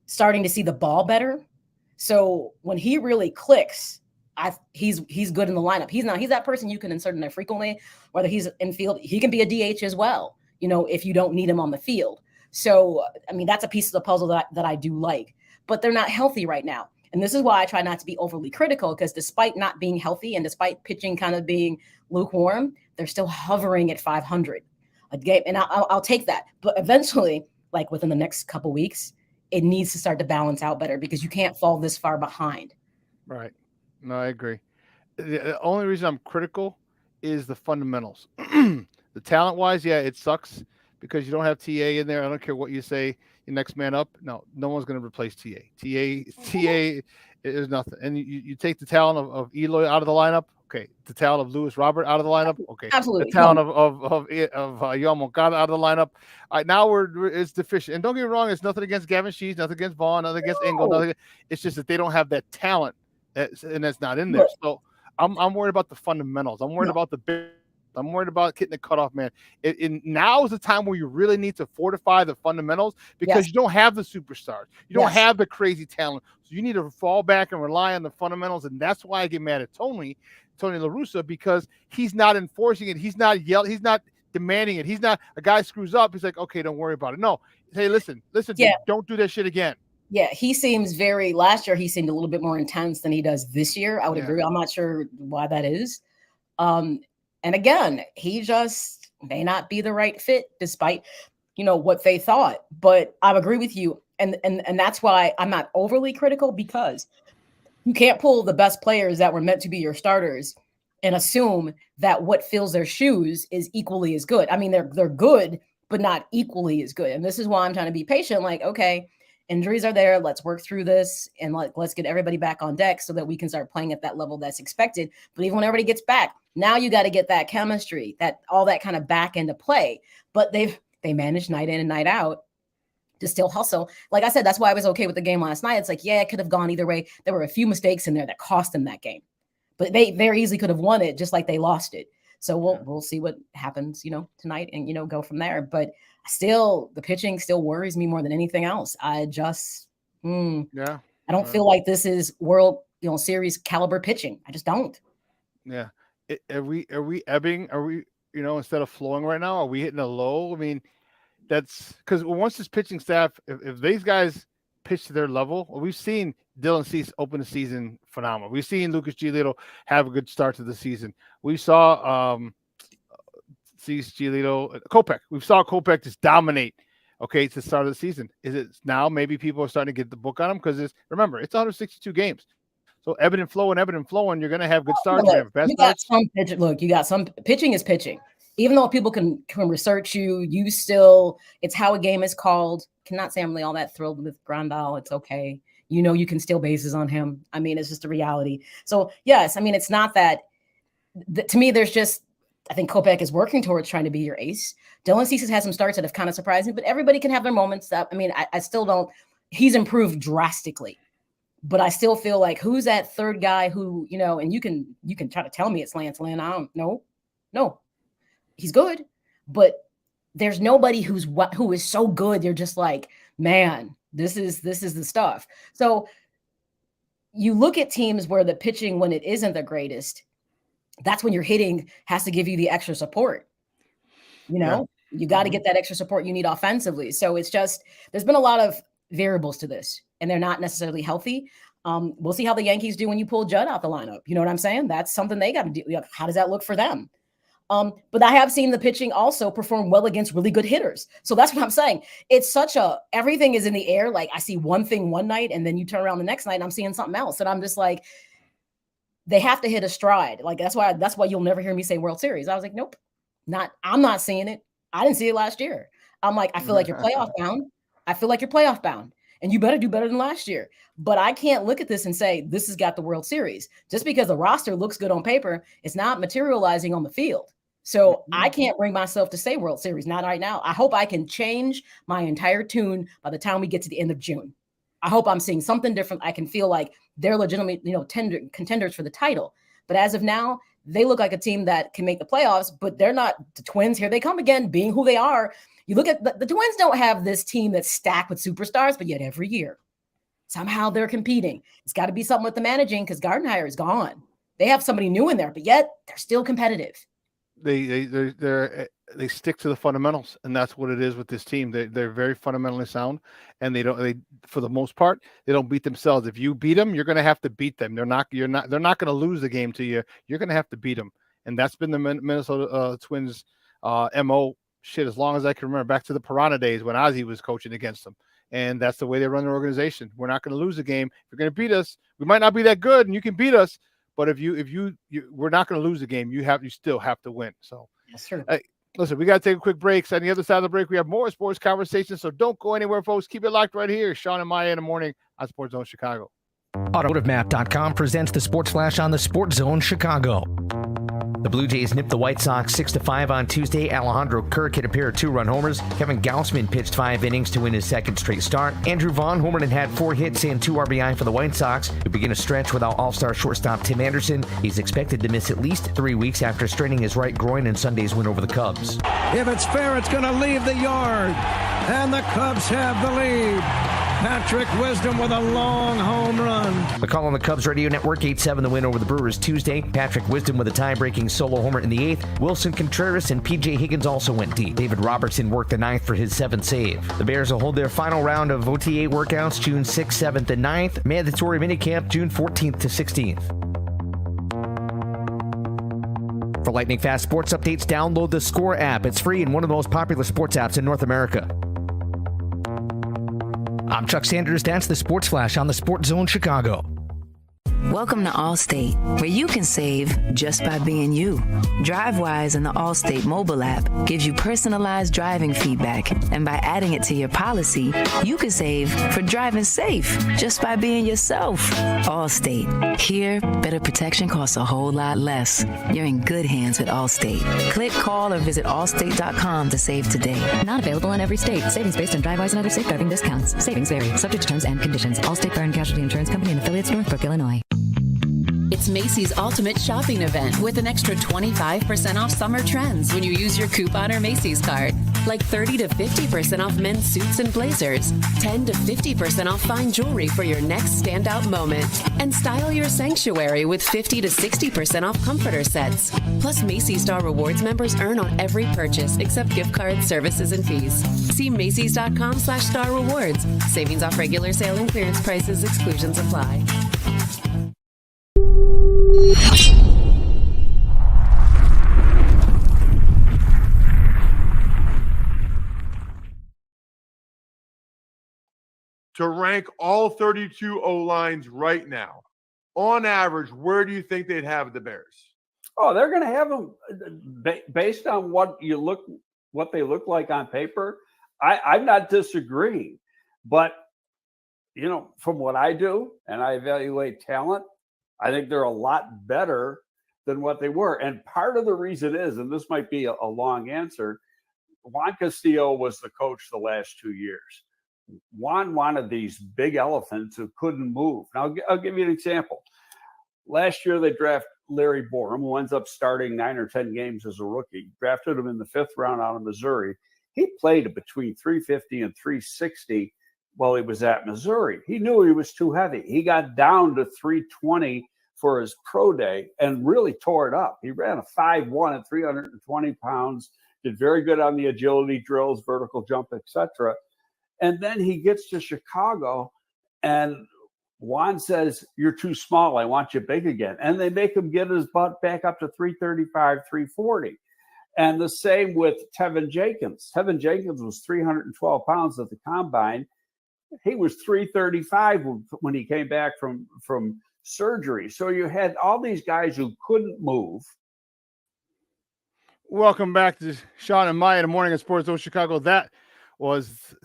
S9: starting to see the ball better. So when he really clicks, he's good in the lineup. He's that person you can insert in there frequently, whether he's in field, he can be a DH as well, if you don't need him on the field. So, that's a piece of the puzzle that I do like, but they're not healthy right now. And this is why I try not to be overly critical, because despite not being healthy and despite pitching kind of being lukewarm, they're still hovering at 500 a game. And I'll take that. But eventually, like within the next couple weeks, it needs to start to balance out better because you can't fall this far behind.
S5: Right. No, I agree. The only reason I'm critical is the fundamentals. The talent-wise, yeah, it sucks because you don't have TA in there. I don't care what you say. Your next man up. No one's going to replace TA. TA is nothing. And you take the talent of Eloy out of the lineup. Okay. The talent of Lewis Robert out of the lineup. Okay.
S9: Absolutely.
S5: The talent of Yohan Moncada out of the lineup. All right, now it's deficient. And don't get me wrong, it's nothing against Gavin Sheets, nothing against Vaughn, nothing against Engel. It's just that they don't have that talent, and that's not in there. So I'm worried about the fundamentals. I'm worried about the big. I'm worried about getting the cutoff man. Now is the time where you really need to fortify the fundamentals because you don't have the superstars. You don't have the crazy talent. So you need to fall back and rely on the fundamentals. And that's why I get mad at Tony La Russa, because he's not enforcing it. He's not yelling. He's not demanding it. He's not a guy screws up. He's like, okay, don't worry about it. No, hey, listen, dude, don't do that shit again.
S9: Yeah, he seems last year he seemed a little bit more intense than he does this year. I would agree. I'm not sure why that is. And again, he just may not be the right fit despite, what they thought. But I agree with you. And that's why I'm not overly critical, because you can't pull the best players that were meant to be your starters and assume that what fills their shoes is equally as good. I mean, they're good, but not equally as good. And this is why I'm trying to be patient. Like, okay, injuries are there. Let's work through this and let's get everybody back on deck so that we can start playing at that level that's expected. But even when everybody gets back, now you got to get that chemistry, that all that kind of back into play. But they managed night in and night out to still hustle. Like I said, that's why I was okay with the game last night. It's like, it could have gone either way. There were a few mistakes in there that cost them that game, but they very easily could have won it just like they lost it. So we'll see what happens, tonight and, go from there. But still, the pitching still worries me more than anything else. I just, I don't feel like this is World, Series caliber pitching. I just don't.
S5: Yeah. Are we ebbing? Are we, instead of flowing right now, are we hitting a low? I mean, that's because once this pitching staff, if these guys pitch to their level, we've seen Dylan Cease open the season phenomenal. We've seen Lucas Giolito have a good start to the season. We saw Cease, Giolito, Kopech. We saw Kopech just dominate. Okay, to the start of the season. Is it now? Maybe people are starting to get the book on him because remember it's 162 games. So ebbing and flowing, you're going to have good starts.
S9: You got some pitching is pitching. Even though people can research you still, it's how a game is called. Cannot say I'm really all that thrilled with Grandal. It's okay. You can steal bases on him. I mean, it's just a reality. So yes, I mean, it's not that to me, there's just, I think Kopech is working towards trying to be your ace. Dylan Cease has had some starts that have kind of surprised me, but everybody can have their moments. I still don't, he's improved drastically. But I still feel like who's that third guy who, and you can try to tell me it's Lance Lynn. I don't know. No, he's good, but there's nobody who is so good. They're just like, man, this is the stuff. So you look at teams where the pitching, when it isn't the greatest, that's when your hitting has to give you the extra support. You got to get that extra support you need offensively. So it's just, there's been a lot of variables to this, and they're not necessarily healthy. We'll see how the Yankees do when you pull Judd out the lineup. You know what I'm saying? That's something they got to do. How does that look for them? But I have seen the pitching also perform well against really good hitters. So that's what I'm saying. It's everything is in the air. Like I see one thing one night and then you turn around the next night and I'm seeing something else. And I'm just like, they have to hit a stride. Like that's why you'll never hear me say World Series. I was like, nope, I'm not seeing it. I didn't see it last year. I'm like, I feel like you're playoff bound. And you better do better than last year. But I can't look at this and say, this has got the World Series. Just because the roster looks good on paper, it's not materializing on the field. So I can't bring myself to say World Series, not right now. I hope I can change my entire tune by the time we get to the end of June. I hope I'm seeing something different. I can feel like they're legitimately, contenders for the title. But as of now, they look like a team that can make the playoffs, but they're not. The Twins, here they come again, being who they are. You look at the Twins don't have this team that's stacked with superstars, but yet every year, somehow they're competing. It's got to be something with the managing because Gardenhire is gone. They have somebody new in there, but yet they're still competitive.
S5: They stick to the fundamentals, and that's what it is with this team. They're very fundamentally sound, and they for the most part they don't beat themselves. If you beat them, you're going to have to beat them. They're not going to lose the game to you. You're going to have to beat them, and that's been the Minnesota Twins MO. As long as I can remember, back to the Piranha days when Ozzie was coaching against them, and that's the way they run their organization. We're not going to lose the game. If you're going to beat us, we might not be that good, and you can beat us. But if we're not going to lose the game. You still have to win. So
S9: that's true.
S5: Listen, we got to take a quick break. So on the other side of the break, we have more sports conversations. So don't go anywhere, folks. Keep it locked right here. Shawn and Maya in the morning on Sports Zone Chicago.
S11: AutomotiveMap.com presents the Sports Flash on the Sports Zone Chicago. The Blue Jays nipped the White Sox 6-5 on Tuesday. Alejandro Kirk hit a pair of 2-run homers. Kevin Gausman pitched 5 innings to win his second straight start. Andrew Vaughn homered and had 4 hits and 2 RBI for the White Sox, who begin a stretch without all-star shortstop Tim Anderson. He's expected to miss at least 3 weeks after straining his right groin in Sunday's win over the Cubs.
S4: If it's fair, it's going to leave the yard. And the Cubs have the lead. Patrick Wisdom with a long home run.
S11: The call on the Cubs radio network, 8-7 the win over the Brewers Tuesday. Patrick Wisdom with a tie-breaking solo homer in the 8th. Wilson Contreras and P.J. Higgins also went deep. David Robertson worked the 9th for his 7th save. The Bears will hold their final round of OTA workouts June 6th, 7th, and 9th. Mandatory minicamp June 14th to 16th. For lightning fast sports updates, download the Score app. It's free and one of the most popular sports apps in North America. I'm Chuck Sanders. That's the Sports Flash on the Sports Zone Chicago.
S12: Welcome to Allstate, where you can save just by being you. DriveWise in the Allstate mobile app gives you personalized driving feedback, and by adding it to your policy, you can save for driving safe just by being yourself. Allstate. Here, better protection costs a whole lot less. You're in good hands with Allstate. Click, call, or visit allstate.com to save today.
S13: Not available in every state. Savings based on DriveWise and other safe driving discounts. Savings vary. Subject to terms and conditions. Allstate Fire and Casualty Insurance Company and affiliates, Northbrook, Illinois.
S1: It's Macy's Ultimate Shopping Event with an extra 25% off summer trends when you use your coupon or Macy's card. Like 30 to 50% off men's suits and blazers, 10 to 50% off fine jewelry for your next standout moment, and style your sanctuary with 50 to 60% off comforter sets. Plus, Macy's Star Rewards members earn on every purchase except gift cards, services, and fees. See Macy's.com/Star Rewards. Savings off regular sale and clearance prices. Exclusions apply.
S14: To rank all 32 O-lines right now, on average, where do you think they'd have the Bears?
S15: Oh, they're going to have them based on what they look like on paper. I'm not disagreeing, but from what I do and I evaluate talent, I think they're a lot better than what they were. And part of the reason is, and this might be a long answer, Juan Castillo was the coach the last 2 years. Juan wanted these big elephants who couldn't move. Now, I'll give you an example. Last year, they drafted Larry Borum, who ends up starting 9 or 10 games as a rookie. Drafted him in the 5th round out of Missouri. He played between 350 and 360 while he was at Missouri. He knew he was too heavy. He got down to 320 for his pro day and really tore it up. He ran a 5.1 at 320 pounds, did very good on the agility drills, vertical jump, etc. And then he gets to Chicago and Juan says, "You're too small. I want you big again." And they make him get his butt back up to 335, 340. And the same with Tevin Jenkins. Tevin Jenkins was 312 pounds at the combine. He was 335 when he came back from surgery. So you had all these guys who couldn't move.
S5: Welcome back to Shawn and Maya in the morning at Sports Zone Chicago. That was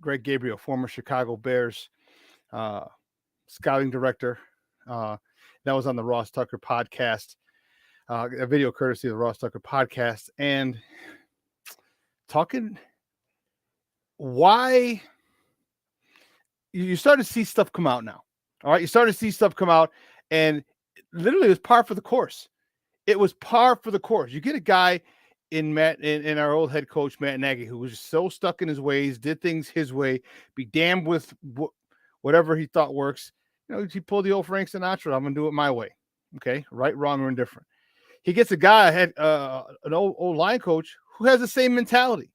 S5: Greg Gabriel, former Chicago Bears scouting director. That was on the Ross Tucker podcast, a video courtesy of the Ross Tucker podcast, and talking why you start to see stuff come out now. All right, you start to see stuff come out, and literally it was par for the course. It was par for the course. You get a guy in our old head coach Matt Nagy, who was so stuck in his ways, did things his way, be damned with whatever he thought works. He pulled the old Frank Sinatra. I'm gonna do it my way. Okay, right, wrong, or indifferent. He gets a guy ahead, an old line coach who has the same mentality.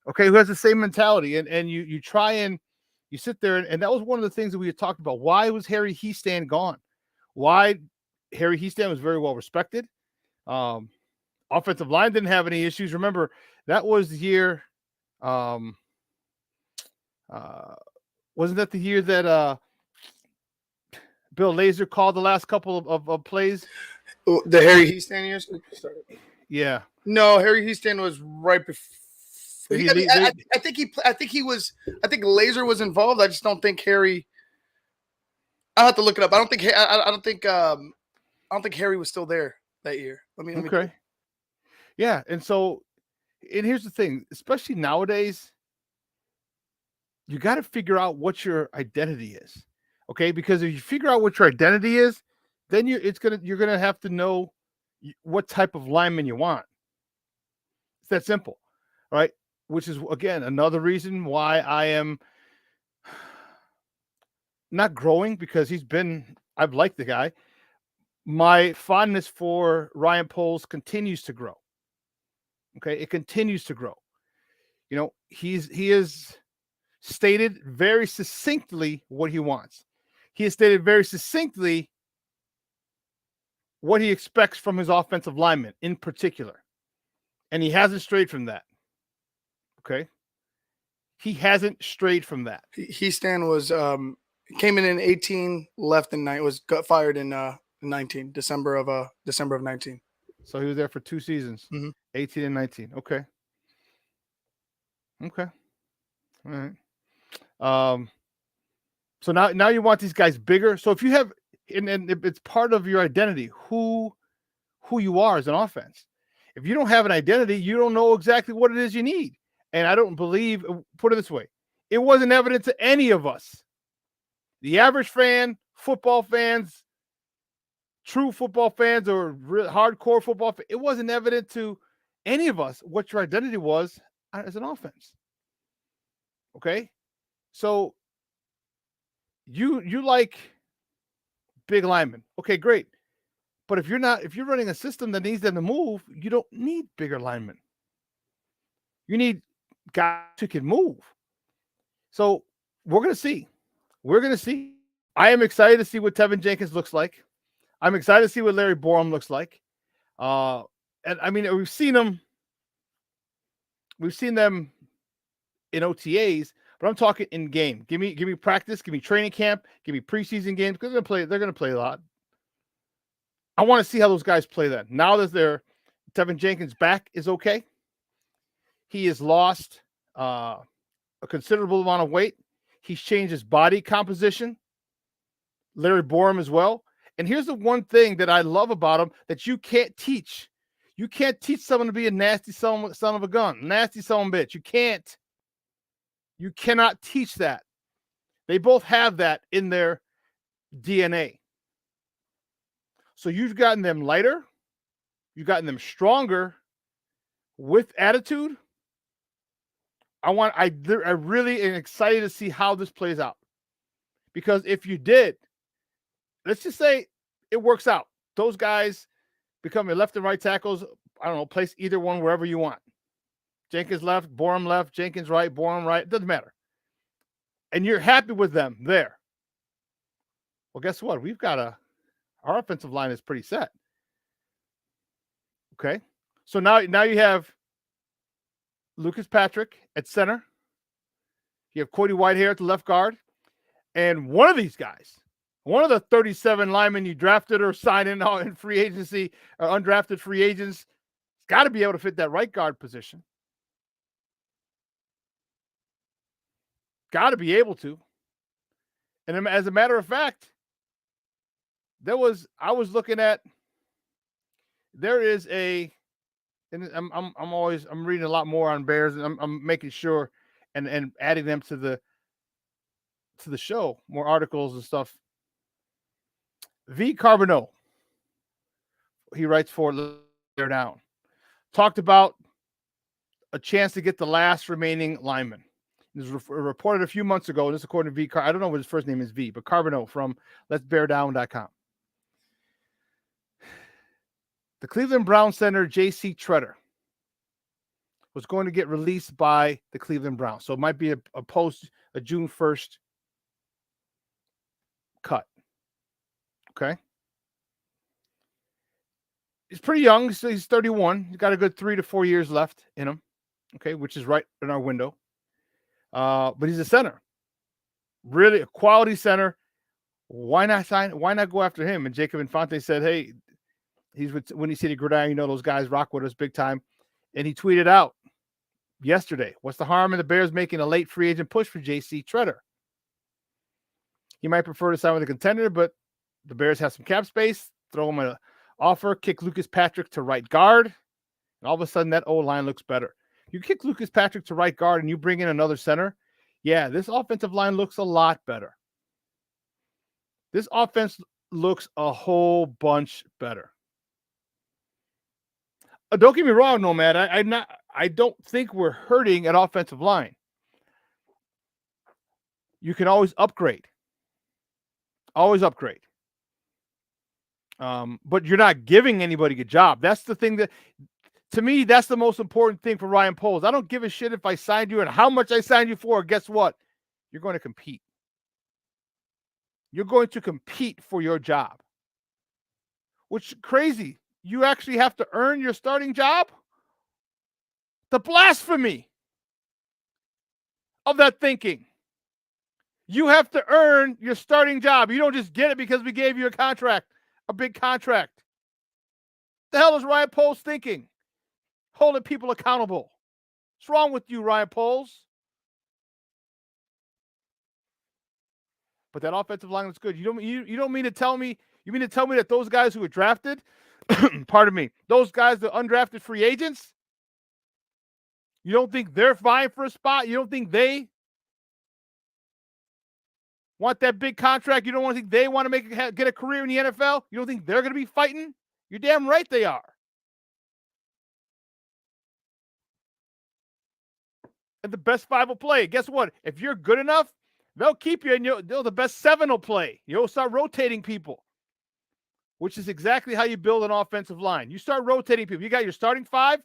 S5: Okay, who has the same mentality, and you try and you sit there, and that was one of the things that we had talked about. Why was Harry Hiestand gone? Why Harry Hiestand was very well respected. Offensive line didn't have any issues. Remember, that was the year. Wasn't that the year that Bill Lazor called the last couple of plays?
S6: The Harry Hiestand years?
S5: Yeah.
S6: No, Harry Houston was right before. I think Laser was involved. I just don't think Harry. I'll have to look it up. I don't think Harry was still there that year. Let me
S5: Okay. Yeah, and here's the thing, especially nowadays, you got to figure out what your identity is. Okay? Because if you figure out what your identity is, then you're going to have to know what type of lineman you want. It's that simple. Right? Which is, again, another reason why I am not growing, because I've liked the guy. My fondness for Ryan Poles continues to grow. Okay, it continues to grow. He has stated very succinctly what he wants. He has stated very succinctly what he expects from his offensive linemen in particular. And he hasn't strayed from that. Okay. He hasn't strayed from that.
S6: Houston was came in 18, left in 9, got fired in 19, December of 19.
S5: So he was there for 2 seasons, 18 and 19. Okay. All right. So now you want these guys bigger. So if you have, and it's part of your identity, who you are as an offense. If you don't have an identity, you don't know exactly what it is you need. And I don't believe, put it this way, it wasn't evident to any of us. The average fan, football fans, true football fans, or hardcore football fans, it wasn't evident to any of us what your identity was as an offense. Okay? So you like big linemen. Okay, great. But if you're running a system that needs them to move, you don't need bigger linemen. You need guys who can move. So we're going to see. I am excited to see what Tevin Jenkins looks like. I'm excited to see what Larry Borum looks like. And I mean, we've seen them in OTAs, but I'm talking in game. Give me practice, give me training camp, give me preseason games, because they're going to play a lot. I want to see how those guys play then. Now that Tevin Jenkins' back is okay. He has lost a considerable amount of weight. He's changed his body composition. Larry Borum as well. And here's the one thing that I love about him that you can't teach. You can't teach someone to be a nasty son of a gun, nasty son of a bitch. You can't. You cannot teach that. They both have that in their DNA. So you've gotten them lighter. You've gotten them stronger with attitude. I really am excited to see how this plays out. Because if you did, let's just say it works out. Those guys become your left and right tackles. I don't know, place either one wherever you want. Jenkins left, Borum left, Jenkins right, Borum right. It doesn't matter. And you're happy with them there. Well, guess what? Our offensive line is pretty set. Okay. So now you have Lucas Patrick at center. You have Cody Whitehair at the left guard. And one of these guys, one of the 37 linemen you drafted or signed in free agency or undrafted free agents, has got to be able to fit that right guard position. Got to be able to. And as a matter of fact, there is and I'm reading a lot more on Bears, and I'm making sure and adding them to the show, more articles and stuff. V. Carbonneau, he writes for Bear Down, talked about a chance to get the last remaining lineman. This was reported a few months ago, and this according to V. I don't know what his first name is, V, but Carbonneau from letsbeardown.com. The Cleveland Browns center, J.C. Tretter, was going to get released by the Cleveland Browns. So it might be a June 1st cut. Okay. He's pretty young. So he's 31. He's got a good 3 to 4 years left in him. Okay. Which is right in our window. But he's a center. Really a quality center. Why not go after him? And Jacob Infante said, hey, He's with Windy City Gridiron. You know those guys rock with us big time. And he tweeted out yesterday, what's the harm in the Bears making a late free agent push for J.C. Tretter? He might prefer to sign with a contender, but the Bears have some cap space. Throw him an offer, kick Lucas Patrick to right guard, and all of a sudden that O-line looks better. You kick Lucas Patrick to right guard and you bring in another center, yeah, this offensive line looks a lot better. This offense looks a whole bunch better. Don't get me wrong, Nomad. I don't think we're hurting at offensive line. You can always upgrade. Always upgrade. But you're not giving anybody a job. That's the thing that, to me, that's the most important thing for Ryan Poles. I don't give a shit if I signed you and how much I signed you for. Guess what? You're going to compete. You're going to compete for your job. Which is crazy. You actually have to earn your starting job? The blasphemy of that thinking. You have to earn your starting job. You don't just get it because we gave you a contract, a big contract. The hell is Ryan Poles thinking? Holding people accountable. What's wrong with you, Ryan Poles? But that offensive line is good. You don't mean to tell me, you mean to tell me that those guys who were drafted, pardon me, those guys, the undrafted free agents, you don't think they're vying for a spot? You don't think they want that big contract? You don't think they want to get a career in the NFL? You don't think they're going to be fighting? You're damn right they are. And the best five will play. Guess what? If you're good enough, they'll keep you, and the best seven will play. You'll start rotating people, which is exactly how you build an offensive line. You start rotating people. You got your starting five,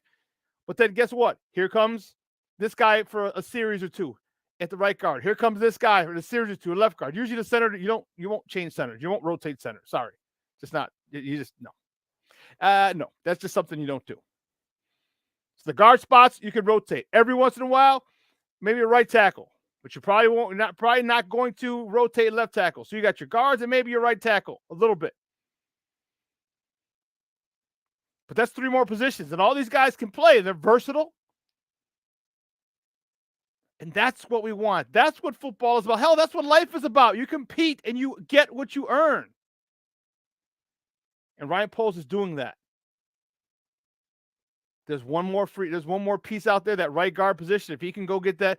S5: but then guess what? Here comes this guy for a series or two at the right guard. Here comes this guy for the series or two at left guard. Usually the center, you won't change centers. You won't rotate center. Sorry. Just not. You just, no. No, that's just something you don't do. So the guard spots, you can rotate. Every once in a while, maybe a right tackle. But you probably not going to rotate left tackle. So you got your guards and maybe your right tackle a little bit. But that's three more positions. And all these guys can play. They're versatile. And that's what we want. That's what football is about. Hell, that's what life is about. You compete and you get what you earn. And Ryan Poles is doing that. There's one more piece out there, that right guard position. If he can go get that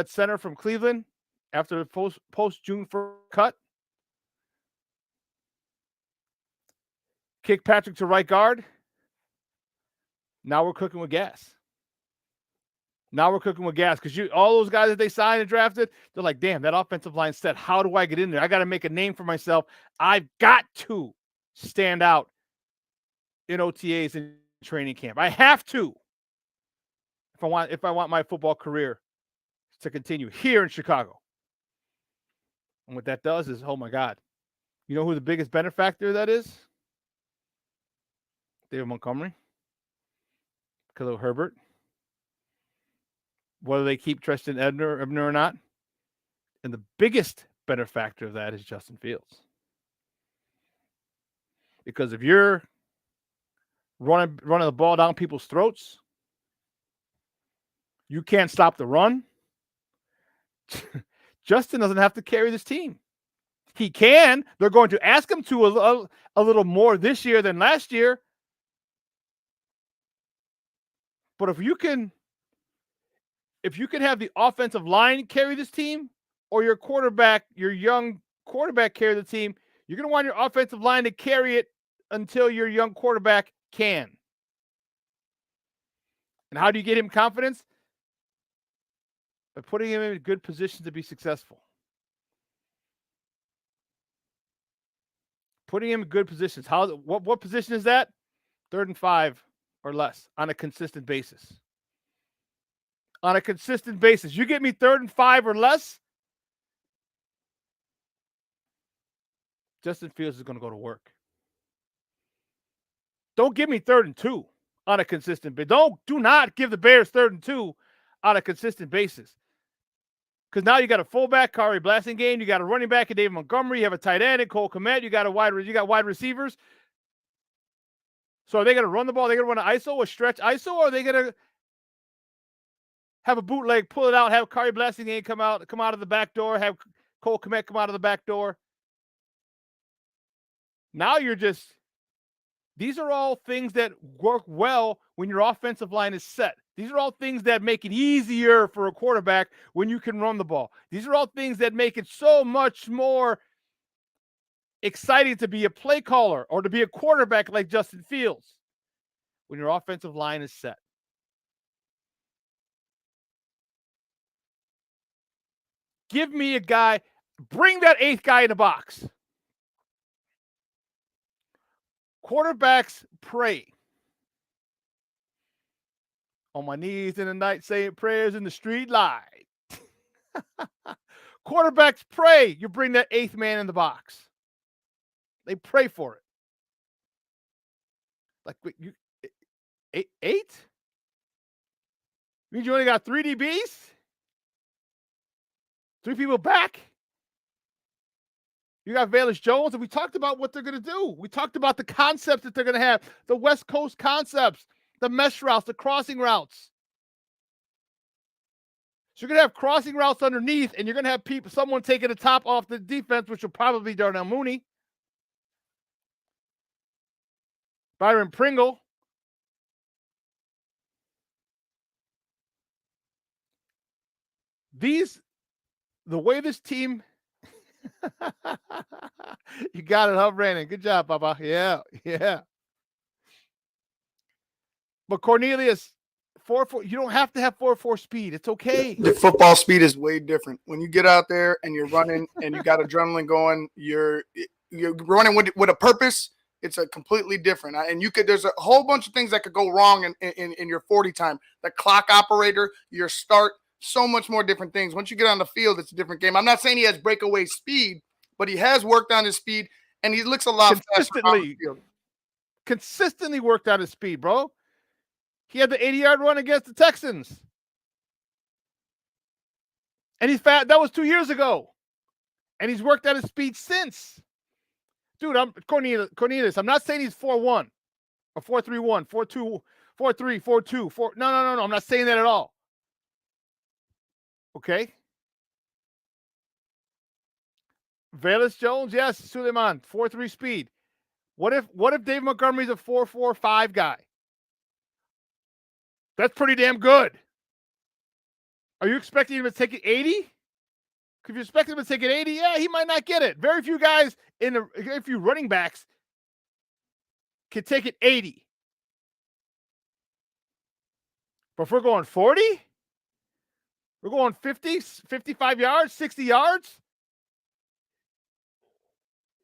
S5: center from Cleveland after the post June 1st cut, kick Patrick to right guard. Now we're cooking with gas. Because all those guys that they signed and drafted, they're like, damn, that offensive line set. How do I get in there? I got to make a name for myself. I've got to stand out in OTAs and training camp. I have to. If I want my football career to continue here in Chicago. And what that does is, oh my God, you know who the biggest benefactor of that is? David Montgomery, Khalil Herbert. Whether they keep Tristan Ebner or not. And the biggest benefactor of that is Justin Fields. Because if you're running the ball down people's throats, you can't stop the run. Justin doesn't have to carry this team. He can. They're going to ask him to a little more this year than last year. But if you can have the offensive line carry this team, or your young quarterback carry the team, you're going to want your offensive line to carry it until your young quarterback can. And how do you get him confidence? By putting him in a good position to be successful. Putting him in good positions. What position is that? 3rd and 5 or less on a consistent basis. On a consistent basis. You get me 3rd and 5 or less, Justin Fields is going to go to work. Don't give me 3rd and 2 on a consistent basis. Do not give the Bears 3rd and 2 on a consistent basis. Because now you got a fullback, Kari Blasingame, you got a running back in David Montgomery, you have a tight end in Cole Kmet, you got wide receivers. So are they going to run the ball? Are they going to run an ISO, a stretch ISO, or are they going to have a bootleg, pull it out, have Kari Blasingame come out of the back door, have Cole Kmet come out of the back door? Now these are all things that work well when your offensive line is set. These are all things that make it easier for a quarterback when you can run the ball. These are all things that make it so much more exciting to be a play caller or to be a quarterback like Justin Fields when your offensive line is set. Give me a guy, bring that 8th guy in the box. Quarterbacks pray. On my knees in the night saying prayers in the street light. Quarterbacks pray. You bring that 8th man in the box. They pray for it. Like you, 8? Means you only got 3 DBs? 3 people back? You got Velus Jones, and we talked about what they're going to do. We talked about the concepts that they're going to have, the West Coast concepts, the mesh routes, the crossing routes. So you're going to have crossing routes underneath, and you're going to have someone taking the top off the defense, which will probably be Darnell Mooney. Byron Pringle. The way this team, you got it, huh, Brandon? Good job, Papa. Yeah. But Cornelius, 4.4, you don't have to have 4.4 speed. It's okay.
S6: The football speed is way different. When you get out there and you're running and you got adrenaline going, you're running with a purpose. It's a completely different. And there's a whole bunch of things that could go wrong in your 40 time. The clock operator, your start, so much more different things. Once you get on the field, it's a different game. I'm not saying he has breakaway speed, but he has worked on his speed, and he looks a lot faster on the field.
S5: Consistently worked on his speed, bro. He had the 80-yard run against the Texans. And he's fat. That was 2 years ago. And he's worked on his speed since. Dude, I'm Cornelius. I'm not saying he's 4.1 or 4.31, 4.2, 4.3, 4.2, 4. No. I'm not saying that at all. Okay. Velus Jones, yes. Suleiman, 4.3 speed. What if Dave Montgomery's a 4.45 guy? That's pretty damn good. Are you expecting him to take it 80? If you expect him to take it 80, yeah, he might not get it. Very few guys very few running backs can take it 80. But if we're going 40, we're going 50, 55 yards, 60 yards.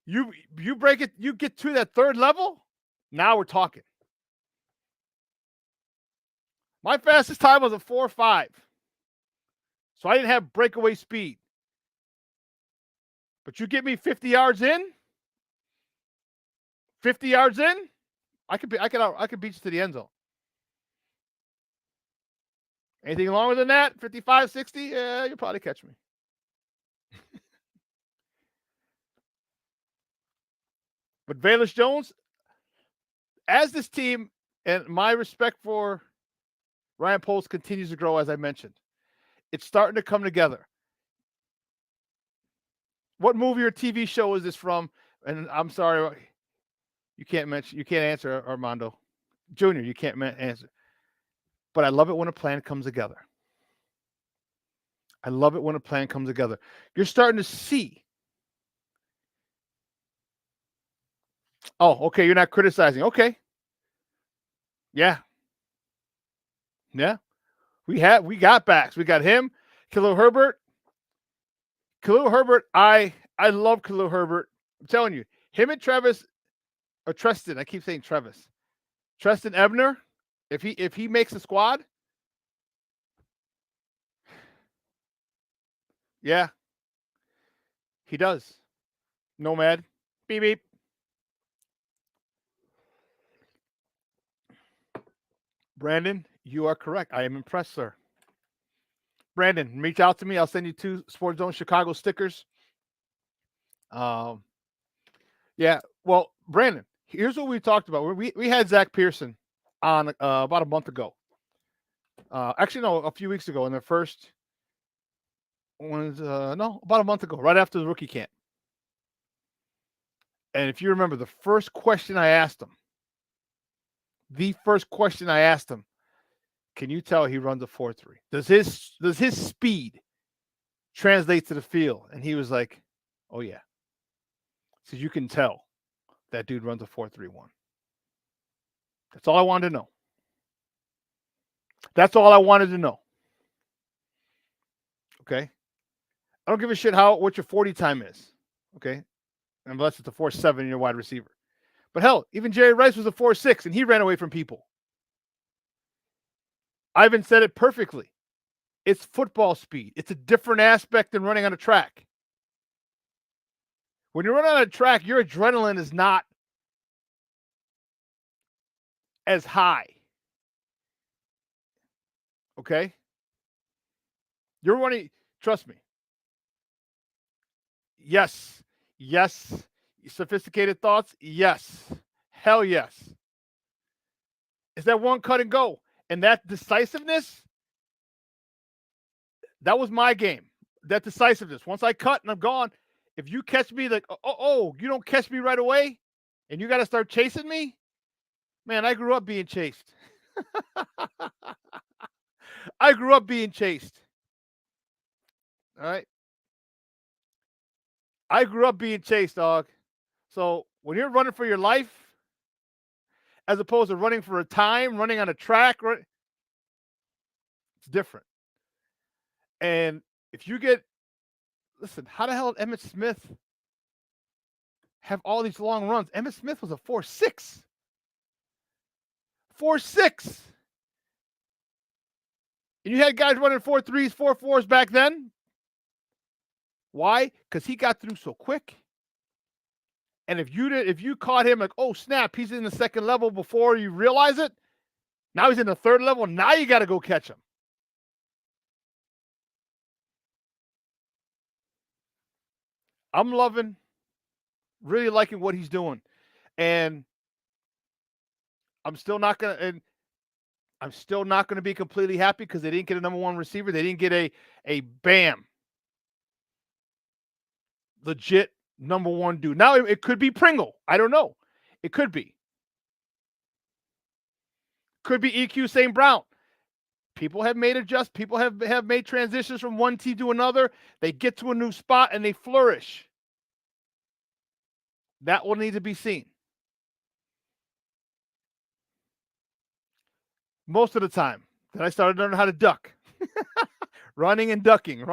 S5: You break it, you get to that third level. Now we're talking. My fastest time was a 4.5. So I didn't have breakaway speed. But you get me 50 yards in, 50 yards in, I could beat you to the end zone. Anything longer than that, 55, 60, yeah, you'll probably catch me. But Velus Jones, as this team, and my respect for Ryan Poles continues to grow, as I mentioned, it's starting to come together. What movie or TV show is this from? And I'm sorry, you can't answer, Armando Jr. You can't answer. But I love it when a plan comes together. You're starting to see. Oh, okay. You're not criticizing. Okay. Yeah. We got backs. We got him, Khalil Herbert. I love Khalil Herbert. I'm telling you, him and Treston. I keep saying Travis. Treston Ebner. If he makes the squad, yeah, he does. Nomad. Beep beep. Brandon, you are correct. I am impressed, sir. Brandon, reach out to me. I'll send you 2 Sports Zone Chicago stickers. Yeah. Well, Brandon, here's what we talked about. We had Zach Pearson on about a month ago. Actually, no, a few weeks ago in the first about a month ago, right after the rookie camp. And if you remember, the first question I asked him, can you tell he runs a 4.3? Does his speed translate to the field? And he was like, oh yeah. So you can tell that dude runs a 4.31. That's all I wanted to know. That's all I wanted to know. Okay. I don't give a shit what your 40 time is. Okay. Unless it's a 4.7 and you're a wide receiver. But hell, even Jerry Rice was a 4.6 and he ran away from people. Ivan said it perfectly. It's football speed. It's a different aspect than running on a track. When you're running on a track, your adrenaline is not as high. Okay? You're running, trust me. Yes. Sophisticated thoughts? Yes. Hell yes. Is that one cut and go? And that decisiveness, that was my game. That decisiveness. Once I cut and I'm gone, if you catch me like, you don't catch me right away and you got to start chasing me, man, I grew up being chased. I grew up being chased. All right. I grew up being chased, dog. So when you're running for your life, as opposed to running for a time, running on a track, it's different. And if you listen, how the hell did Emmitt Smith have all these long runs? Emmitt Smith was a 4.6. 4.6. And you had guys running 4.3s, 4.4s back then. Why? Because he got through so quick. And if you caught him like, oh snap, he's in the second level before you realize it. Now he's in the third level. Now you got to go catch him. I'm really liking what he's doing. And I'm still not going to be completely happy because they didn't get a number one receiver. They didn't get a bam, legit number one dude. Now it could be Pringle. I don't know. It could be. Could be EQ St. Brown. People have made adjustments. People have made transitions from one team to another. They get to a new spot and they flourish. That will need to be seen. Most of the time that I started learning how to duck. running and ducking. You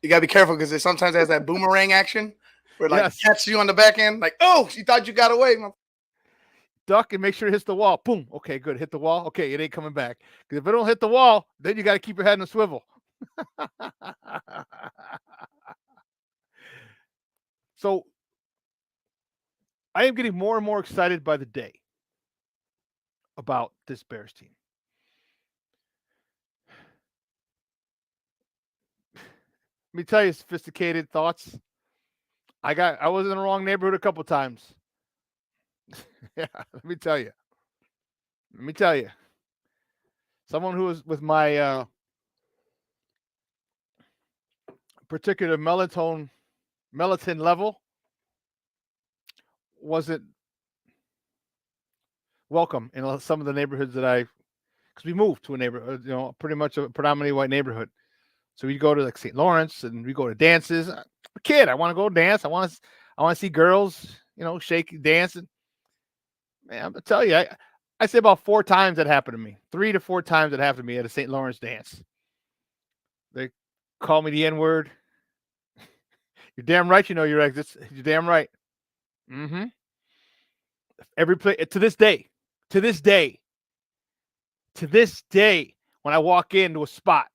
S6: got to be careful because it sometimes has that boomerang action where catch you on the back end. Like, oh, you thought you got away.
S5: Duck and make sure it hits the wall. Boom. Okay, good. Hit the wall. Okay, it ain't coming back. Because if it don't hit the wall, then you got to keep your head in a swivel. So I am getting more and more excited by the day about this Bears team. Let me tell you, sophisticated thoughts. I was in the wrong neighborhood a couple times. Yeah, let me tell you. Someone who was with my particular melatonin level wasn't welcome in some of the neighborhoods because we moved to a neighborhood, pretty much a predominantly white neighborhood. So we go to like St. Lawrence and we go to dances. I'm a kid, I want to go dance. I want to see girls, shake, dance. And man, I'm gonna tell you, I say about 4 times that happened to me. 3 to 4 times that happened to me at a St. Lawrence dance. They call me the N-word. You're damn right you know your exits. You're damn right. Mm-hmm. Every play to this day, when I walk into a spot,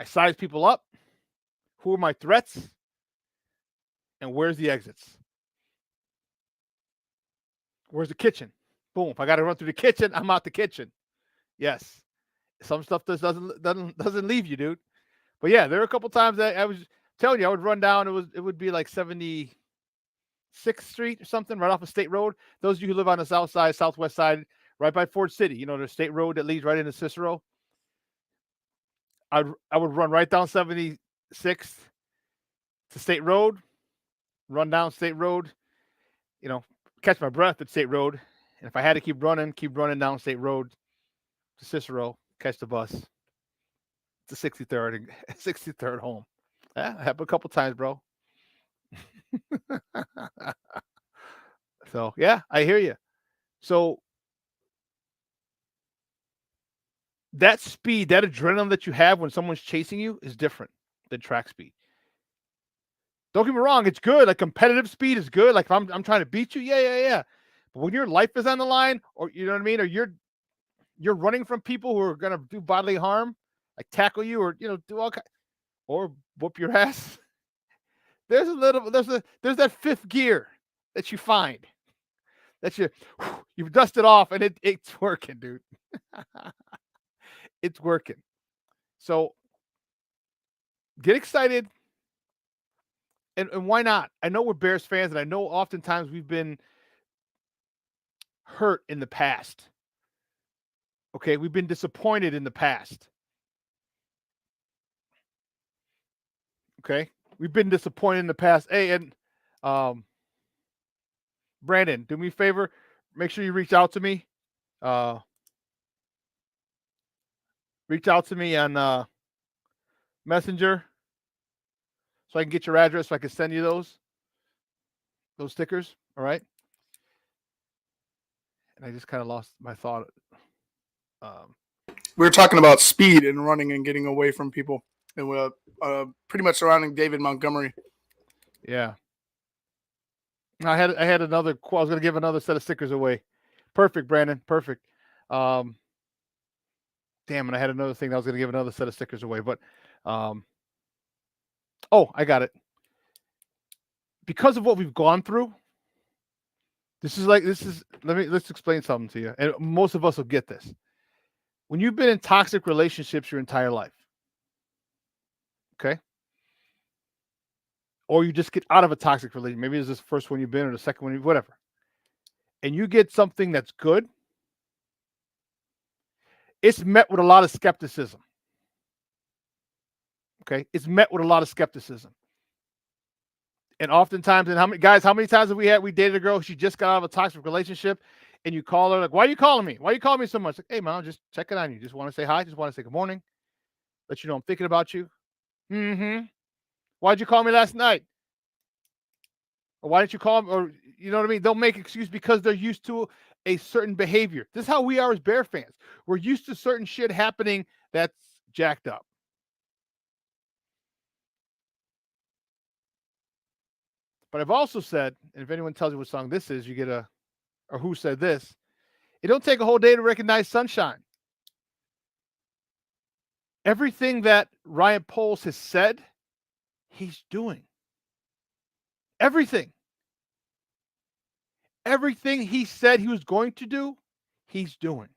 S5: I size people up. Who are my threats? And where's the exits? Where's the kitchen? Boom. If I got to run through the kitchen, I'm out the kitchen. Yes. Some stuff doesn't leave you, dude. But yeah, there are a couple times that I was telling you, I would run down. It would be like 70 6th Street or something, right off of State Road. Those of you who live on the south side, southwest side, right by Ford City, the State Road that leads right into Cicero. I would run right down 76th to State Road, run down State Road, catch my breath at State Road. And if I had to keep running down State Road to Cicero, catch the bus to 63rd home. Yeah, happened a couple times, bro. So, yeah, I hear you. So that speed, that adrenaline that you have when someone's chasing you is different than track speed. Don't get me wrong, it's good. Like competitive speed is good. Like if I'm trying to beat you, yeah. But when your life is on the line, or you know what I mean, or you're running from people who are gonna do bodily harm, like tackle you, or do all kind, or whoop your ass. There's that fifth gear that you find that you've dusted off, and it's working, dude. It's working. So get excited. And why not? I know we're Bears fans, and I know oftentimes we've been hurt in the past. Okay, we've been disappointed in the past. Okay, we've been disappointed in the past. Hey, and Brandon, do me a favor. Make sure you reach out to me. Reach out to me on Messenger so I can get your address so I can send you those stickers. All right. And I just kind of lost my thought.
S6: We were talking about speed and running and getting away from people, and we're pretty much surrounding David Montgomery.
S5: Yeah. I had another. I was going to give another set of stickers away. Perfect, Brandon. Perfect. Damn, and I had another thing that I was going to give another set of stickers away, but I got it. Because of what we've gone through, let's explain something to you, and most of us will get this. When you've been in toxic relationships your entire life, okay, or you just get out of a toxic relationship, maybe it's the first one you've been or the second one, whatever, and you get something that's good, it's met with a lot of skepticism. Okay, it's met with a lot of skepticism. And oftentimes, and how many times have we dated a girl, she just got out of a toxic relationship, and you call her like, why are you calling me? Why are you calling me so much? Like, hey, man, I'm just checking on you. Just want to say hi. Just want to say good morning. Let you know I'm thinking about you. Mm-hmm. Why'd you call me last night? Or why didn't you call me? Or, you know what I mean? They'll make excuse because they're used to a certain behavior. This is how we are as Bear fans. We're used to certain shit happening that's jacked up. But I've also said, and if anyone tells you what song this is, you get or who said this, it don't take a whole day to recognize sunshine. Everything that Ryan Poles has said, he's doing. Everything. Everything he said he was going to do, he's doing.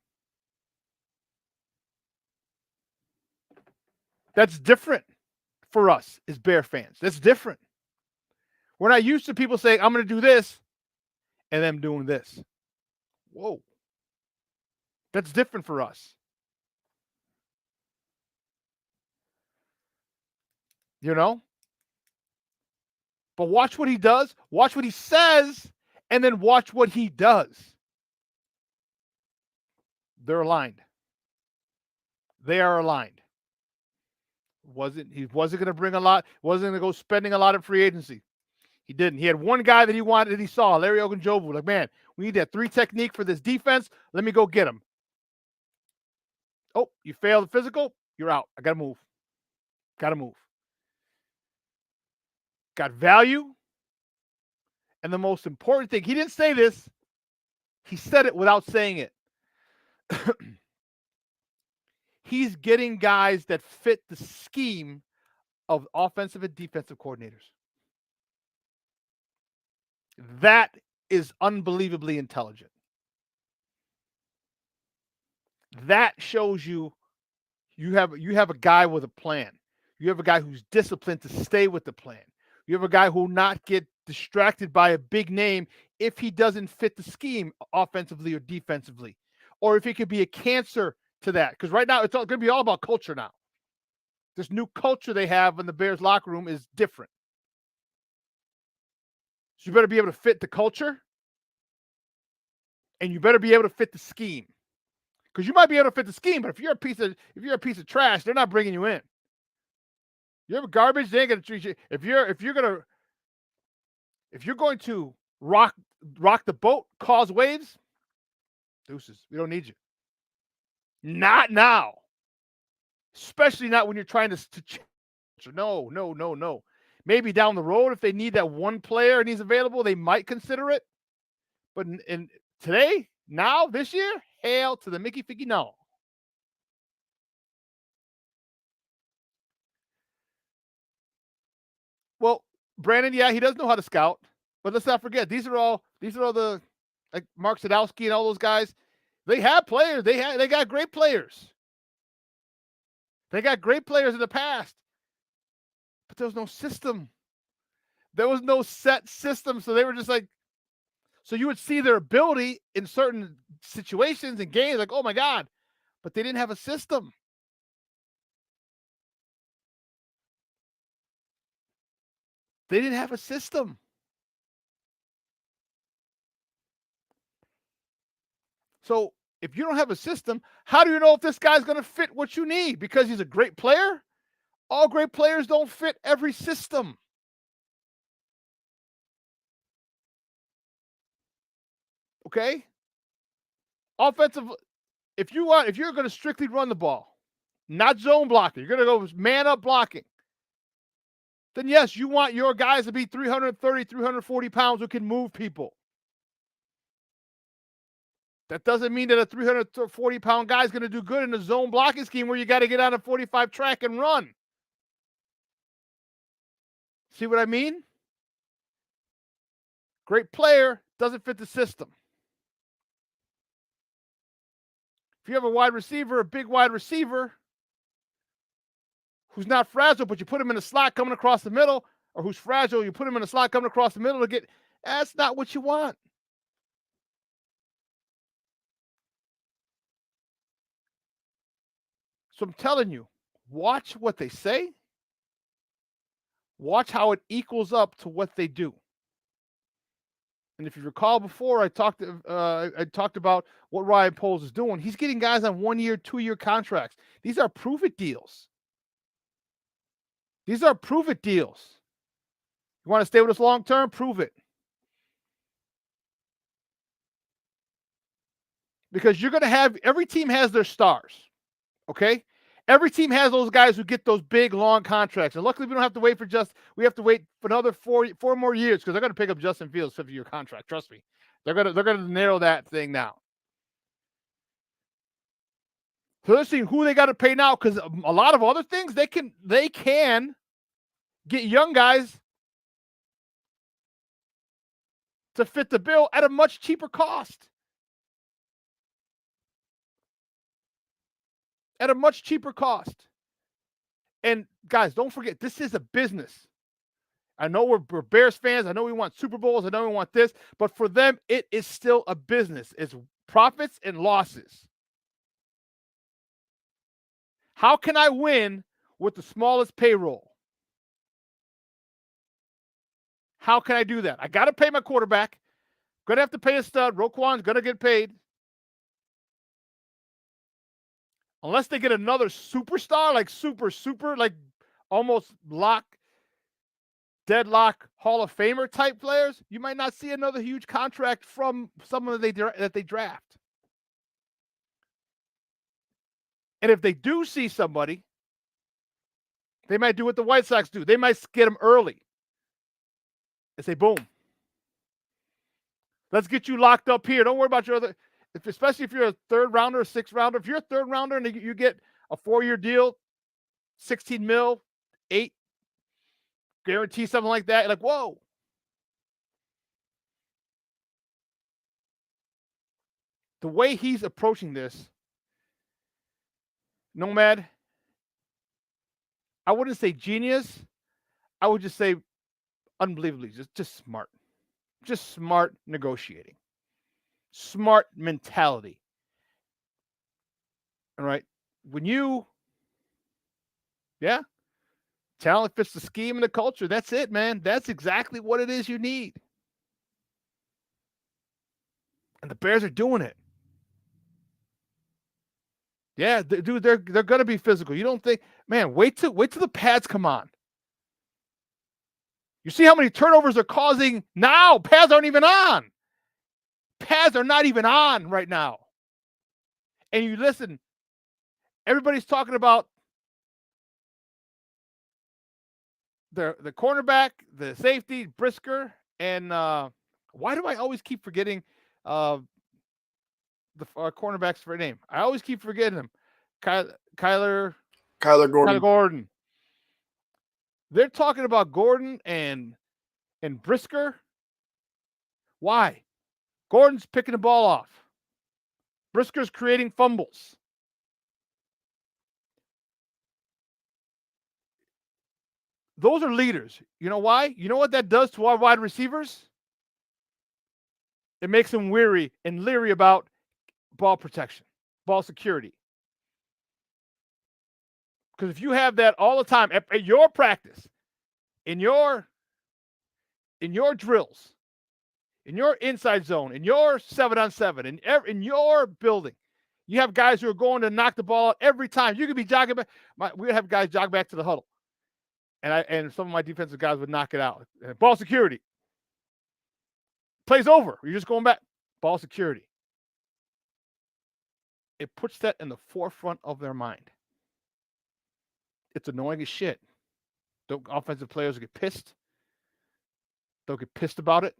S5: That's different for us as Bear fans. That's different. We're not used to people saying, I'm going to do this, and them doing this. Whoa. That's different for us. You know? But watch what he does, watch what he says, and then watch what he does. They're aligned. They are aligned. He wasn't going to bring a lot, wasn't going to go spending a lot of free agency. He didn't. He had one guy that he wanted that he saw, Larry Ogunjobi. Like, man, we need that 3 technique for this defense. Let me go get him. Oh, you failed the physical? You're out. I got to move. Got value. And the most important thing, he didn't say this. He said it without saying it. He's getting guys that fit the scheme of offensive and defensive coordinators. That is unbelievably intelligent. That shows you have a guy with a plan. You have a guy who's disciplined to stay with the plan. You have a guy who will not get distracted by a big name if he doesn't fit the scheme offensively or defensively, or if he could be a cancer to that. Because right now, it's going to be all about culture now. This new culture they have in the Bears locker room is different. So you better be able to fit the culture, and you better be able to fit the scheme. Because you might be able to fit the scheme, but if you're a piece of trash, they're not bringing you in. You're garbage. They ain't gonna treat you. If you're going to rock the boat, cause waves, deuces. We don't need you. Not now. Especially not when you're trying to change. No. Maybe down the road, if they need that one player and he's available, they might consider it. But in today, now, this year, hail to the Mickey Figgy no. Well, Brandon, yeah, he does know how to scout, but let's not forget these are all the like Mark Sadowski and all those guys. They have players. They got great players. They got great players in the past, but there was no system. There was no set system, so they were just like. So you would see their ability in certain situations and games, like, oh my God, but they didn't have a system. They didn't have a system. So if you don't have a system, how do you know if this guy's going to fit what you need? Because he's a great player? All great players don't fit every system. Okay? Offensive, if you're going to strictly run the ball, not zone blocking, you're going to go man up blocking, then yes, you want your guys to be 330, 340 pounds who can move people. That doesn't mean that a 340-pound guy is going to do good in a zone blocking scheme where you got to get on a 45 track and run. See what I mean? Great player, doesn't fit the system. If you have a big wide receiver, who's not fragile, but you put him in a slot coming across the middle, or who's fragile, you put him in a slot coming across the middle to get, that's not what you want. So I'm telling you, watch what they say. Watch how it equals up to what they do. And if you recall before, I talked about what Ryan Poles is doing. He's getting guys on 1-year, 2-year contracts. These are prove-it deals. These are prove-it deals. You want to stay with us long-term? Prove it. Because you're going to have, every team has their stars. Okay? Every team has those guys who get those big, long contracts. And luckily, we don't have to wait we have to wait for another four more years because they're going to pick up Justin Fields' 50-year contract. Trust me. They're going to narrow that thing now. So let's see who they got to pay now, because a lot of other things they can get young guys to fit the bill at a much cheaper cost. At a much cheaper cost. And guys, don't forget, this is a business. I know we're Bears fans. I know we want Super Bowls. I know we want this. But for them, it is still a business. It's profits and losses. How can I win with the smallest payroll? How can I do that? I got to pay my quarterback. Going to have to pay a stud. Roquan's going to get paid. Unless they get another superstar, like super, like almost deadlock Hall of Famer type players, you might not see another huge contract from someone that they draft. And if they do see somebody, they might do what the White Sox do. They might get them early and say, boom, let's get you locked up here. Don't worry about your other, especially if you're a third rounder, a sixth rounder. If you're a third rounder and you get a 4-year deal, 16 mil, 8, guarantee, something like that, you're like, whoa. The way he's approaching this, Nomad, I wouldn't say genius. I would just say unbelievably just smart. Just smart negotiating. Smart mentality. All right. When you, talent fits the scheme and the culture. That's it, man. That's exactly what it is you need. And the Bears are doing it. Yeah, dude, they're gonna be physical. You don't think, man? Wait till the pads come on. You see how many turnovers they're causing now? Pads aren't even on. Pads are not even on right now. And you listen, everybody's talking about the cornerback, the safety, Brisker, and why do I always keep forgetting the cornerback's for name? I always keep forgetting him. Kyler Gordon. They're talking about Gordon and Brisker. Why? Gordon's picking the ball off. Brisker's creating fumbles. Those are leaders. You know why? You know what that does to our wide receivers? It makes them weary and leery about ball protection, ball security. Because if you have that all the time at your practice, in your drills, in your inside zone, in your 7-on-7, in your building, you have guys who are going to knock the ball out every time. You could be jogging back. We would have guys jog back to the huddle, and some of my defensive guys would knock it out. Ball security. Plays over. You're just going back. Ball security. It puts that in the forefront of their mind. It's annoying as shit. The offensive players will get pissed. They'll get pissed about it.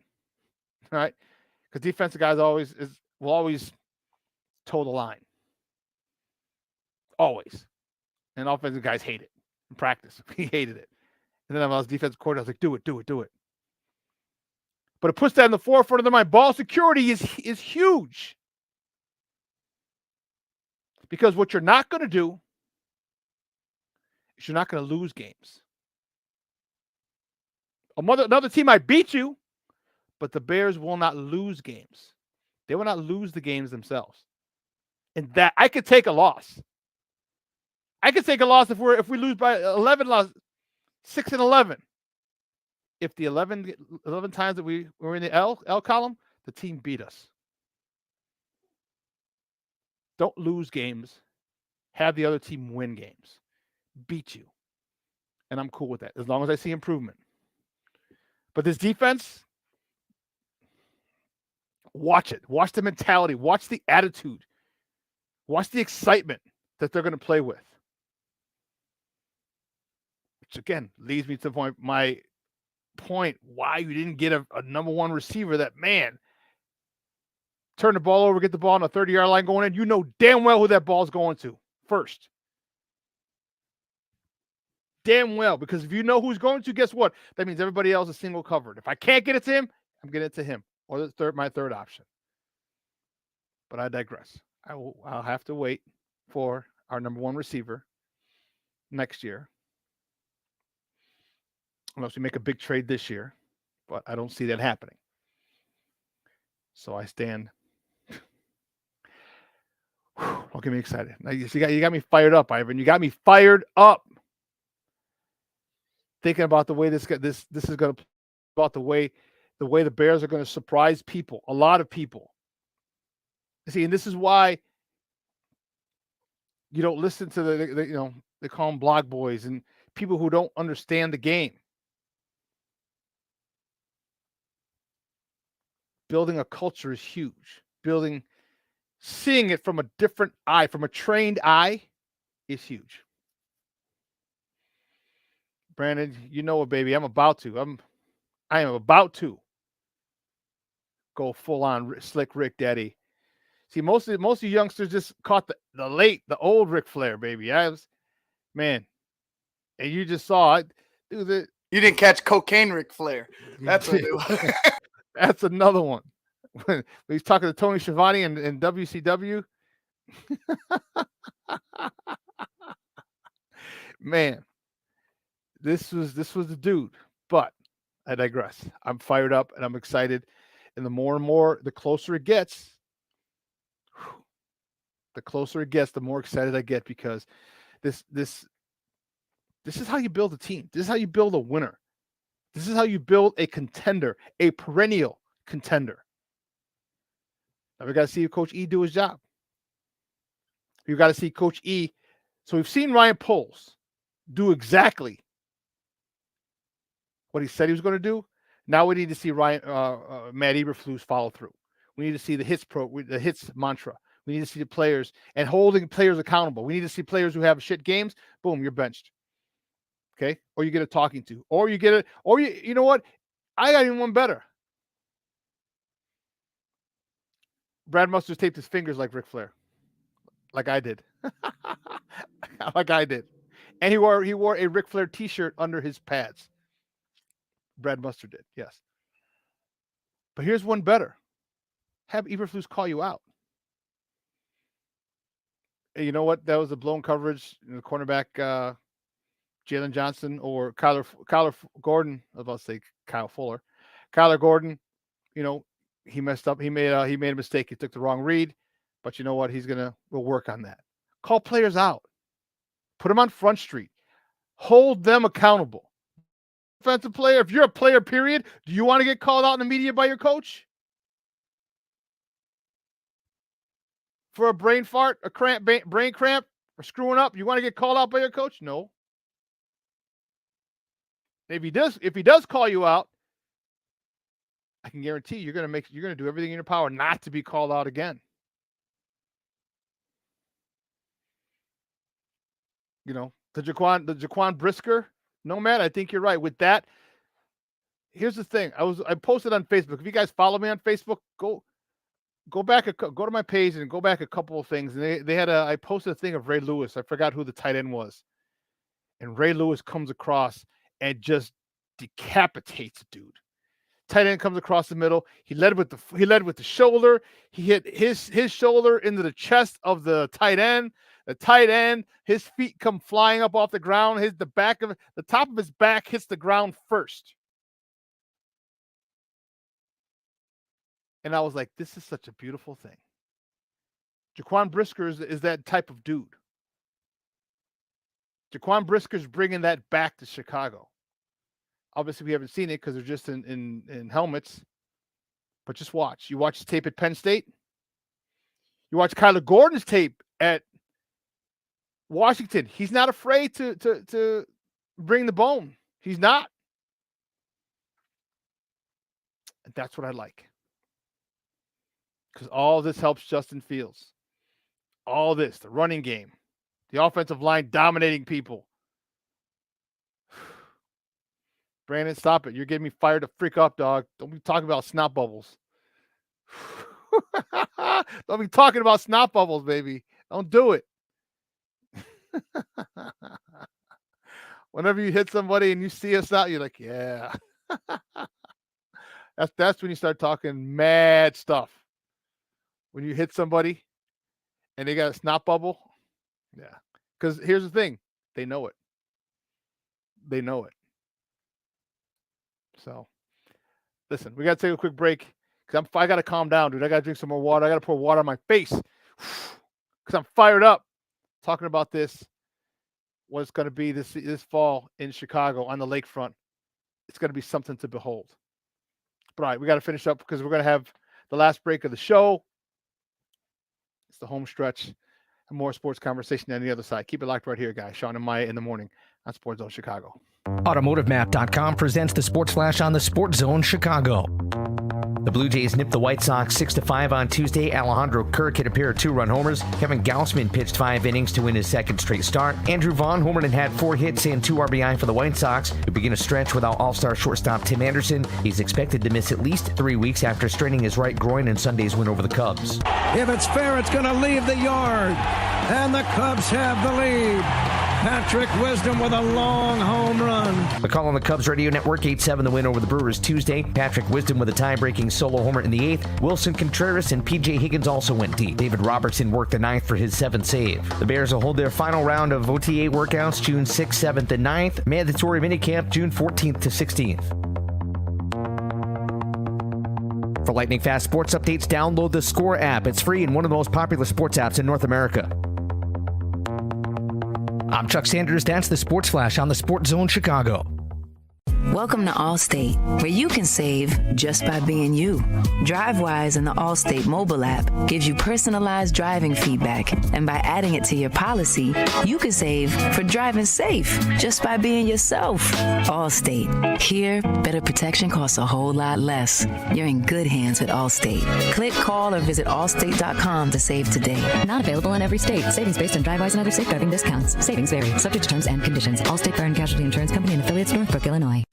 S5: All right? Because defensive guys will always toe the line. Always. And offensive guys hate it in practice. He hated it. And then I was defensive coordinator. I was like, do it. But it puts that in the forefront of their mind. Ball security is huge. Because what you're not going to do is you're not going to lose games. Another team might beat you, but the Bears will not lose games. They will not lose the games themselves. And that I could take a loss. I could take a loss if we lose by 11 losses, 6-11. If the 11 times that we were in the L column, the team beat us. Don't lose games. Have the other team win games. Beat you. And I'm cool with that, as long as I see improvement. But this defense, watch it. Watch the mentality. Watch the attitude. Watch the excitement that they're going to play with. Which, again, leads me to my point why you didn't get a number one receiver that, man, turn the ball over, get the ball on the 30-yard line going in. You know damn well who that ball's going to first. Damn well, because if you know who's going to, guess what? That means everybody else is single covered. If I can't get it to him, I'm getting it to him or my third option. But I digress. I'll have to wait for our number one receiver next year, unless we make a big trade this year. But I don't see that happening. So I stand. Don't get me excited. Now you got me fired up, Ivan. You got me fired up. Thinking about the way this is going to, about the way the Bears are going to surprise people, a lot of people. See, and this is why you don't listen to the they call them blog boys and people who don't understand the game. Building a culture is huge. Seeing it from a different eye, from a trained eye, is huge. Brandon, you know what, baby? I am about to go full on slick Rick Daddy. See, most of you youngsters just caught the old Ric Flair, baby. And you just saw it.
S6: You didn't catch cocaine Ric Flair. That's what it was.
S5: That's another one. When he's talking to Tony Schiavone in WCW. Man, this was the dude. But I digress. I'm fired up and I'm excited. And the more and more, the closer it gets, the more excited I get, because this is how you build a team. This is how you build a winner. This is how you build a contender, a perennial contender. Now we got to see Coach E do his job. You got to see Coach E. So we've seen Ryan Poles do exactly what he said he was going to do. Now we need to see Matt Eberflus follow through. We need to see the hits mantra. We need to see the players and holding players accountable. We need to see players who have shit games. Boom, you're benched. Okay, or you get a talking to, or you get it, or you know what? I got even one better. Brad Mustard taped his fingers like Ric Flair, like I did, and he wore a Ric Flair T-shirt under his pads. Brad Mustard did, yes. But here's one better: have Eberflus call you out. And you know what? That was a blown coverage. The cornerback. Jalen Johnson or Kyler Gordon, I was about to say Kyle Fuller. Kyler Gordon, he messed up. He made a mistake. He took the wrong read, but you know what? We'll work on that. Call players out. Put them on Front Street. Hold them accountable. Offensive player, if you're a player, period, do you want to get called out in the media by your coach? For a brain fart, brain cramp, or screwing up, you want to get called out by your coach? No. If he does call you out, I can guarantee you're going to do everything in your power not to be called out again. The Jaquan Brisker, no man, I think you're right with that. Here's the thing. I posted on Facebook. If you guys follow me on Facebook, go to my page and go back a couple of things. And I posted a thing of Ray Lewis. I forgot who the tight end was. And Ray Lewis comes across and just decapitates dude. Tight end comes across the middle. He led with the shoulder. He hit his shoulder into the chest of the tight end. The tight end, his feet come flying up off the ground. The top of his back hits the ground first. And I was like, this is such a beautiful thing. Jaquan Brisker is that type of dude. Jaquan Brisker's bringing that back to Chicago. Obviously, we haven't seen it because they're just in helmets. But just watch. You watch the tape at Penn State. You watch Kyler Gordon's tape at Washington. He's not afraid to bring the bone. He's not. And that's what I like. Because all this helps Justin Fields. All this, the running game, the offensive line dominating people. Brandon, stop it. You're getting me fired to freak up, dog. Don't be talking about snot bubbles. Don't be talking about snot bubbles, baby. Don't do it. Whenever you hit somebody and you see us out, you're like, yeah. That's when you start talking mad stuff. When you hit somebody and they got a snot bubble, yeah. Because here's the thing. They know it. They know it. So, listen, we got to take a quick break because I got to calm down, dude. I got to drink some more water. I got to pour water on my face because I'm fired up talking about this. What it's going to be this fall in Chicago on the lakefront. It's going to be something to behold. But all right, we got to finish up because we're going to have the last break of the show. It's the home stretch and more sports conversation on the other side. Keep it locked right here, guys. Shawn and Maya in the morning on Sports Zone Chicago.
S11: AutomotiveMap.com presents the Sports Flash on the Sports Zone Chicago. The Blue Jays nipped the White Sox 6-5 on Tuesday. Alejandro Kirk hit a pair of 2-run homers. Kevin Gausman pitched 5 innings to win his second straight start. Andrew Vaughn homered and had 4 hits and 2 RBI for the White Sox, who begin a stretch without all-star shortstop Tim Anderson. He's expected to miss at least 3 weeks after straining his right groin in Sunday's win over the Cubs.
S4: If it's fair, it's going to leave the yard. And the Cubs have the lead. Patrick Wisdom with a long home run.
S11: The call on the Cubs Radio Network, 8-7 the win over the Brewers Tuesday. Patrick Wisdom with a tie-breaking solo homer in the 8th. Wilson Contreras and P.J. Higgins also went deep. David Robertson worked the 9th for his 7th save. The Bears will hold their final round of OTA workouts June 6th, 7th, and 9th. Mandatory minicamp June 14th to 16th. For lightning fast sports updates, download the Score app. It's free and one of the most popular sports apps in North America. I'm Chuck Sanders. That's the Sports Flash on the Sports Zone Chicago.
S12: Welcome to Allstate, where you can save just by being you. DriveWise in the Allstate mobile app gives you personalized driving feedback, and by adding it to your policy, you can save for driving safe just by being yourself. Allstate. Here, better protection costs a whole lot less. You're in good hands with Allstate. Click, call, or visit allstate.com to save today.
S13: Not available in every state. Savings based on DriveWise and other safe driving discounts. Savings vary. Subject to terms and conditions. Allstate Fire and Casualty Insurance Company and affiliates, Northbrook, Illinois.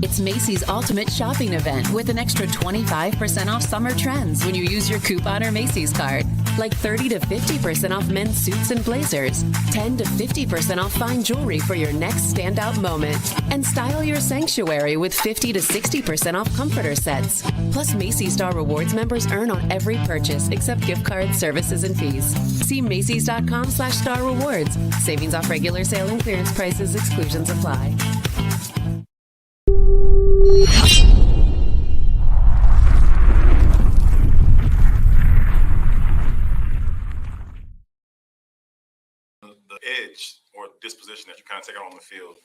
S1: It's Macy's Ultimate Shopping Event with an extra 25% off summer trends when you use your coupon or Macy's card. Like 30 to 50% off men's suits and blazers, 10 to 50% off fine jewelry for your next standout moment, and style your sanctuary with 50 to 60% off comforter sets. Plus, Macy's Star Rewards members earn on every purchase except gift cards, services, and fees. See Macy's.com/Star Rewards. Savings off regular sale and clearance prices. Exclusions apply.
S16: The edge or disposition that you kind of take out on the field.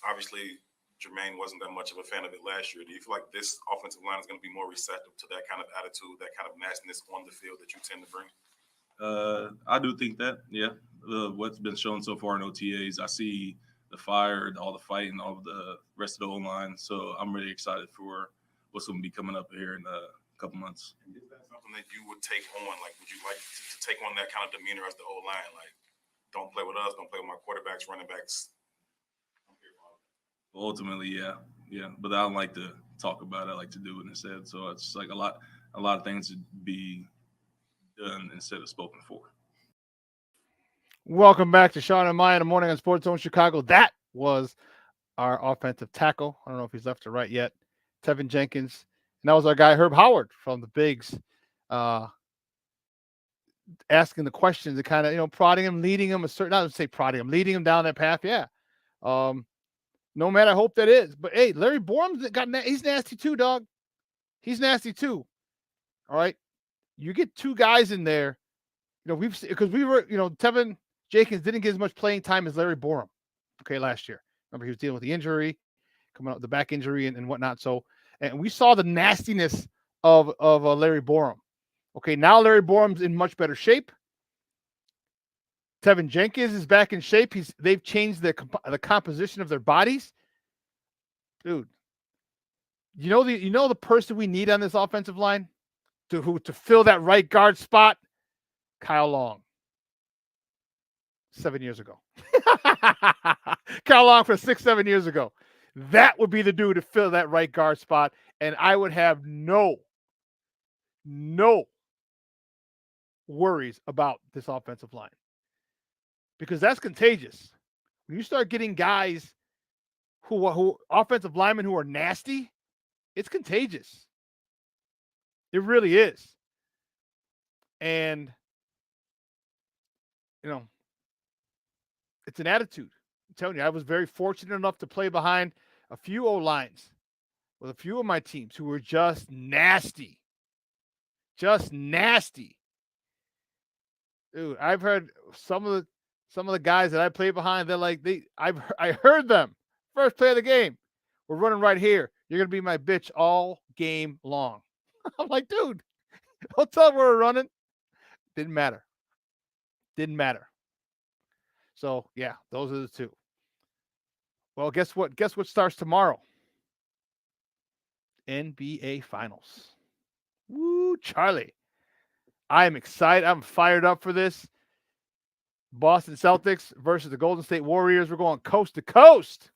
S16: Obviously, Jermaine wasn't that much of a fan of it last year. Do you feel like this offensive line is going to be more receptive to that kind of attitude, that kind of nastiness on the field that you tend to bring?
S17: I do think that, yeah. What's been shown so far in OTAs, I see the fire, all the fight, and all of the rest of the O-line. So I'm really excited for what's going to be coming up here in a couple months.
S16: Is that something that you would take on? Like, would you like to take on that kind of demeanor as the O-line? Like, don't play with us, don't play with my quarterbacks, running backs.
S17: Ultimately, yeah. But I don't like to talk about it. I like to do it instead. So it's like a lot of things to be done instead of spoken for.
S5: Welcome back to Shawn and Maya in the morning on Sports Zone Chicago. That was our offensive tackle. I don't know if he's left or right yet. Tevin Jenkins. And that was our guy, Herb Howard from the Bigs, asking the questions and kind of, prodding him, leading him leading him down that path. Yeah. No matter, I hope that is. But, hey, Larry Borum's he's nasty too, dog. He's nasty too. All right. You get two guys in there, Tevin Jenkins didn't get as much playing time as Larry Borum, last year. Remember, he was dealing with the injury, coming out with the back injury and whatnot. So, and we saw the nastiness of Larry Borum. Okay, now Larry Borum's in much better shape. Tevin Jenkins is back in shape. They've changed the composition of their bodies. Dude, you know the person we need on this offensive line to fill that right guard spot? Kyle Long. 7 years ago. Kyle Long for 6-7 years ago. That would be the dude to fill that right guard spot, and I would have no worries about this offensive line. Because that's contagious. When you start getting guys who offensive linemen who are nasty, it's contagious. It really is. And, it's an attitude. I'm telling you, I was very fortunate enough to play behind a few O-lines with a few of my teams who were just nasty. Just nasty. Dude, I've heard some of the guys that I play behind, they're like, I heard them. First play of the game. We're running right here. You're going to be my bitch all game long. I'm like, dude, don't tell them we're running. Didn't matter. So, yeah, those are the two. Well, guess what? Guess what starts tomorrow? NBA Finals. Woo, Charlie. I am excited. I'm fired up for this. Boston Celtics versus the Golden State Warriors. We're going coast to coast.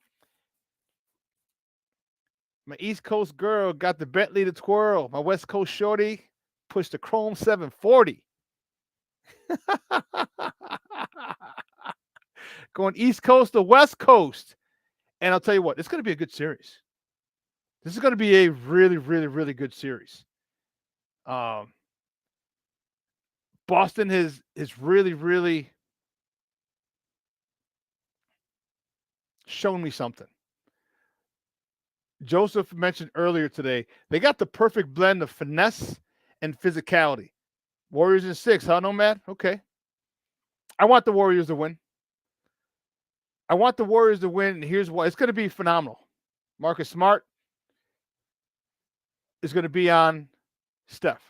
S5: My East Coast girl got the Bentley to twirl. My West Coast shorty pushed the Chrome 740. Going East Coast to West Coast. And I'll tell you what, it's going to be a good series. This is going to be a really, really, really good series. Boston has really, really shown me something. Joseph mentioned earlier today, they got the perfect blend of finesse and physicality. Warriors in 6, huh, Nomad? Okay. I want the Warriors to win. I want the Warriors to win, and here's why. It's going to be phenomenal. Marcus Smart is going to be on Steph.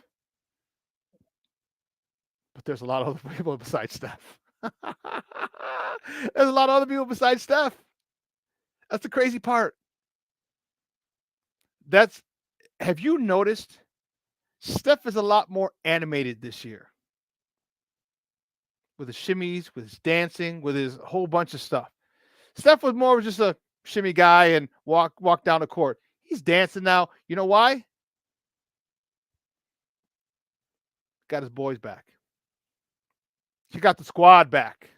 S5: But there's a lot of other people besides Steph. There's a lot of other people besides Steph. That's the crazy part. Have you noticed Steph is a lot more animated this year with his shimmies, with his dancing, with his whole bunch of stuff. Steph was more of just a shimmy guy and walk down the court. He's dancing now. You know why? Got his boys back. He got the squad back.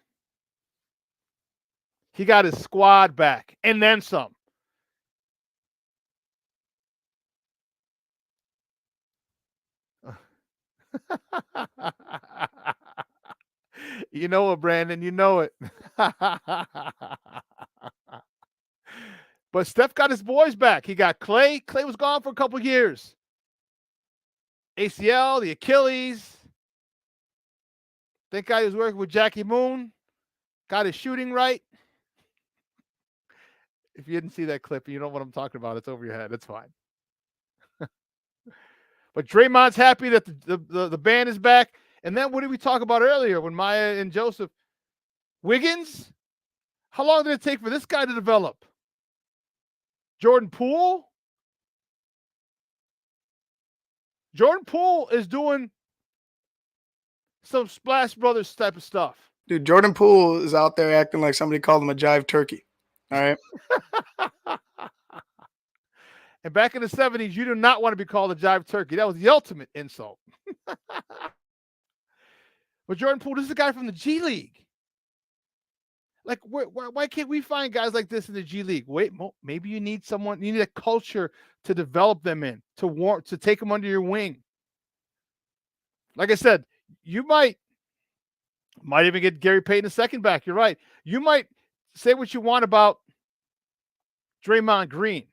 S5: He got his squad back and then some. You know it, Brandon. You know it. But Steph got his boys back. He got Clay. Clay was gone for a couple years. ACL, the Achilles. Think guy was working with Jackie Moon. Got his shooting right. If you didn't see that clip, you know what I'm talking about. It's over your head. It's fine. But Draymond's happy that the band is back. And then what did we talk about earlier when Maya and Joseph? Wiggins? How long did it take for this guy to develop? Jordan Poole? Jordan Poole is doing some Splash Brothers type of stuff.
S6: Dude, Jordan Poole is out there acting like somebody called him a jive turkey. All right.
S5: And back in the 70s, you do not want to be called a jive turkey. That was the ultimate insult. But Jordan Poole, this is a guy from the G League. Like, why can't we find guys like this in the G League? Wait, maybe you need someone, you need a culture to develop them in, to take them under your wing. Like I said, you might even get Gary Payton a second back. You're right. You might say what you want about Draymond Green,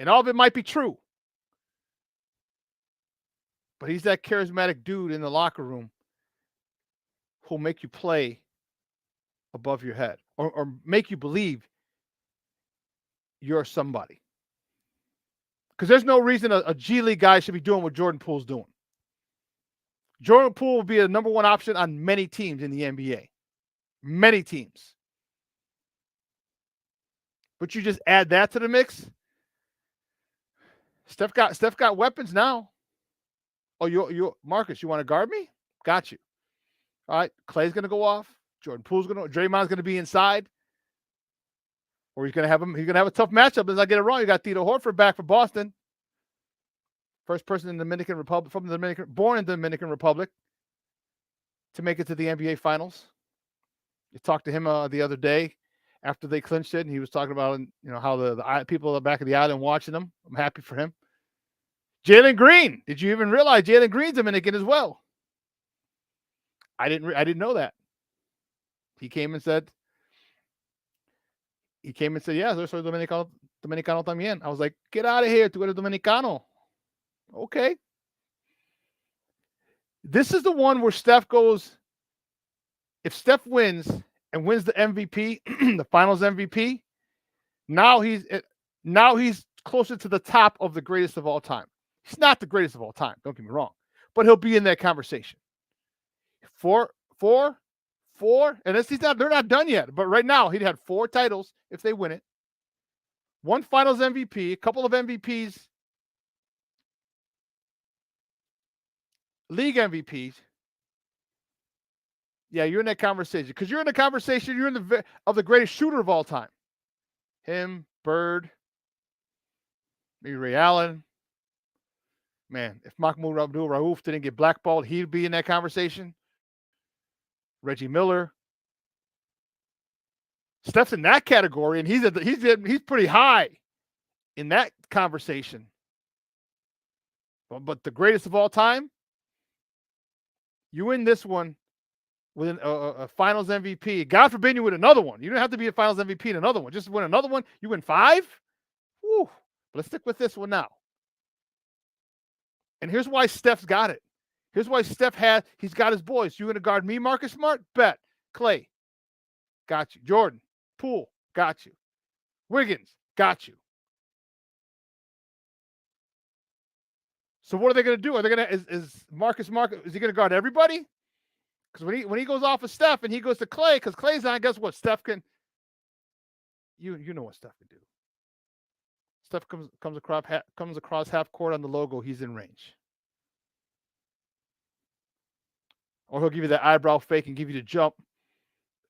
S5: and all of it might be true. But he's that charismatic dude in the locker room who'll make you play above your head or make you believe you're somebody. Because there's no reason a G League guy should be doing what Jordan Poole's doing. Jordan Poole will be a number one option on many teams in the NBA. Many teams. But you just add that to the mix. Steph got weapons now. Oh, you Marcus, you want to guard me? Got you. All right, Clay's gonna go off. Draymond's gonna be inside. Or he's gonna have a tough matchup. As I get it wrong, you got Tito Horford back for Boston. First person in the Dominican Republic, born in the Dominican Republic, to make it to the NBA Finals. You talked to him the other day after they clinched it, and he was talking about how the people at the back of the island watching them. I'm happy for him. Jalen Green. Did you even realize Jalen Green's Dominican as well? I didn't know that. He came and said, yeah, soy Dominicano también. I was like, get out of here, tú eres Dominicano. Okay. This is the one where Steph goes, if Steph wins and wins the MVP, the finals MVP, now he's closer to the top of the greatest of all time. He's not the greatest of all time, don't get me wrong, but he'll be in that conversation. Four, and they're not done yet, but right now he'd had 4 titles if they win it. 1 finals MVP, a couple of MVPs, league MVPs. Yeah, you're in that conversation because you're in the conversation. You're in the greatest shooter of all time. Him, Bird, maybe Ray Allen. Man, if Mahmoud Abdul-Rauf didn't get blackballed, he'd be in that conversation. Reggie Miller. Steph's in that category, and he's pretty high in that conversation. But the greatest of all time, you win this one with a finals MVP. God forbid you win another one. You don't have to be a finals MVP in another one. Just win another one. You win 5? Woo. But let's stick with this one now. And here's why Steph's got it. Here's why he's got his boys. You going to guard me, Marcus Smart? Bet. Clay, got you. Jordan, Poole, got you. Wiggins, got you. So what are they going to do? Are they going to is Marcus is he going to guard everybody? Because when he goes off of Steph and he goes to Clay, because Clay's on, guess what? Steph can. You know what Steph can do. Steph comes across half court on the logo. He's in range. Or he'll give you that eyebrow fake and give you the jump,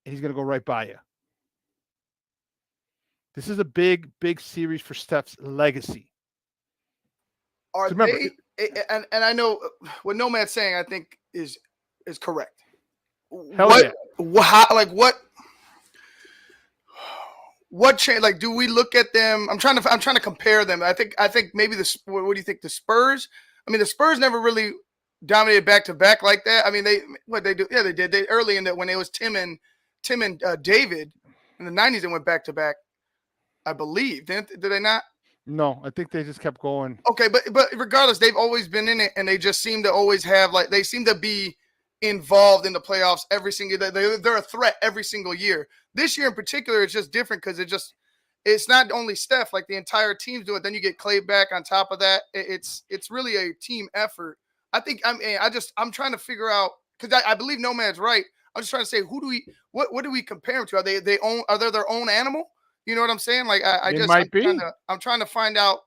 S5: and he's going to go right by you. This is a big, big series for Steph's legacy.
S6: Are they? And I know what Nomad's saying, I think is correct. What change? Like, do we look at them? I'm trying to compare them. I think maybe what do you think? The Spurs? I mean, the Spurs never really dominated back to back like that. I mean, they do? Yeah, they did. They early in that when it was Tim and David in the 90s, they went back to back. I believe. Did they not?
S5: No, I think they just kept going.
S6: Okay, but regardless, they've always been in it, and they just seem to always have they seem to be involved in the playoffs every single day. They're a threat every single year. This year in particular, it's just different because it's not only Steph, like the entire team's doing it. Then you get Clay back on top of that. It's really a team effort. I'm trying to figure out because I believe Nomad's right. I'm just trying to say what do we compare them to? Are they their own animal? You know what I'm saying? Like I'm trying to find out.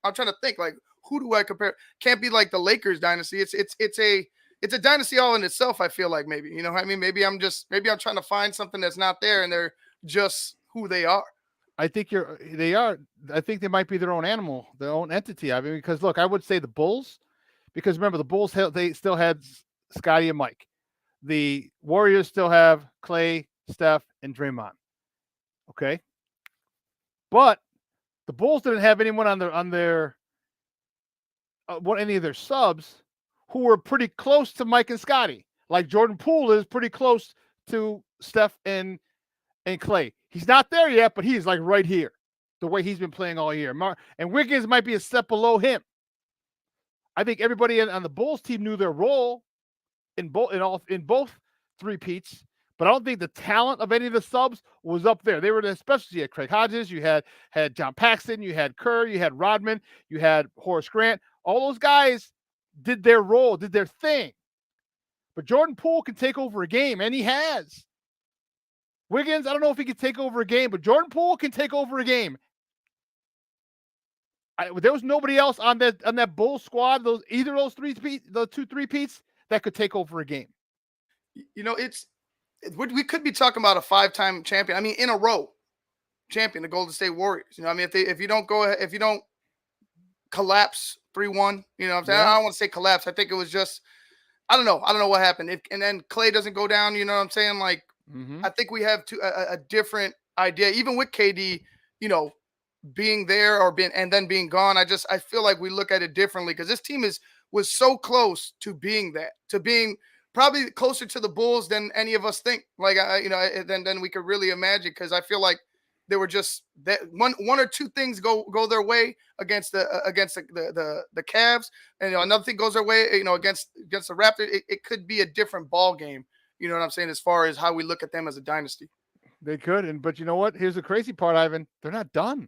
S6: I'm trying to think like who do I compare? Can't be like the Lakers dynasty. It's a dynasty all in itself. I feel like maybe, you know what I mean? Maybe I'm trying to find something that's not there and they're just who they are.
S5: I think they are. I think they might be their own animal, their own entity. I mean, because look, I would say the Bulls, because remember the Bulls, they still had Scottie and Mike. The Warriors still have Clay, Steph, and Draymond. Okay. But the Bulls didn't have anyone on their any of their subs who were pretty close to Mike and Scottie. Like Jordan Poole is pretty close to Steph and Clay. He's not there yet, but he's like right here, the way he's been playing all year. And Wiggins might be a step below him. I think everybody on the Bulls team knew their role in both three-peats. But I don't think the talent of any of the subs was up there. They were especially at Craig Hodges. You had John Paxson. You had Kerr. You had Rodman. You had Horace Grant. All those guys did their role, did their thing. But Jordan Poole can take over a game, and he has. Wiggins, I don't know if he can take over a game, but Jordan Poole can take over a game. There was nobody else on that Bulls squad, either of those two three-peats that could take over a game.
S6: You know, we could be talking about a 5-time champion. I mean, in a row champion, the Golden State Warriors. You know, I mean, if you don't collapse 3-1, you know what I'm saying? Yeah. I don't want to say collapse. I think it was just, I don't know what happened. And then Clay doesn't go down, you know what I'm saying? Like, I think we have a different idea, even with KD, you know, being there and then being gone. I feel like we look at it differently because this team was so close to being probably closer to the Bulls than any of us think. Like, then we could really imagine, because I feel like they were just that one or two things go their way against the Cavs, and another thing goes their way, against the Raptors. It could be a different ball game. You know what I'm saying? As far as how we look at them as a dynasty, they could. But you know what? Here's the crazy part, Ivan. They're not done.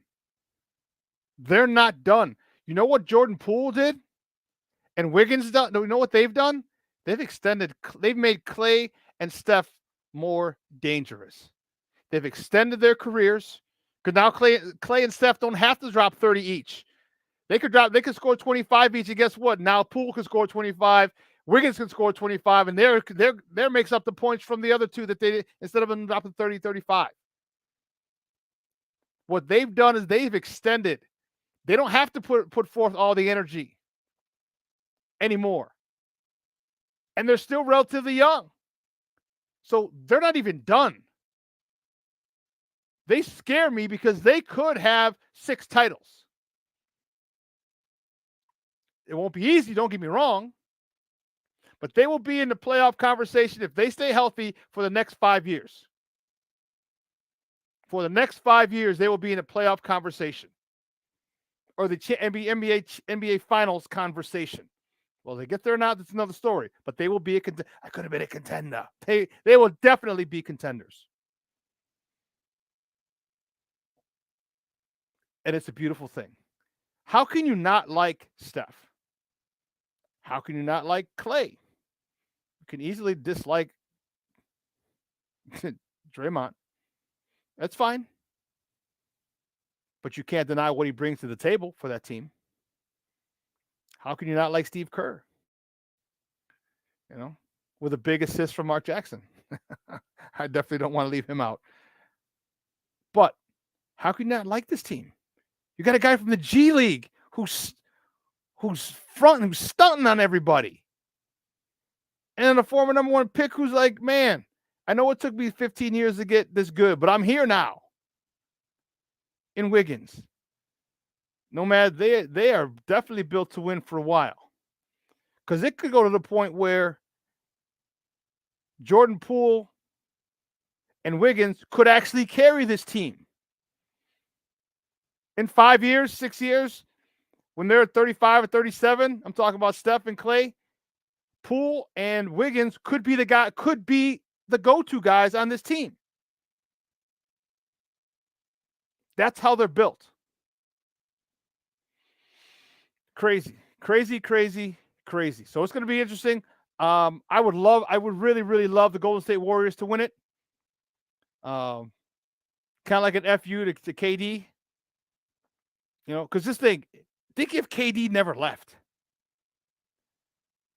S6: They're not done. You know what Jordan Poole did, and Wiggins done? You know what they've done? They've made Clay and Steph more dangerous. They've extended their careers because now Clay and Steph don't have to drop 30 each. They could score 25 each, and guess what? Now Poole can score 25, Wiggins can score 25, and there makes up the points from the other two that they, instead of them dropping 30, 35. What they've done is they've extended. They don't have to put forth all the energy anymore. And they're still relatively young. So they're not even done. They scare me because they could have 6 titles. It won't be easy, don't get me wrong. But they will be in the playoff conversation if they stay healthy for the next 5 years. For the next 5 years, they will be in a playoff conversation.
S5: or the NBA Finals conversation. Well, they get there or not, that's another story. But they will be I could have been a contender. They will definitely be contenders. And it's a beautiful thing. How can you not like Steph? How can you not like Clay? You can easily dislike Draymond. That's fine. But you can't deny what he brings to the table for that team. How can you not like Steve Kerr? With a big assist from Mark Jackson. I definitely don't want to leave him out. But how can you not like this team? You got a guy from the G League who's stunting on everybody. And then a former number 1 pick who's like, man, I know it took me 15 years to get this good, but I'm here now. In Wiggins. Nomad, they are definitely built to win for a while. Because it could go to the point where Jordan Poole and Wiggins could actually carry this team. In 5 years, 6 years, when they're 35 or 37, I'm talking about Steph and Clay, Poole and Wiggins could be the go-to guys on this team. That's how they're built. Crazy. So it's going to be interesting. I would really, really love the Golden State Warriors to win it. Kind of like an FU to KD. Because this thing, think if KD never left.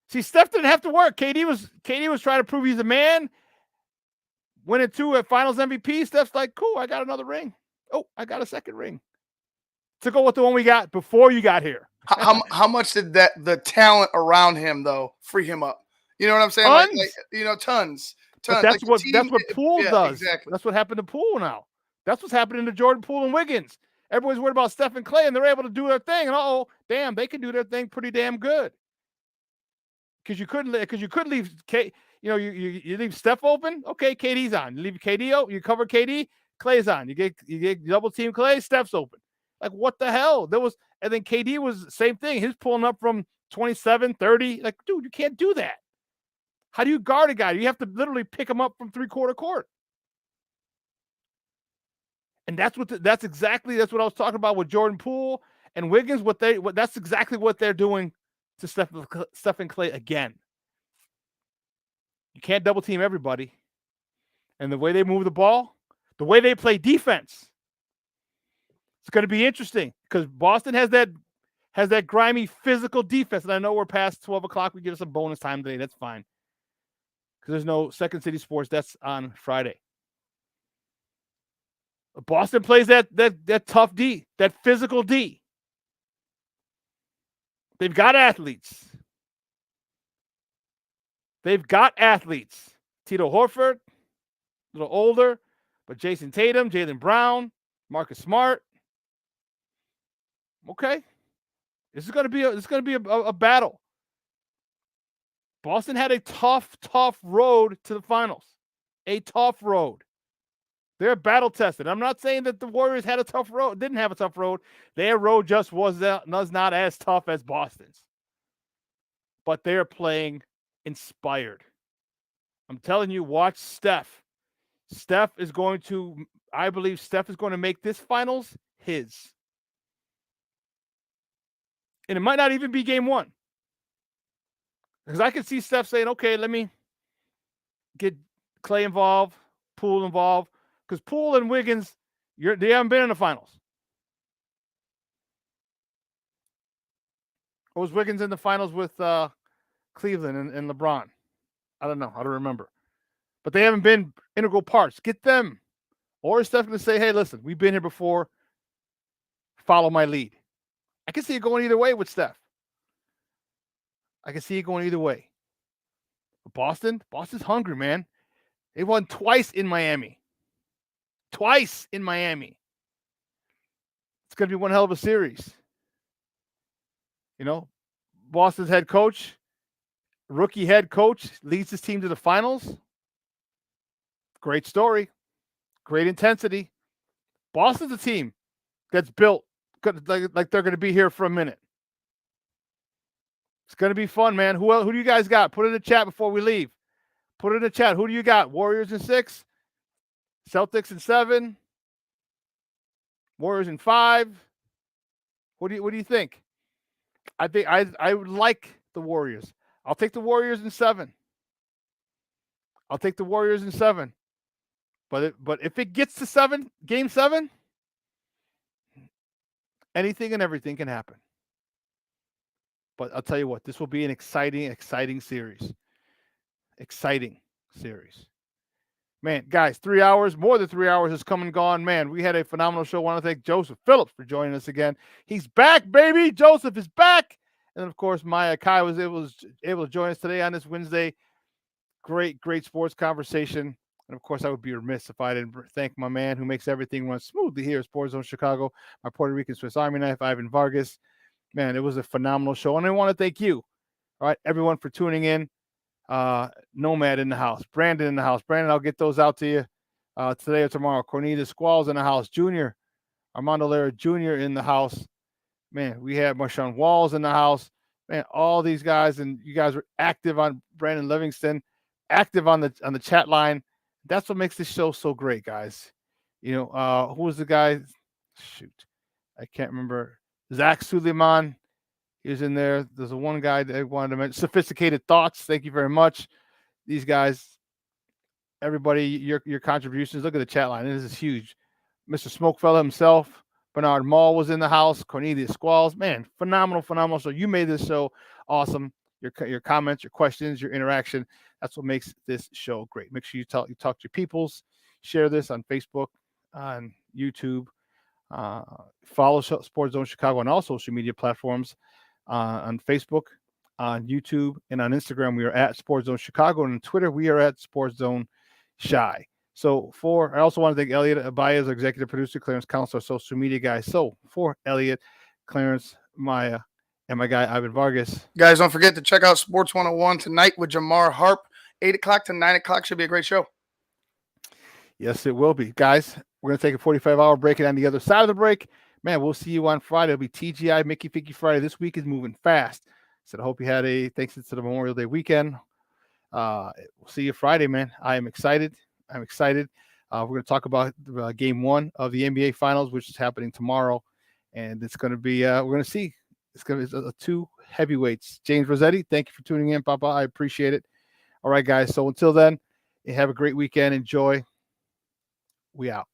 S5: See, Steph didn't have to work. KD was trying to prove he's a man. Winning 2 at Finals MVP. Steph's like, cool, I got another ring. Oh, I got a second ring. To go with the one we got before you got here.
S6: How much did the talent around him though free him up? You know what I'm saying?
S5: Tons.
S6: Tons.
S5: But that's what Poole does.
S6: Exactly.
S5: That's what happened to Poole now. That's what's happening to Jordan Poole and Wiggins. Everybody's worried about Steph and Clay, and they're able to do their thing. And damn, they can do their thing pretty damn good. Because you couldn't leave you leave Steph open. Okay, KD's on. You leave KD out. You cover KD. Clay's on. You get double team Clay. Steph's open. Like what the hell? And then KD was the same thing. He's pulling up from 27, 30. Like, dude, you can't do that. How do you guard a guy? You have to literally pick him up from 3/4 court. And that's what I was talking about with Jordan Poole and Wiggins. That's exactly what they're doing to Steph and Clay again. You can't double team everybody. And the way they move the ball, the way they play defense, it's going to be interesting because Boston has that grimy physical defense. And I know we're past 12 o'clock. We give us some bonus time today. That's fine. Because there's no Second City Sports. That's on Friday. Boston plays that tough D, that physical D. They've got athletes. Tito Horford, a little older, but Jason Tatum, Jaylen Brown, Marcus Smart. Okay, this is going to be a battle. Boston had a tough road to the finals. A tough road. They're battle tested. I'm not saying that the Warriors had a tough road. Didn't have a tough road. Their road just was not as tough as Boston's. But they're playing inspired. I'm telling you, watch Steph. I believe Steph is going to make this finals his. And it might not even be game 1. Because I can see Steph saying, okay, let me get Clay involved, Poole involved. Because Poole and Wiggins, they haven't been in the finals. Or was Wiggins in the finals with Cleveland and LeBron? I don't know. I don't remember. But they haven't been integral parts. Get them. Or is Steph going to say, hey, listen, we've been here before. Follow my lead. I can see it going either way with Steph. I can see it going either way. But Boston's hungry, man. They won twice in Miami. It's going to be one hell of a series. Boston's rookie head coach, leads his team to the finals. Great story. Great intensity. Boston's a team that's built like they're going to be here for a minute. It's going to be fun, man. Who do you guys got? Put it in the chat before we leave. Put it in the chat. Who do you got? Warriors in 6, Celtics in 7, Warriors in 5. What do you think? I think I would like the Warriors. I'll take the Warriors in 7. But if it gets to game 7, anything and everything can happen. But I'll tell you what, this will be an exciting series. Man, guys, 3 hours, more than 3 hours has come and gone. Man, we had a phenomenal show. I want to thank Joseph Phillips for joining us again. He's back, baby. Joseph is back. And of course, Maya Kai was able to join us today on this Wednesday. Great sports conversation. And of course, I would be remiss if I didn't thank my man who makes everything run smoothly here at Sports Zone Chicago, my Puerto Rican Swiss Army knife, Ivan Vargas. Man, it was a phenomenal show. And I want to thank you, all right, everyone, for tuning in. Nomad in the house, Brandon in the house. Brandon, I'll get those out to you today or tomorrow. Cornelius Squalls in the house. Junior, Armando Lara Jr. in the house. Man, we had Marshawn Walls in the house. Man, all these guys, and you guys were active on Brandon Livingston, active on the chat line. That's what makes this show so great, guys. You know, who was the guy? Shoot, I can't remember. Zach Suleiman. He was in there. There's one guy that I wanted to mention. Sophisticated Thoughts. Thank you very much. These guys, everybody, your contributions. Look at the chat line. This is huge. Mr. Smokefella himself. Bernard Mall was in the house. Cornelius Squalls. Man, phenomenal. So you made this show awesome. Your comments, your questions, your interaction. That's what makes this show great. Make sure you talk to your peoples. Share this on Facebook, on YouTube. Follow Sports Zone Chicago on all social media platforms. On Facebook, on YouTube, and on Instagram, we are at Sports Zone Chicago, and on Twitter, we are at Sports Zone Shy. So I also want to thank Elliot Abaez, our executive producer, Clarence Council, our social media guy. So for Elliot, Clarence, Maya, and my guy Ivan Vargas.
S6: Guys, don't forget to check out Sports 101 tonight with Jamar Harp. 8 o'clock to 9 o'clock should be a great show.
S5: Yes, it will be. Guys, we're going to take a 45-hour break, and on the other side of the break, man, we'll see you on Friday. It'll be TGI Mickey Ficky Friday. This week is moving fast. So I hope you had thanks to the Memorial Day weekend. We'll see you Friday, man. I'm excited. We're going to talk about game 1 of the NBA Finals, which is happening tomorrow. And it's going to be, we're going to see. It's going to be 2 heavyweights. James Rossetti, thank you for tuning in, Papa. I appreciate it. All right, guys. So until then, have a great weekend. Enjoy. We out.